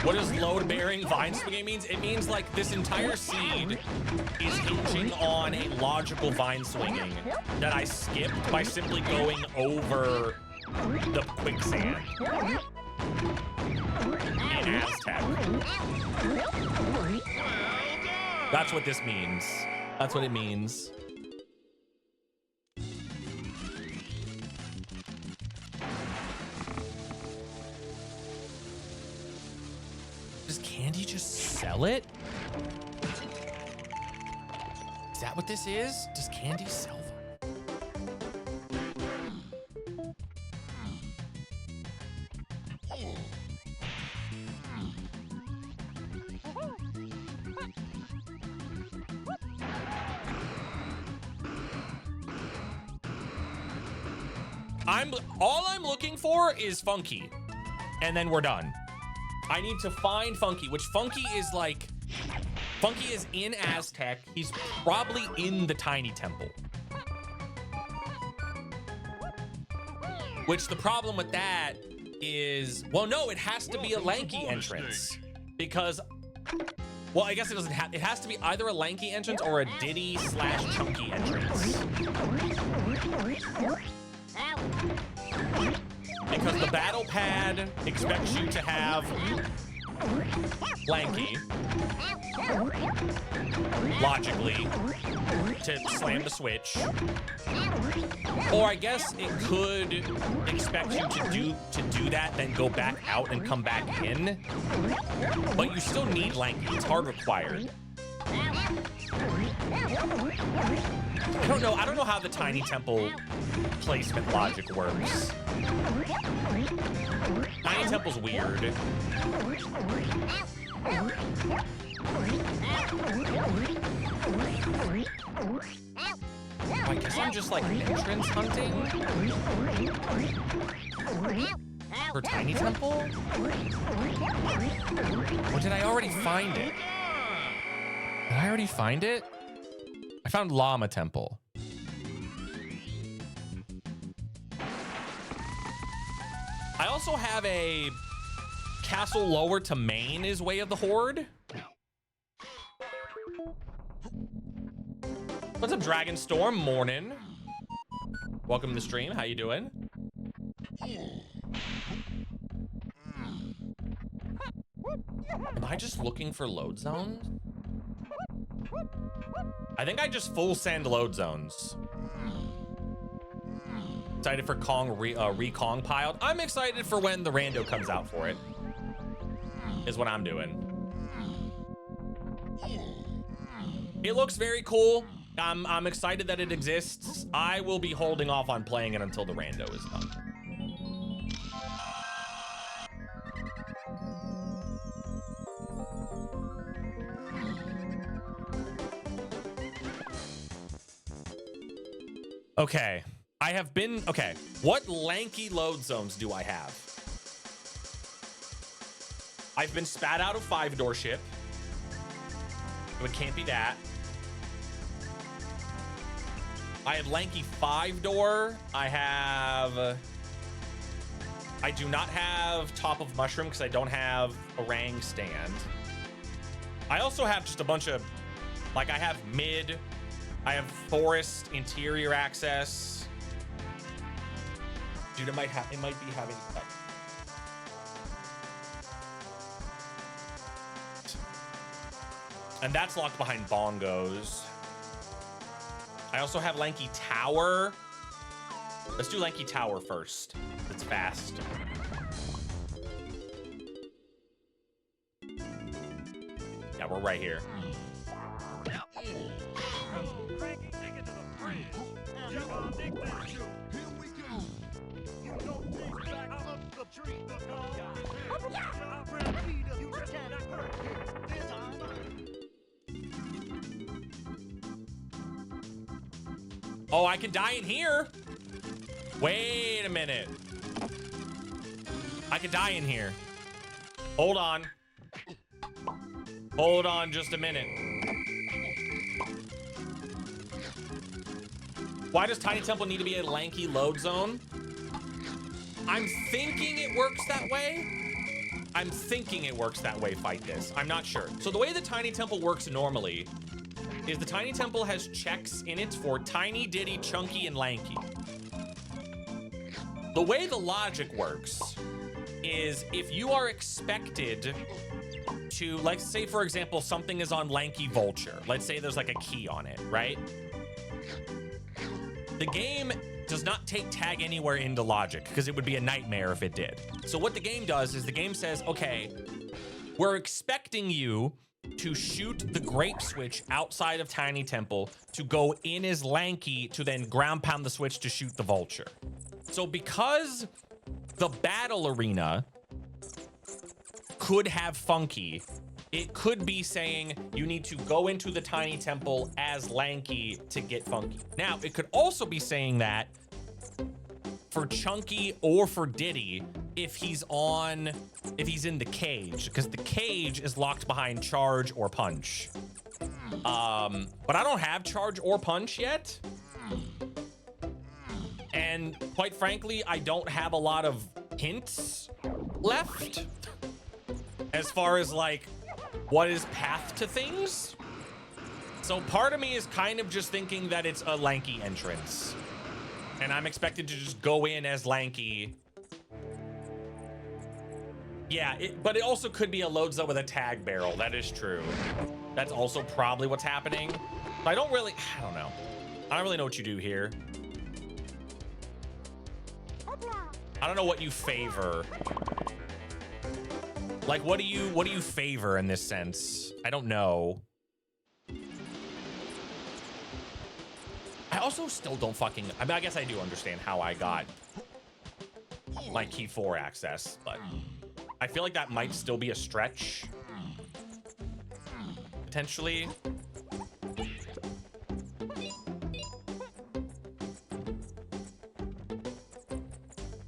What does load-bearing vine swinging means? It means like this entire seed is hinging on a logical vine swinging that I skipped by simply going over the quicksand in Aztec. That's what this means. That's what it means. Does Candy just sell it? Is that what this is? Does Candy sell them? All I'm looking for is Funky, and then we're done. I need to find Funky, which Funky is like, Funky is in Aztec. He's probably in the Tiny Temple. Which the problem with that is, well, no, it has to be a lanky entrance because, well, I guess it doesn't have, it has to be either a lanky entrance or a Diddy / chunky entrance. Because the battle pad expects you to have lanky. logically, to slam the switch. Or I guess it could expect you to do that, then go back out and come back in. But you still need lanky. It's hard required. I don't know. I don't know how the tiny temple placement logic works. Tiny temple's weird. I guess I'm just like entrance hunting for tiny temple? Or did I already find it? Did I already find it? I found llama temple. I also have a castle lower to main is Way of the Horde. What's up, Dragon Storm? Morning. Welcome to the stream. How you doing? Am I just looking for load zones? I think I just full send load zones. Excited for Kong re-Kong piled. I'm excited for when the rando comes out for it. Is what I'm doing. It looks very cool. I'm excited that it exists. I will be holding off on playing it until the rando is done. Okay, I have been, okay. What lanky load zones do I have? I've been spat out of 5-door ship. It can't be that. I have lanky 5-door. I do not have top of mushroom because I don't have orang stand. I also have just a bunch of, like I have mid, I have forest interior access. Dude, it might be having, and that's locked behind bongos. I also have lanky tower. Let's do lanky tower first. It's fast. Yeah, we're right here. Oh, I can die in here. Wait a minute. I could die in here. Hold on. Hold on just a minute. Why does Tiny Temple need to be a lanky load zone? I'm thinking it works that way. I'm thinking it works that way, fight this. I'm not sure. So the way the Tiny Temple works normally is the Tiny Temple has checks in it for Tiny, Diddy, Chunky, and Lanky. The way the logic works is if you are expected to, like, say, for example, something is on Lanky Vulture. Let's say there's like a key on it, right? The game does not take tag anywhere into logic because it would be a nightmare if it did. So what the game does is the game says, okay, we're expecting you to shoot the grape switch outside of Tiny Temple to go in as Lanky to then ground pound the switch to shoot the vulture. So because the battle arena could have Funky, it could be saying you need to go into the Tiny Temple as Lanky to get Funky. Now, it could also be saying that for Chunky or for Diddy if he's in the cage, because the cage is locked behind charge or punch. But I don't have charge or punch yet. And quite frankly, I don't have a lot of hints left as far as like what is path to things. So part of me is kind of just thinking that it's a Lanky entrance. And I'm expected to just go in as Lanky. Yeah, but it also could be a load zone with a tag barrel. That is true. That's also probably what's happening. I don't know. I don't really know what you do here. I don't know what you favor. Like, what do you favor in this sense? I don't know. I also still don't fucking, I mean, I guess I do understand how I got my key 4 access, but I feel like that might still be a stretch. Potentially.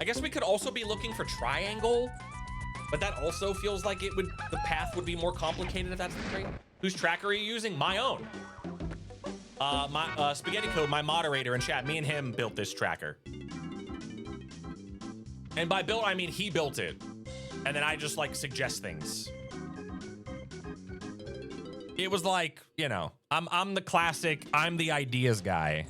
I guess we could also be looking for triangle, but that also feels like the path would be more complicated if that's the case. Whose tracker are you using? My own. My Spaghetti Code, my moderator in chat, me and him built this tracker. And by built, I mean he built it. And then I just like suggest things. It was like, you know, I'm the classic, I'm the ideas guy.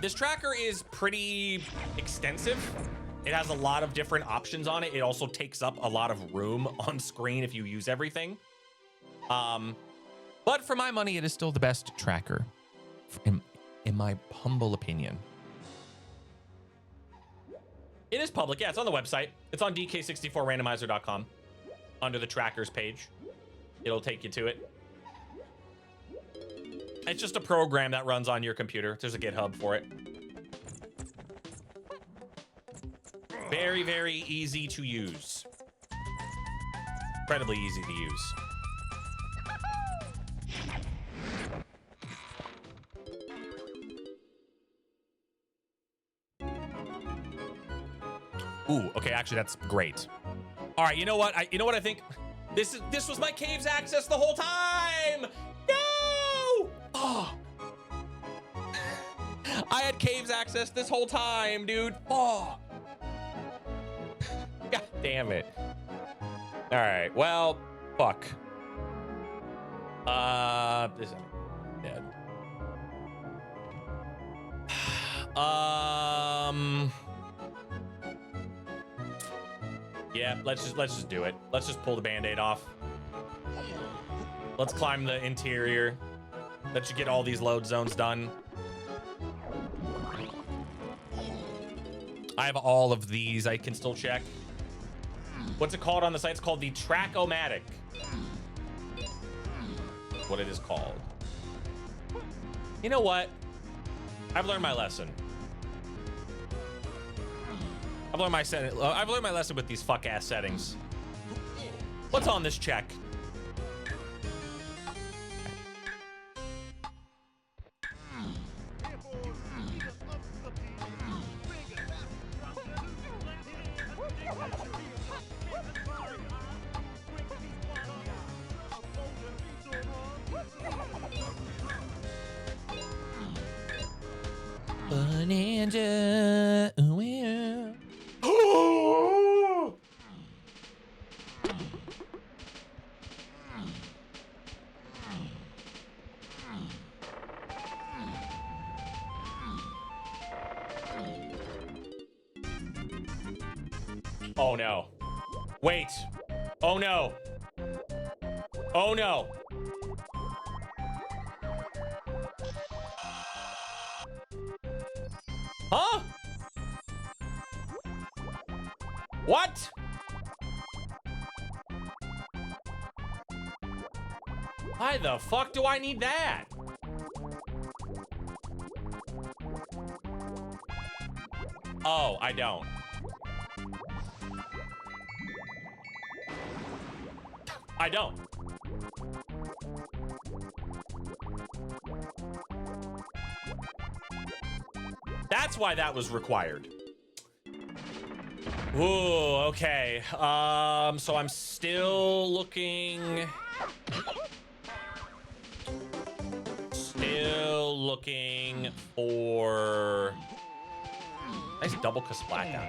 This tracker is pretty extensive. It has a lot of different options on it. It also takes up a lot of room on screen if you use everything. But for my money, it is still the best tracker, in my humble opinion. It is public. Yeah, it's on the website. It's on dk64randomizer.com under the trackers page. It'll take you to it. It's just a program that runs on your computer. There's a GitHub for it. Very, very easy to use. Incredibly easy to use. Ooh, okay, actually that's great. All right, you know what I think? This was my caves access the whole time. No! Oh. I had caves access this whole time, dude. Oh. God damn it. All right, well, fuck. This is dead. Yeah, let's just do it. Let's just pull the band-aid off. Let's climb the interior. Let you get all these load zones done. I have all of these I can still check. What's it called on the site? It's called the Track-O-Matic. What it is called. You know what? I've learned my lesson. I've learned my lesson with these fuck-ass settings. What's on this check? Ninja. Oh no. Wait. Oh no. Oh no. Huh? What? Why the fuck do I need that? Oh, I don't. I don't. That's why that was required. Ooh, okay. So I'm still looking. Still looking for nice double splat down.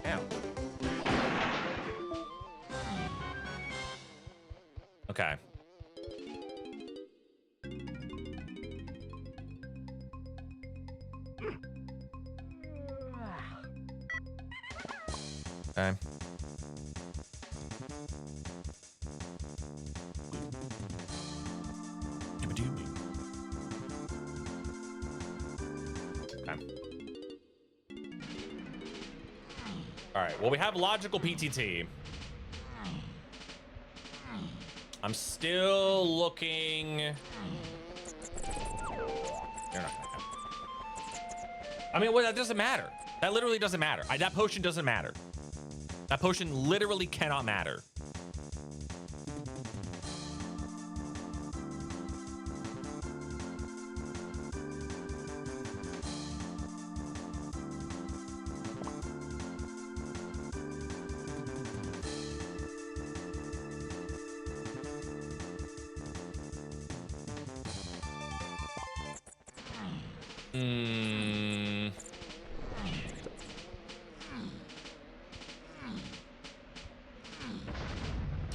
Ow. Okay. Okay. Okay. All right, well, we have logical PTT. I'm still looking. You're not gonna have it. I mean, well, that doesn't matter. That literally doesn't matter. That potion doesn't matter. That potion literally cannot matter.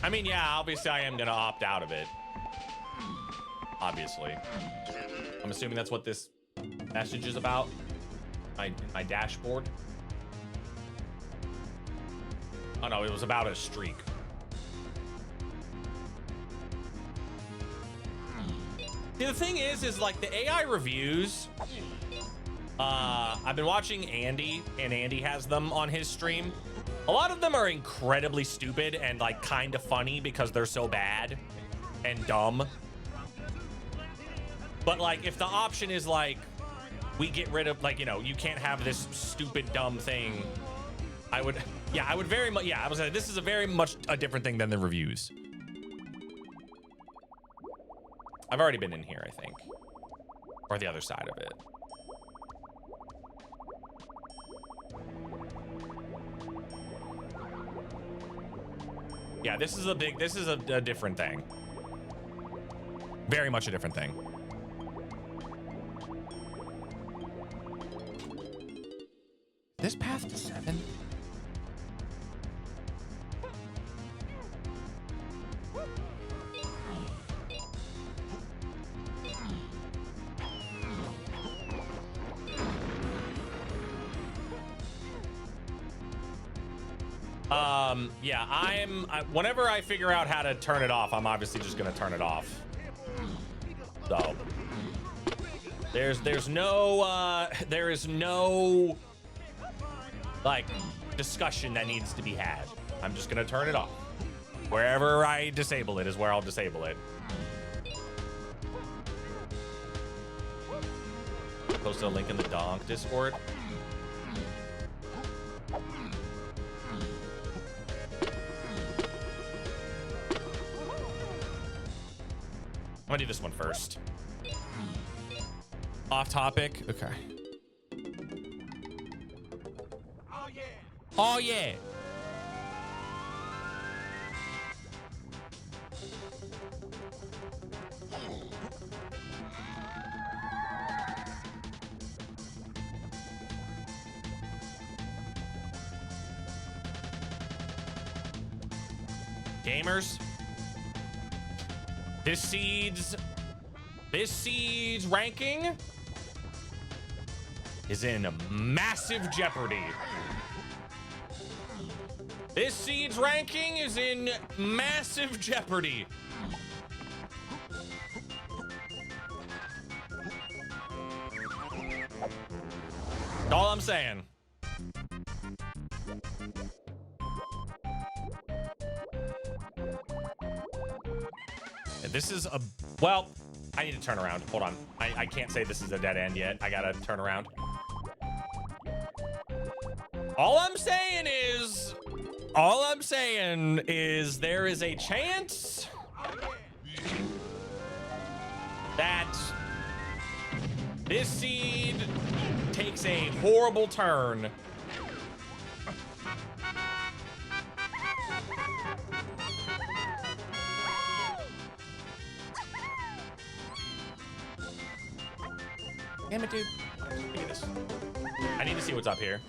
I mean, yeah, obviously I am gonna opt out of it. Obviously. I'm assuming that's what this message is about. My dashboard. Oh no, it was about a streak. See, the thing is like the AI reviews, I've been watching Andy, and Andy has them on his stream. A lot of them are incredibly stupid and like kind of funny because they're so bad and dumb. But like, if the option is like, we get rid of, like, you know, you can't have this stupid, dumb thing, I would very much, yeah, I was saying this is a very much a different thing than the reviews. I've already been in here, I think. Or the other side of it. Yeah, this is a different thing. Very much a different thing. This path to 7? Yeah, whenever I figure out how to turn it off, I'm obviously just gonna turn it off. So there is no like discussion that needs to be had. I'm just gonna turn it off. Wherever I disable it is where I'll disable it. Post a link in the Donk Discord. I'm gonna do this one first. Off topic. Okay. Oh yeah. Oh yeah. Gamers. This seed's ranking is in massive jeopardy. This seed's ranking is in massive jeopardy. That's all I'm saying. This is a, well, I need to turn around. Hold on. I can't say this is a dead end yet. I gotta turn around. All I'm saying is there is a chance that this seed takes a horrible turn. Damn it, dude. Look at this. I need to see what's up here.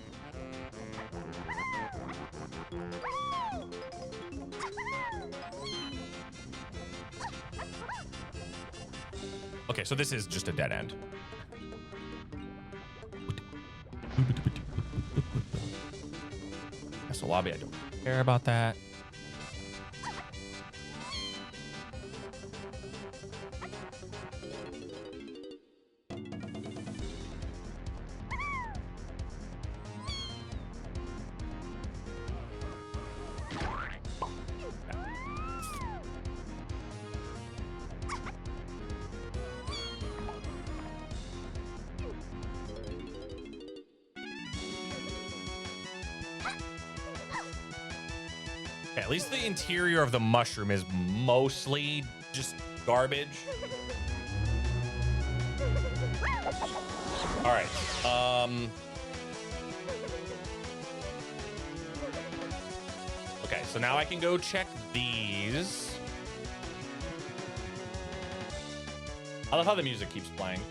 Okay, so this is just a dead end. That's a lobby. I don't care about that. At least the interior of the mushroom is mostly just garbage. All right. Okay, so now I can go check these. I love how the music keeps playing.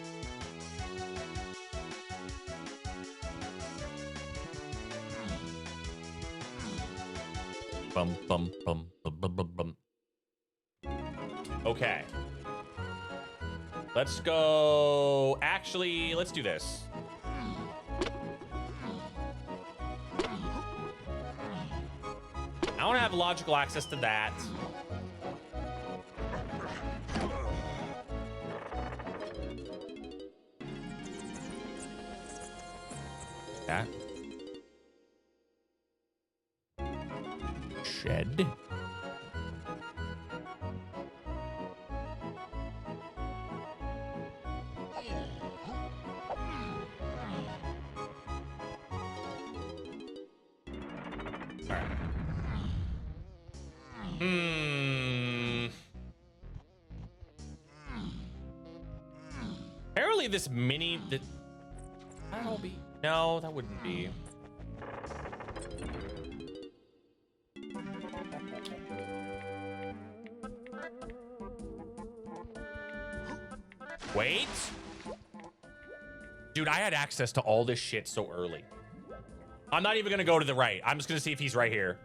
Bum, bum, bum, bum, bum, bum, bum. Okay. Let's go. Actually, let's do this. I don't have logical access to that. Yeah. Shed. Apparently this mini... That'll be... No, that wouldn't be. Wait. Dude, I had access to all this shit so early. I'm not even gonna go to the right. I'm just gonna see if he's right here.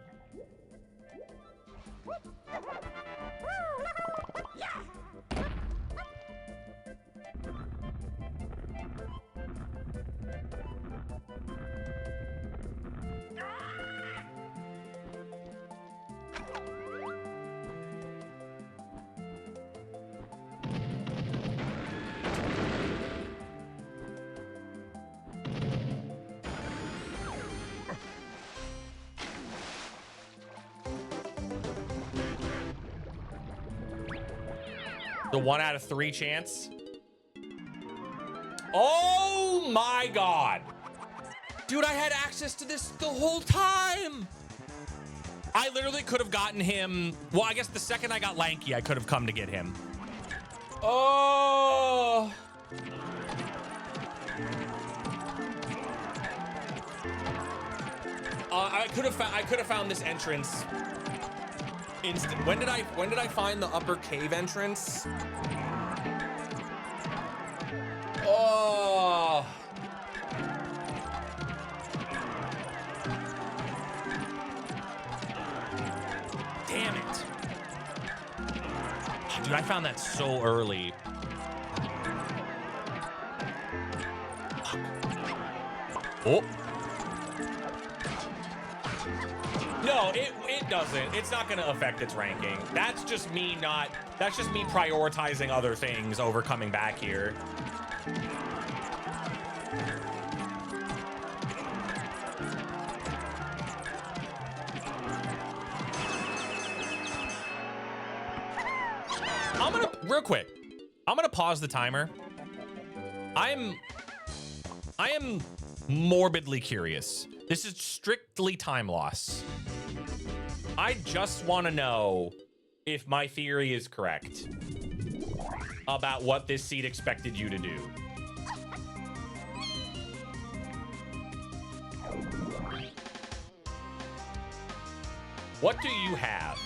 The 1 out of 3 chance. Oh my God. Dude, I had access to this the whole time. I literally could have gotten him. Well, I guess the second I got Lanky, I could have come to get him. Oh. I could have found this entrance. When did I find the upper cave entrance? Oh. Damn it. Dude, I found that so early. Oh. No, it doesn't. It's not going to affect its ranking. That's just me prioritizing other things over coming back here. Real quick, I'm gonna pause the timer. I am morbidly curious. This is strictly time loss. I just want to know if my theory is correct about what this seed expected you to do. What do you have?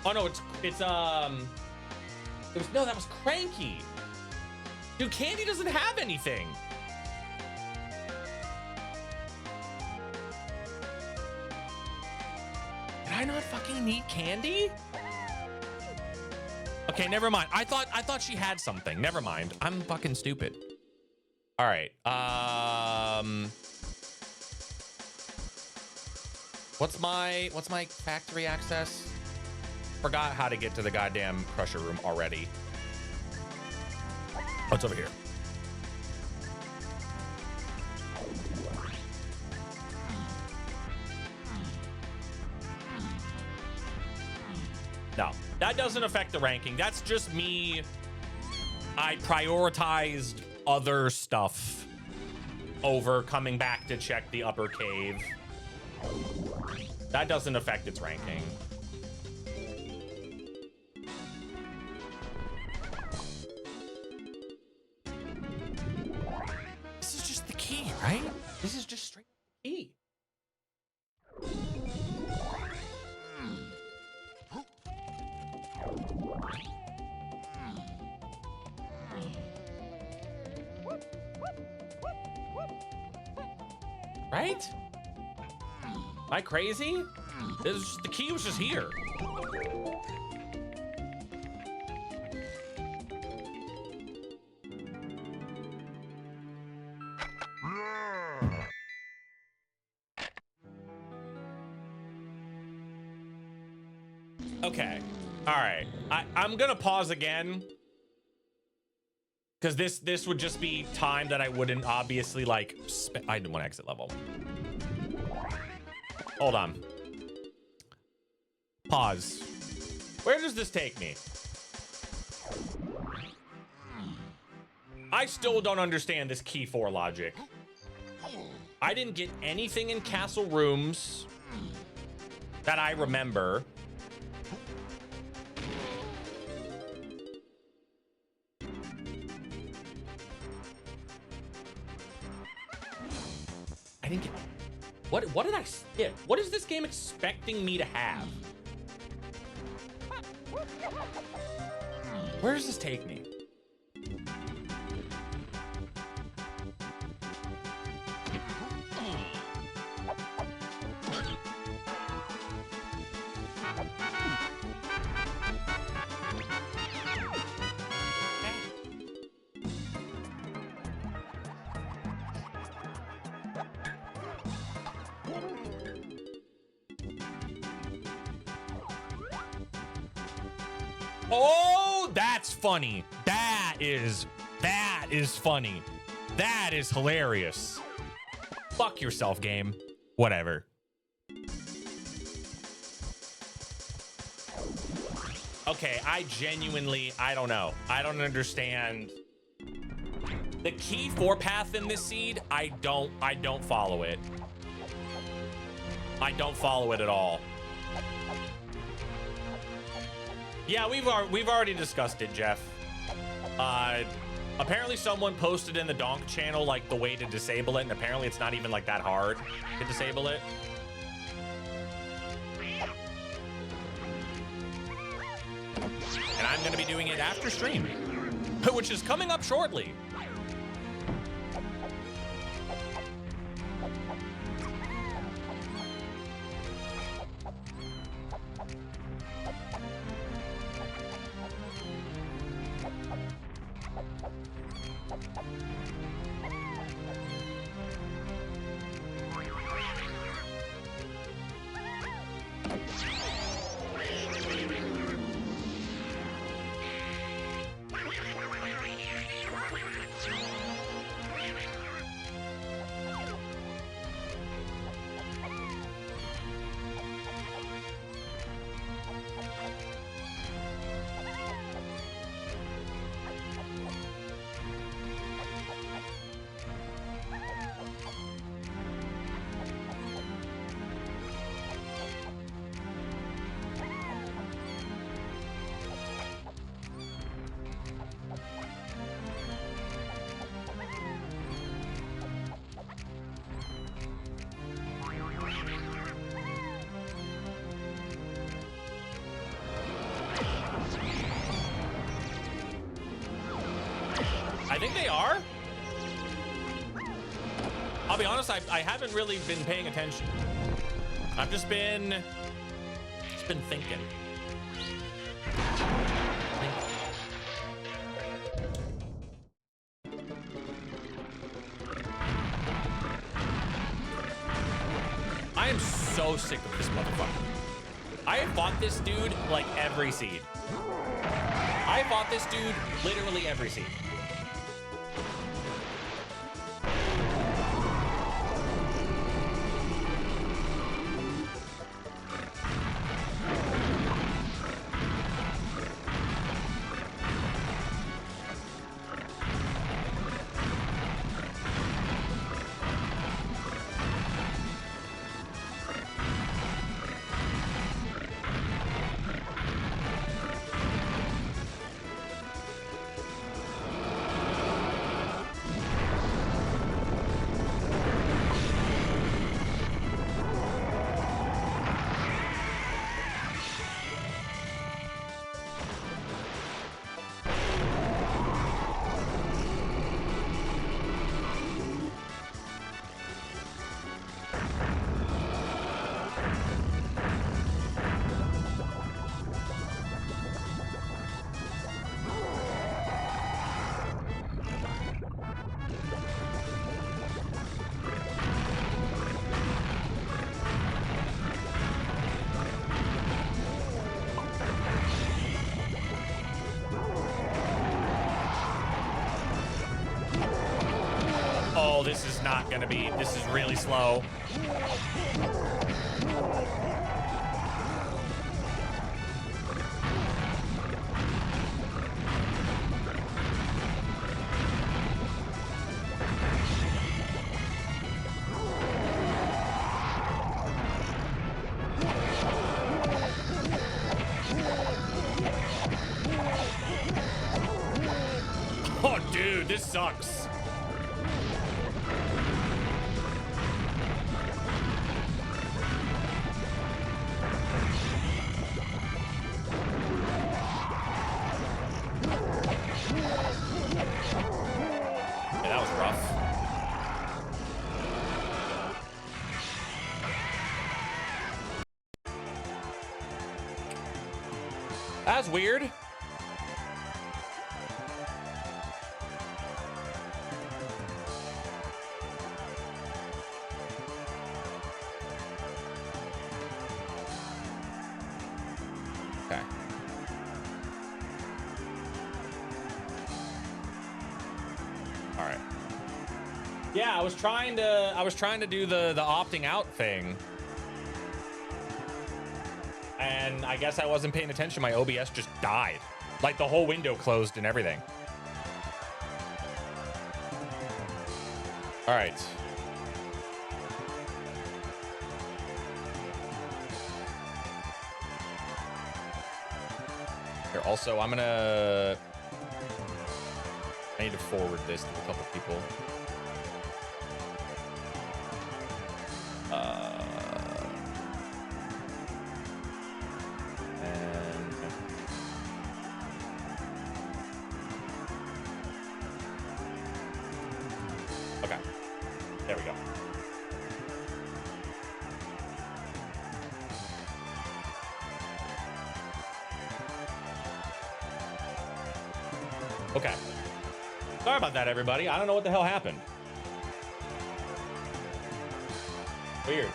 Oh no, no, that was Cranky. Dude, Candy doesn't have anything. Did I not fucking need Candy? Okay, never mind. I thought she had something. Never mind. I'm fucking stupid. All right. What's my factory access? Forgot how to get to the goddamn crusher room already. Oh, it's over here. No, that doesn't affect the ranking. That's just me. I prioritized other stuff over coming back to check the upper cave. That doesn't affect its ranking. This is just the key, right? This is just straight key. Right? Am I crazy? The key was just here. Okay. All right. I'm gonna pause again. Because this would just be time that I wouldn't obviously like I didn't want to exit level. Hold on. Pause. Where does this take me? I still don't understand this key 4 logic. I didn't get anything in castle rooms that I remember. I didn't get... What did I skip? What is this game expecting me to have? Where does this take me? Oh, that's funny. That is funny. That is hilarious. Fuck yourself, game. Whatever. Okay, I don't know. I don't understand. The key 4 path in this seed, I don't follow it. I don't follow it at all. Yeah, we've already discussed it, Jeff. Apparently someone posted in the Donk channel like the way to disable it, and apparently it's not even like that hard to disable it. And I'm gonna be doing it after stream, which is coming up shortly. I think they are. I'll be honest, I haven't really been paying attention. I've just been thinking. I am so sick of this motherfucker. I have fought this dude like every seed. I fought this dude literally every seed. Oh, this is not gonna be, this is really slow. Oh, dude, this sucks. Yeah, that was rough. That's weird. Okay. All right. Yeah, I was trying to do the opting out thing. And I guess I wasn't paying attention. My OBS just died. Like the whole window closed and everything. All right. Here, also, I need to forward this to a couple people. And okay, there we go. Okay. Sorry about that, everybody. I don't know what the hell happened. Weird.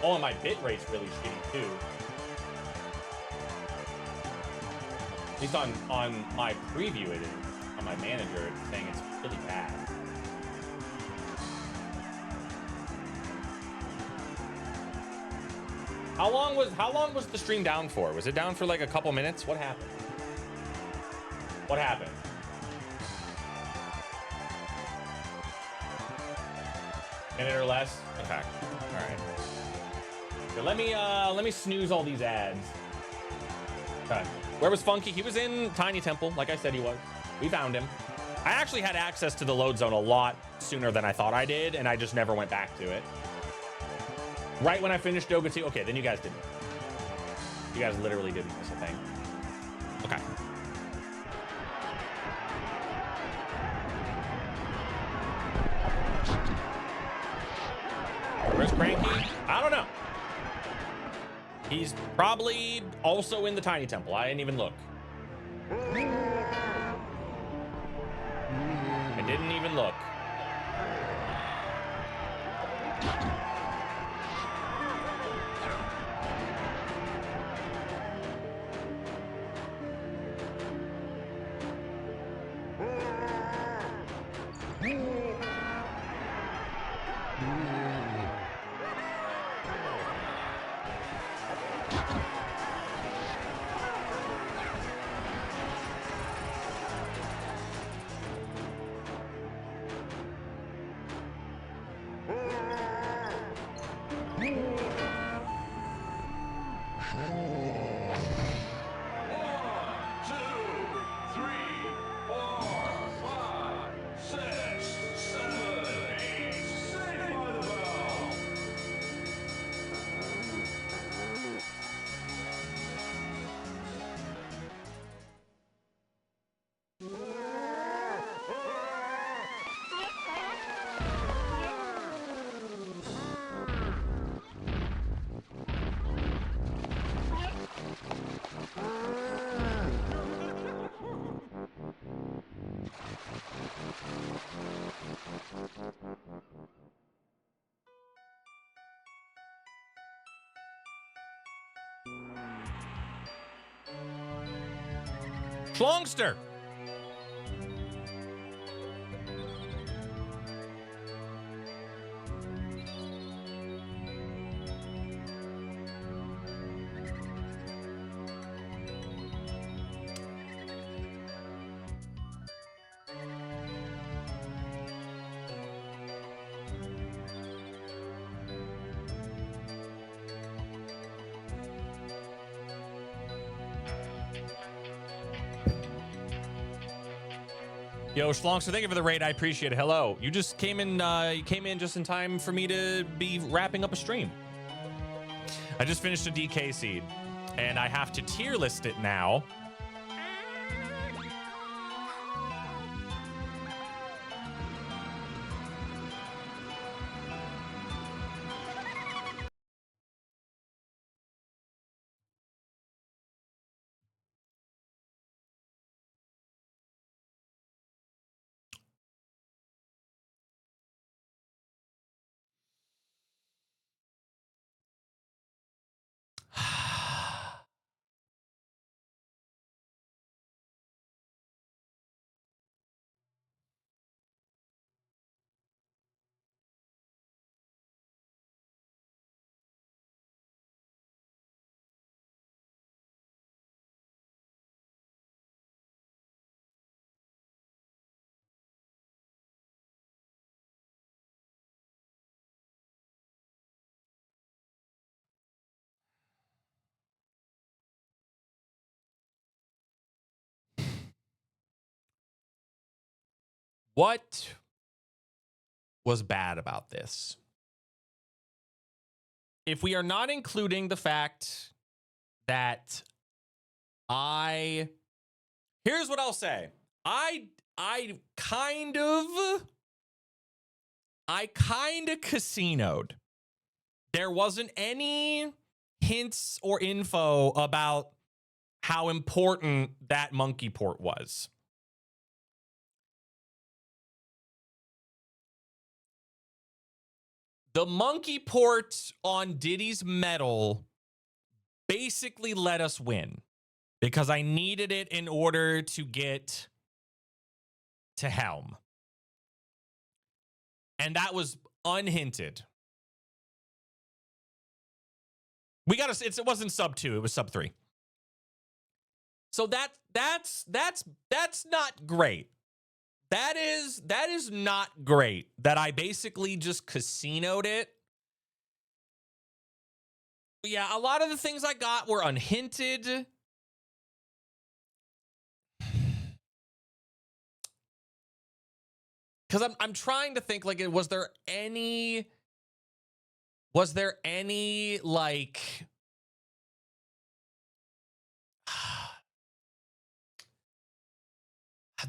Oh, and my bit rate's really shitty too. At least on my preview it is. On my manager, it's saying it's really bad. How long was the stream down for? Was it down for like a couple minutes? What happened? What happened? Minute or less? Okay. All right. Here, let me snooze all these ads. Okay. Where was Funky? He was in Tiny Temple, like I said he was. We found him. I actually had access to the load zone a lot sooner than I thought I did, and I just never went back to it. Right when I finished Doga 2. Okay, then you guys didn't. You guys literally didn't miss a thing. Okay. Where's Cranky? I don't know. He's probably also in the Tiny Temple. I didn't even look. I Didn't even look. Schlongster. Yo, Schlongster, thank you for the raid. I appreciate it. Hello. You just came in. You came in just in time for me to be wrapping up a stream. I just finished a DK seed, and I have to tier list it now. What was bad about this? If we are not including the fact that here's what I'll say. I kind of casinoed. There wasn't any hints or info about how important that monkey port was. The monkey port on Diddy's medal basically let us win because I needed it in order to get to Helm. And that was unhinted. It wasn't sub 2, it was sub 3. So that's not great. That is not great that I basically just casinoed it. Yeah, a lot of the things I got were unhinted. Because I'm trying to think, like, was there any like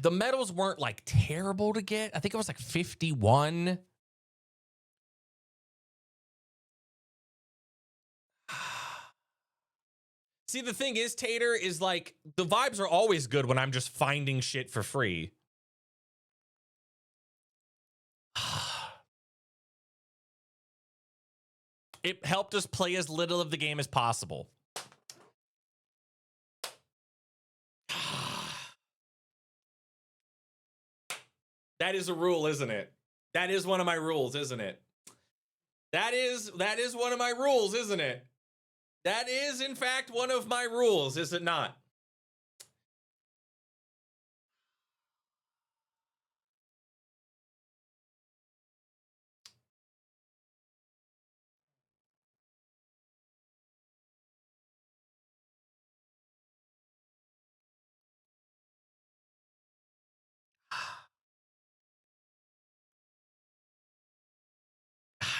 the medals weren't like terrible to get. I think it was like 51. See, the thing is, Tater, is like the vibes are always good when I'm just finding shit for free. It helped us play as little of the game as possible. That is a rule, isn't it? That is one of my rules, isn't it? That is one of my rules, isn't it? That is, in fact, one of my rules, is it not?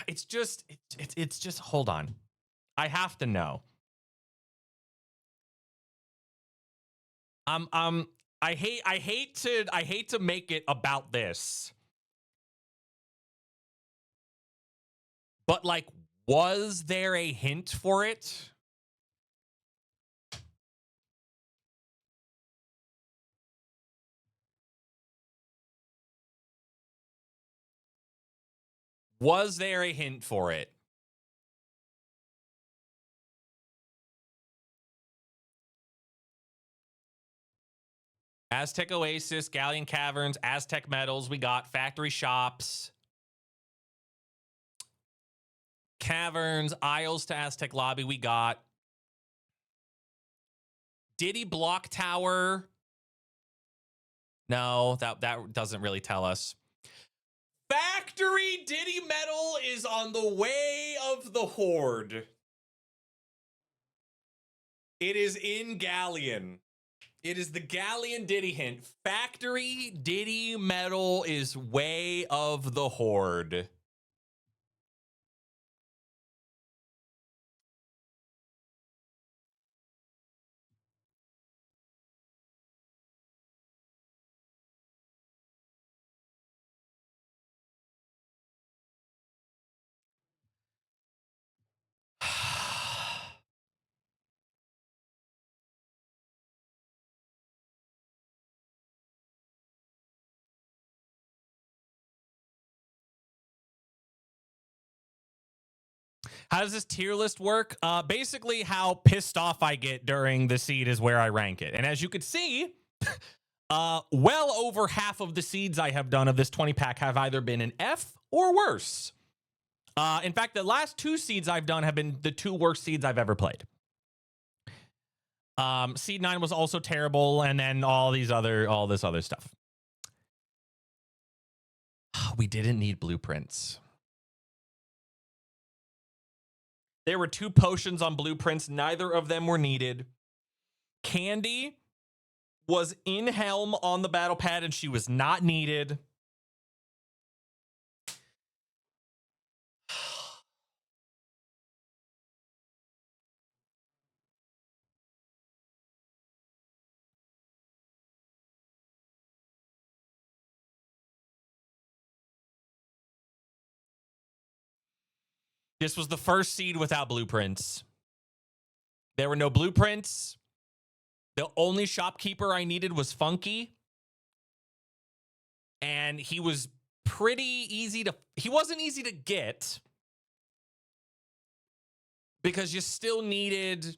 It's just, it's just, hold on. I have to know. I hate to make it about this. But like, was there a hint for it? Was there a hint for it? Aztec Oasis, Galleon Caverns, Aztec Metals. We got Factory Shops, Caverns, Isles to Aztec Lobby. We got Diddy Block Tower. No, that doesn't really tell us. Factory Diddy Metal is on the way of the Horde. It is in Galleon. It is the Galleon Diddy hint. Factory Diddy Metal is way of the Horde. How does this tier list work? Basically, how pissed off I get during the seed is where I rank it. And as you could see, well over half of the seeds I have done of this 20 pack have either been an F or worse. In fact, the last 2 seeds I've done have been the 2 worst seeds I've ever played. Seed 9 was also terrible, and then all this other stuff. We didn't need blueprints. There were 2 potions on blueprints. Neither of them were needed. Candy was in Helm on the battle pad, and she was not needed. This was the first seed without blueprints. There were no blueprints. The only shopkeeper I needed was Funky. And he was pretty easy to... He wasn't easy to get, because you still needed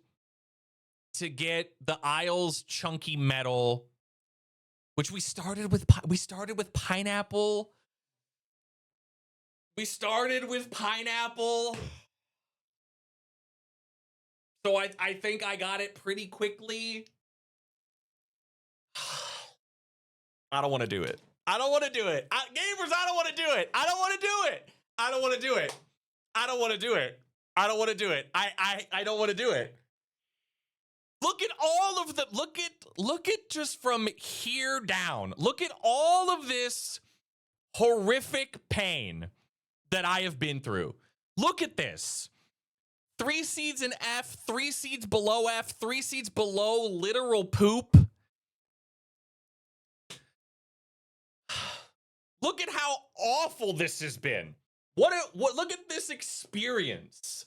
to get the Isles chunky metal, which we started with pineapple. We started with pineapple. So I think I got it pretty quickly. I don't want to do it. I don't want to do it. Gamers, I don't want to do it. I don't want to do it. I don't want to do it. I don't want to do it. I don't want to do it. I don't want to do it. Look at all of the, look at just from here down. Look at all of this horrific pain that I have been through. Look at this. 3 seeds in F, 3 seeds below F, 3 seeds below literal poop. Look at how awful this has been. What look at this experience.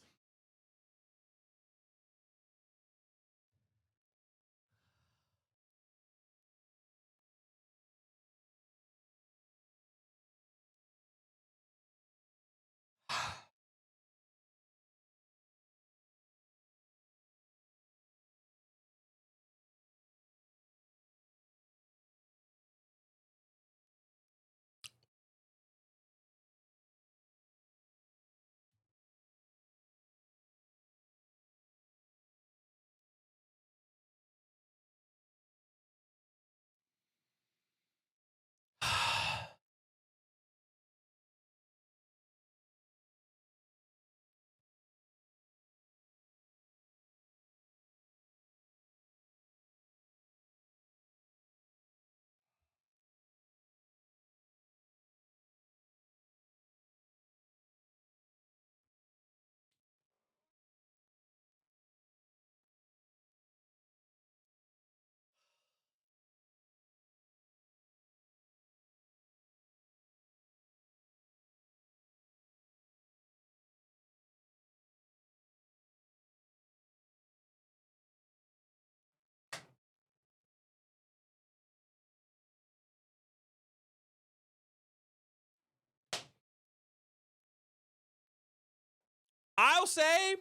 I'll say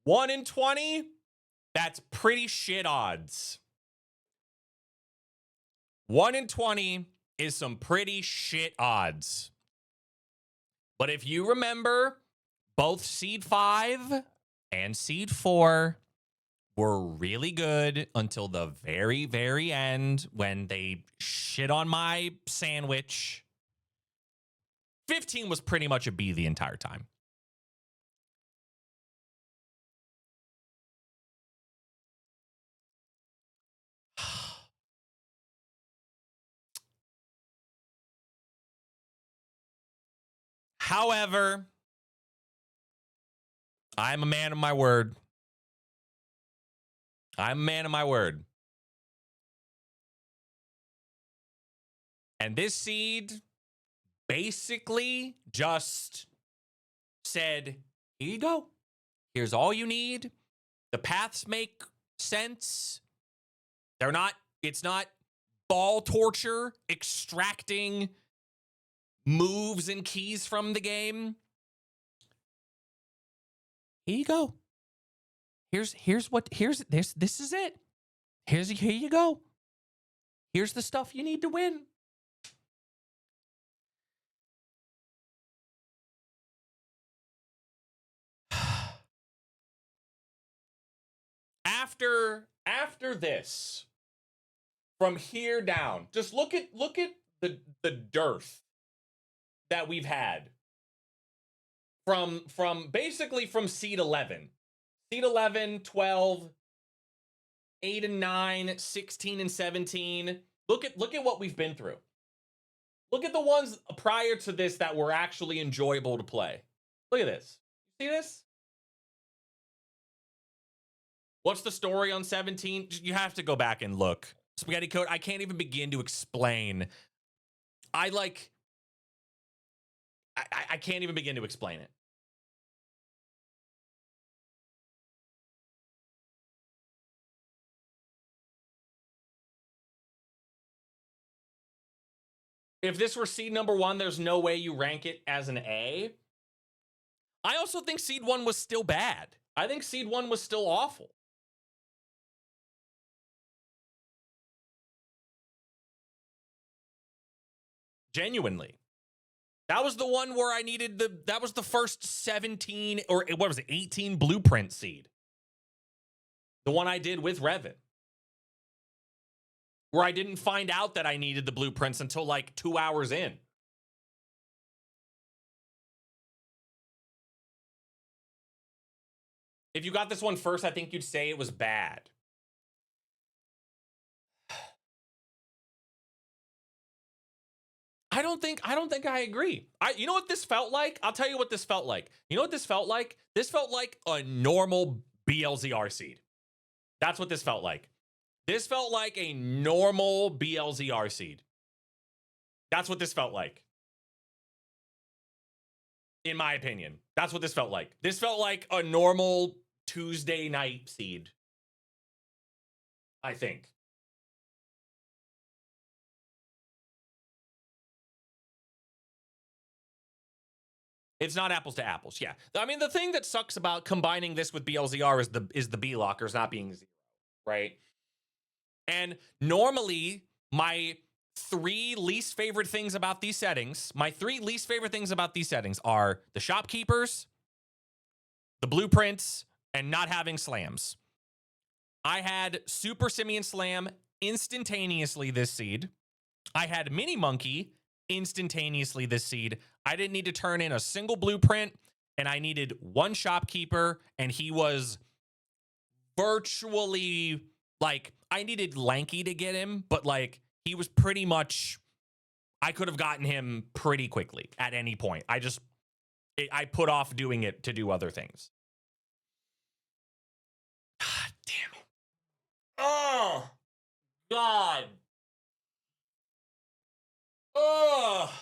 1 in 20, that's pretty shit odds. 1 in 20 is some pretty shit odds. But if you remember, both Seed 5 and Seed 4 were really good until the very, very end when they shit on my sandwich. 15 was pretty much a B the entire time. However, I'm a man of my word. I'm a man of my word. And this seed basically just said, here you go. Here's all you need. The paths make sense. It's not ball torture extracting moves and keys from the game. Here you go. This is it. Here you go. Here's the stuff you need to win. After this, from here down, just look at the dearth that we've had from basically from seed 11. Seed 11, 12, 8 and 9, 16 and 17. Look at what we've been through. Look at the ones prior to this that were actually enjoyable to play. Look at this. See this? What's the story on 17? You have to go back and look. Spaghetti Code, I can't even begin to explain. I can't even begin to explain it. If this were seed number 1, there's no way you rank it as an A. I also think seed 1 was still bad. I think seed 1 was still awful. Genuinely. That was the one where I needed that was the first 17 or what was it, 18 blueprint seed. The one I did with REVIN. Where I didn't find out that I needed the blueprints until like 2 hours in. If you got this one first, I think you'd say it was bad. I don't think I agree. You know what this felt like? I'll tell you what this felt like. You know what this felt like? This felt like a normal BLZR seed. That's what this felt like. This felt like a normal BLZR seed. That's what this felt like. In my opinion. That's what this felt like. This felt like a normal Tuesday night seed. I think. It's not apples to apples. Yeah. I mean, the thing that sucks about combining this with BLZR is the B lockers not being 0, right? And normally my 3 least favorite things about these settings, are the shopkeepers, the blueprints, and not having slams. I had Super Simian Slam instantaneously this seed. I had Mini Monkey instantaneously this seed. I didn't need to turn in a single blueprint, and I needed 1 shopkeeper, and he was virtually like, I needed Lanky to get him, but like he was pretty much, I could have gotten him pretty quickly at any point. I put off doing it to do other things. God damn it. Oh, God. Oh.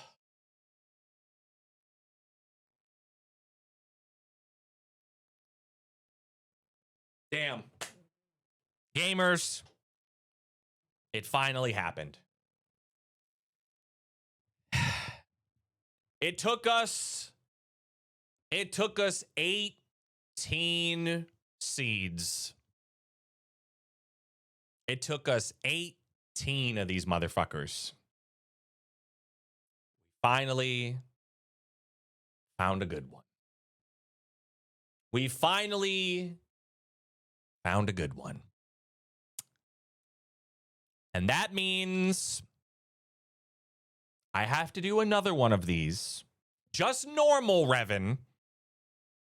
Damn. Gamers, it finally happened. It took us 8 18 seeds. It took us 18 of these motherfuckers. Finally found a good one. We finally found a good one. And that means I have to do another one of these. Just normal, Revin.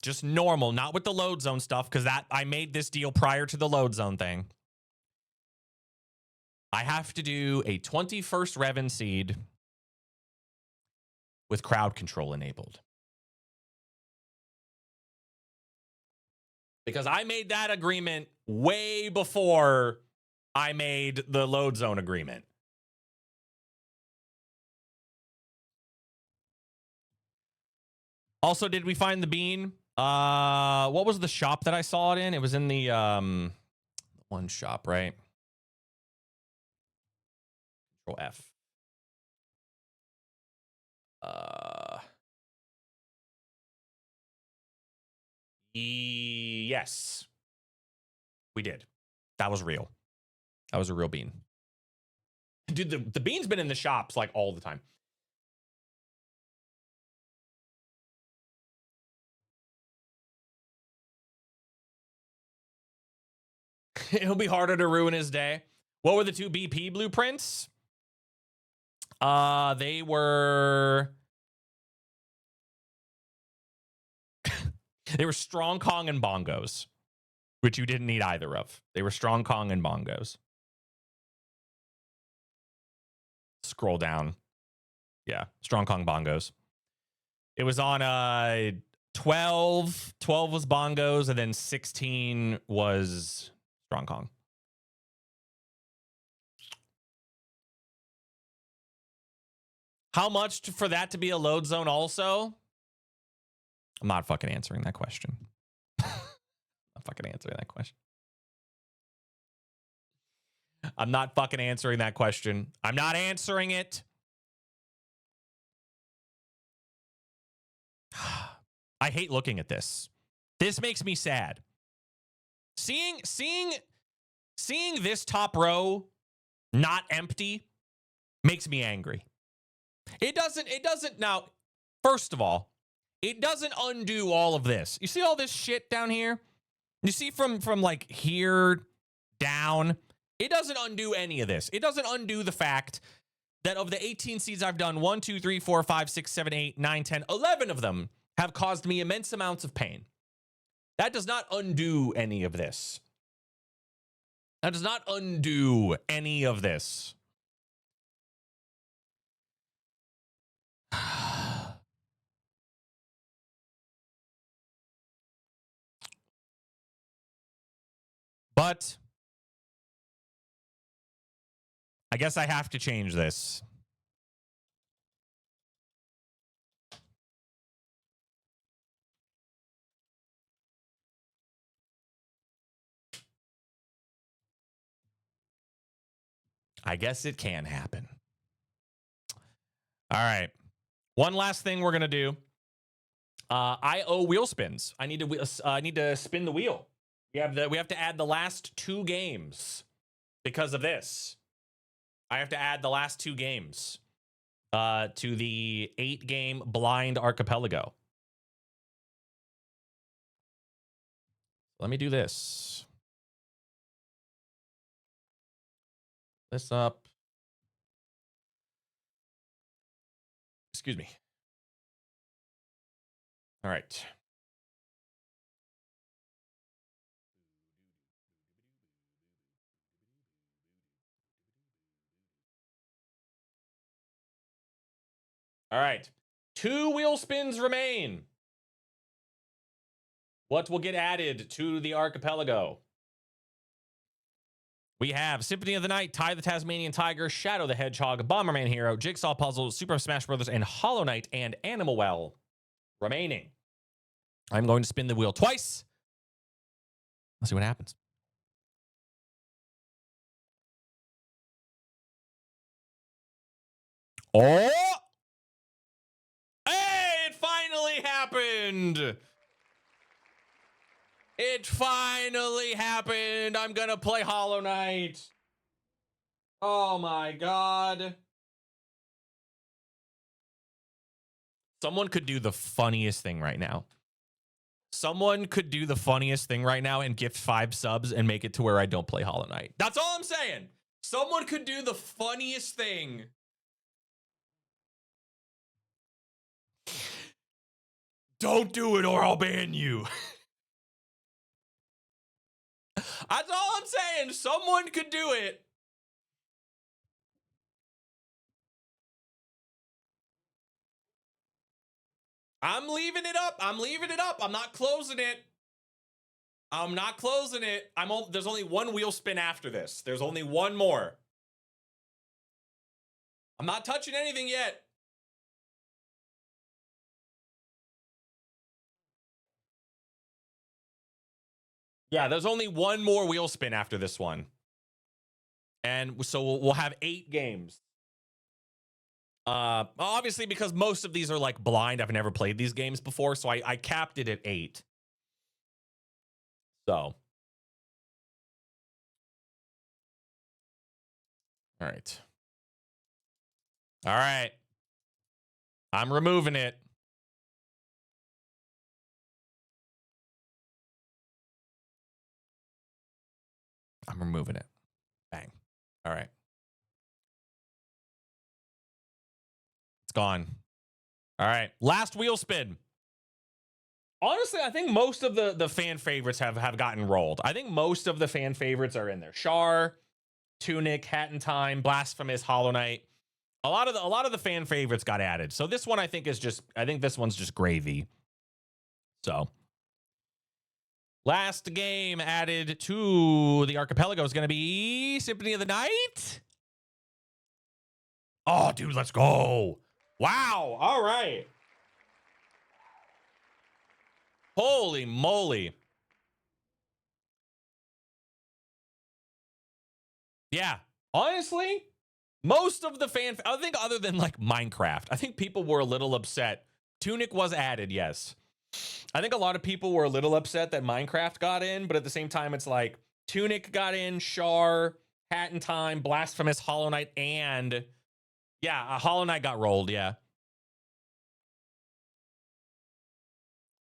Just normal, not with the load zone stuff, because that I made this deal prior to the load zone thing. I have to do a 21st Revin seed with crowd control enabled. Because I made that agreement way before I made the load zone agreement. Also, did we find the bean? What was the shop that I saw it in? It was in the one shop, right? Control F. Yes. We did. That was real. That was a real bean. Dude, the bean's been in the shops like all the time. It'll be harder to ruin his day. What were the two BP blueprints? They were they were Strong Kong and Bongos, which you didn't need either of. They were Strong Kong and Bongos. Scroll down. Yeah, Strong Kong Bongos. It was on 12. 12 was Bongos, and then 16 was Strong Kong. How much for that to be a load zone also? I'm not fucking answering that question. I'm not fucking answering that question. I'm not fucking answering that question. I'm not answering it. I hate looking at this. This makes me sad. Seeing this top row not empty makes me angry. It doesn't now, first of all, it doesn't undo all of this. You see all this shit down here? You see from like here down, it doesn't undo any of this. It doesn't undo the fact that of the 18 seeds I've done, 1, 2, 3, 4, 5, 6, 7, 8, 9, 10, 11 of them have caused me immense amounts of pain. That does not undo any of this. That does not undo any of this. But I guess I have to change this. I guess it can happen. All right. One last thing we're gonna do. I owe wheel spins. I need to spin the wheel. We have to add the last 2 games because of this. I have to add the last 2 games to the 8-game blind archipelago. Let me do this. This up. Excuse me. All right. All right. 2 wheel spins remain. What will get added to the archipelago? We have Symphony of the Night, Ty the Tasmanian Tiger, Shadow the Hedgehog, Bomberman Hero, Jigsaw Puzzle, Super Smash Bros., and Hollow Knight and Animal Well remaining. I'm going to spin the wheel twice. Let's see what happens. Oh! Hey, it finally happened! It finally happened. I'm gonna play Hollow Knight. Oh my god. Someone could do the funniest thing right now. Someone could do the funniest thing right now and gift 5 subs and make it to where I don't play Hollow Knight. That's all I'm saying. Someone could do the funniest thing. Don't do it or I'll ban you. That's all I'm saying. Someone could do it. I'm leaving it up. I'm leaving it up. I'm not closing it. I'm not closing it. There's only one wheel spin after this. There's only one more. I'm not touching anything yet. Yeah, there's only one more wheel spin after this one. And so we'll have 8 games. Obviously, because most of these are like blind. I've never played these games before, so I capped it at 8. So. All right. All right. I'm removing it. I'm removing it. Bang. All right. It's gone. All right. Last wheel spin. Honestly, I think most of the fan favorites have gotten rolled. I think most of the fan favorites are in there. Char, Tunic, Hat in Time, Blasphemous, Hollow Knight. A lot of the fan favorites got added. So this one I think this one's just gravy. So last game added to the archipelago is going to be Symphony of the Night. Oh, dude, let's go. Wow. All right. Holy moly. Yeah. Honestly, most of the I think other than like Minecraft, I think people were a little upset. Tunic was added, yes. I think a lot of people were a little upset that Minecraft got in, but at the same time, it's like Tunic got in, Char, Hat in Time, Blasphemous, Hollow Knight, and yeah, Hollow Knight got rolled, yeah.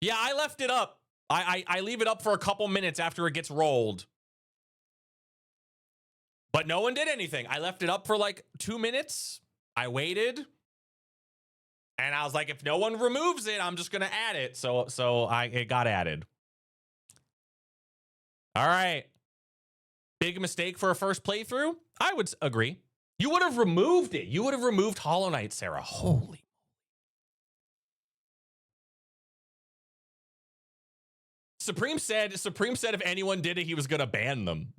Yeah, I left it up. I leave it up for a couple minutes after it gets rolled. But no one did anything. I left it up for like 2 minutes. I waited. And I was like, if no one removes it, I'm just going to add it. So it got added. All right. Big mistake for a first playthrough? I would agree. You would have removed it. You would have removed Hollow Knight, Sarah. Holy. Supreme said if anyone did it, he was going to ban them.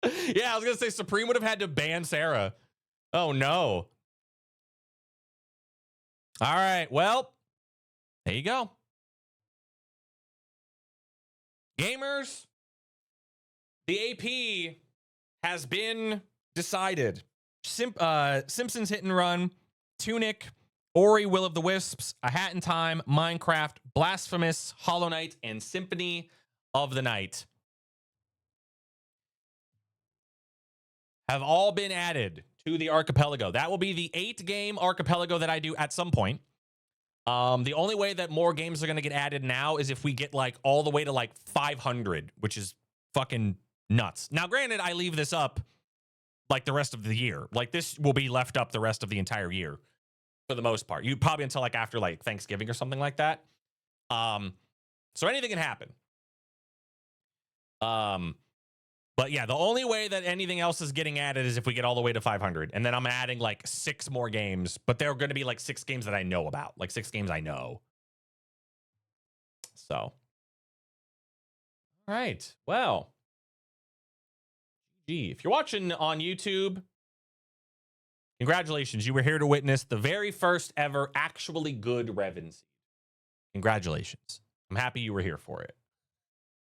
Yeah, I was going to say Supreme would have had to ban Sarah. Oh, no. All right. Well, there you go. Gamers, the AP has been decided. Simpsons Hit and Run, Tunic, Ori Will of the Wisps, A Hat in Time, Minecraft, Blasphemous, Hollow Knight, and Symphony of the Night have all been added to the archipelago. That will be the 8-game archipelago that I do at some point. The only way that more games are going to get added now is if we get like all the way to like 500, which is fucking nuts. Now, granted, I leave this up like the rest of the year. Like this will be left up the rest of the entire year for the most part. You probably until like after like Thanksgiving or something like that. So anything can happen. But yeah, the only way that anything else is getting added is if we get all the way to 500. And then I'm adding like 6 more games, but they're going to be like 6 games that I know about, like 6 games I know. So, all right. Well, gee, if you're watching on YouTube, congratulations. You were here to witness the very first ever actually good REVIN seed. Congratulations. I'm happy you were here for it.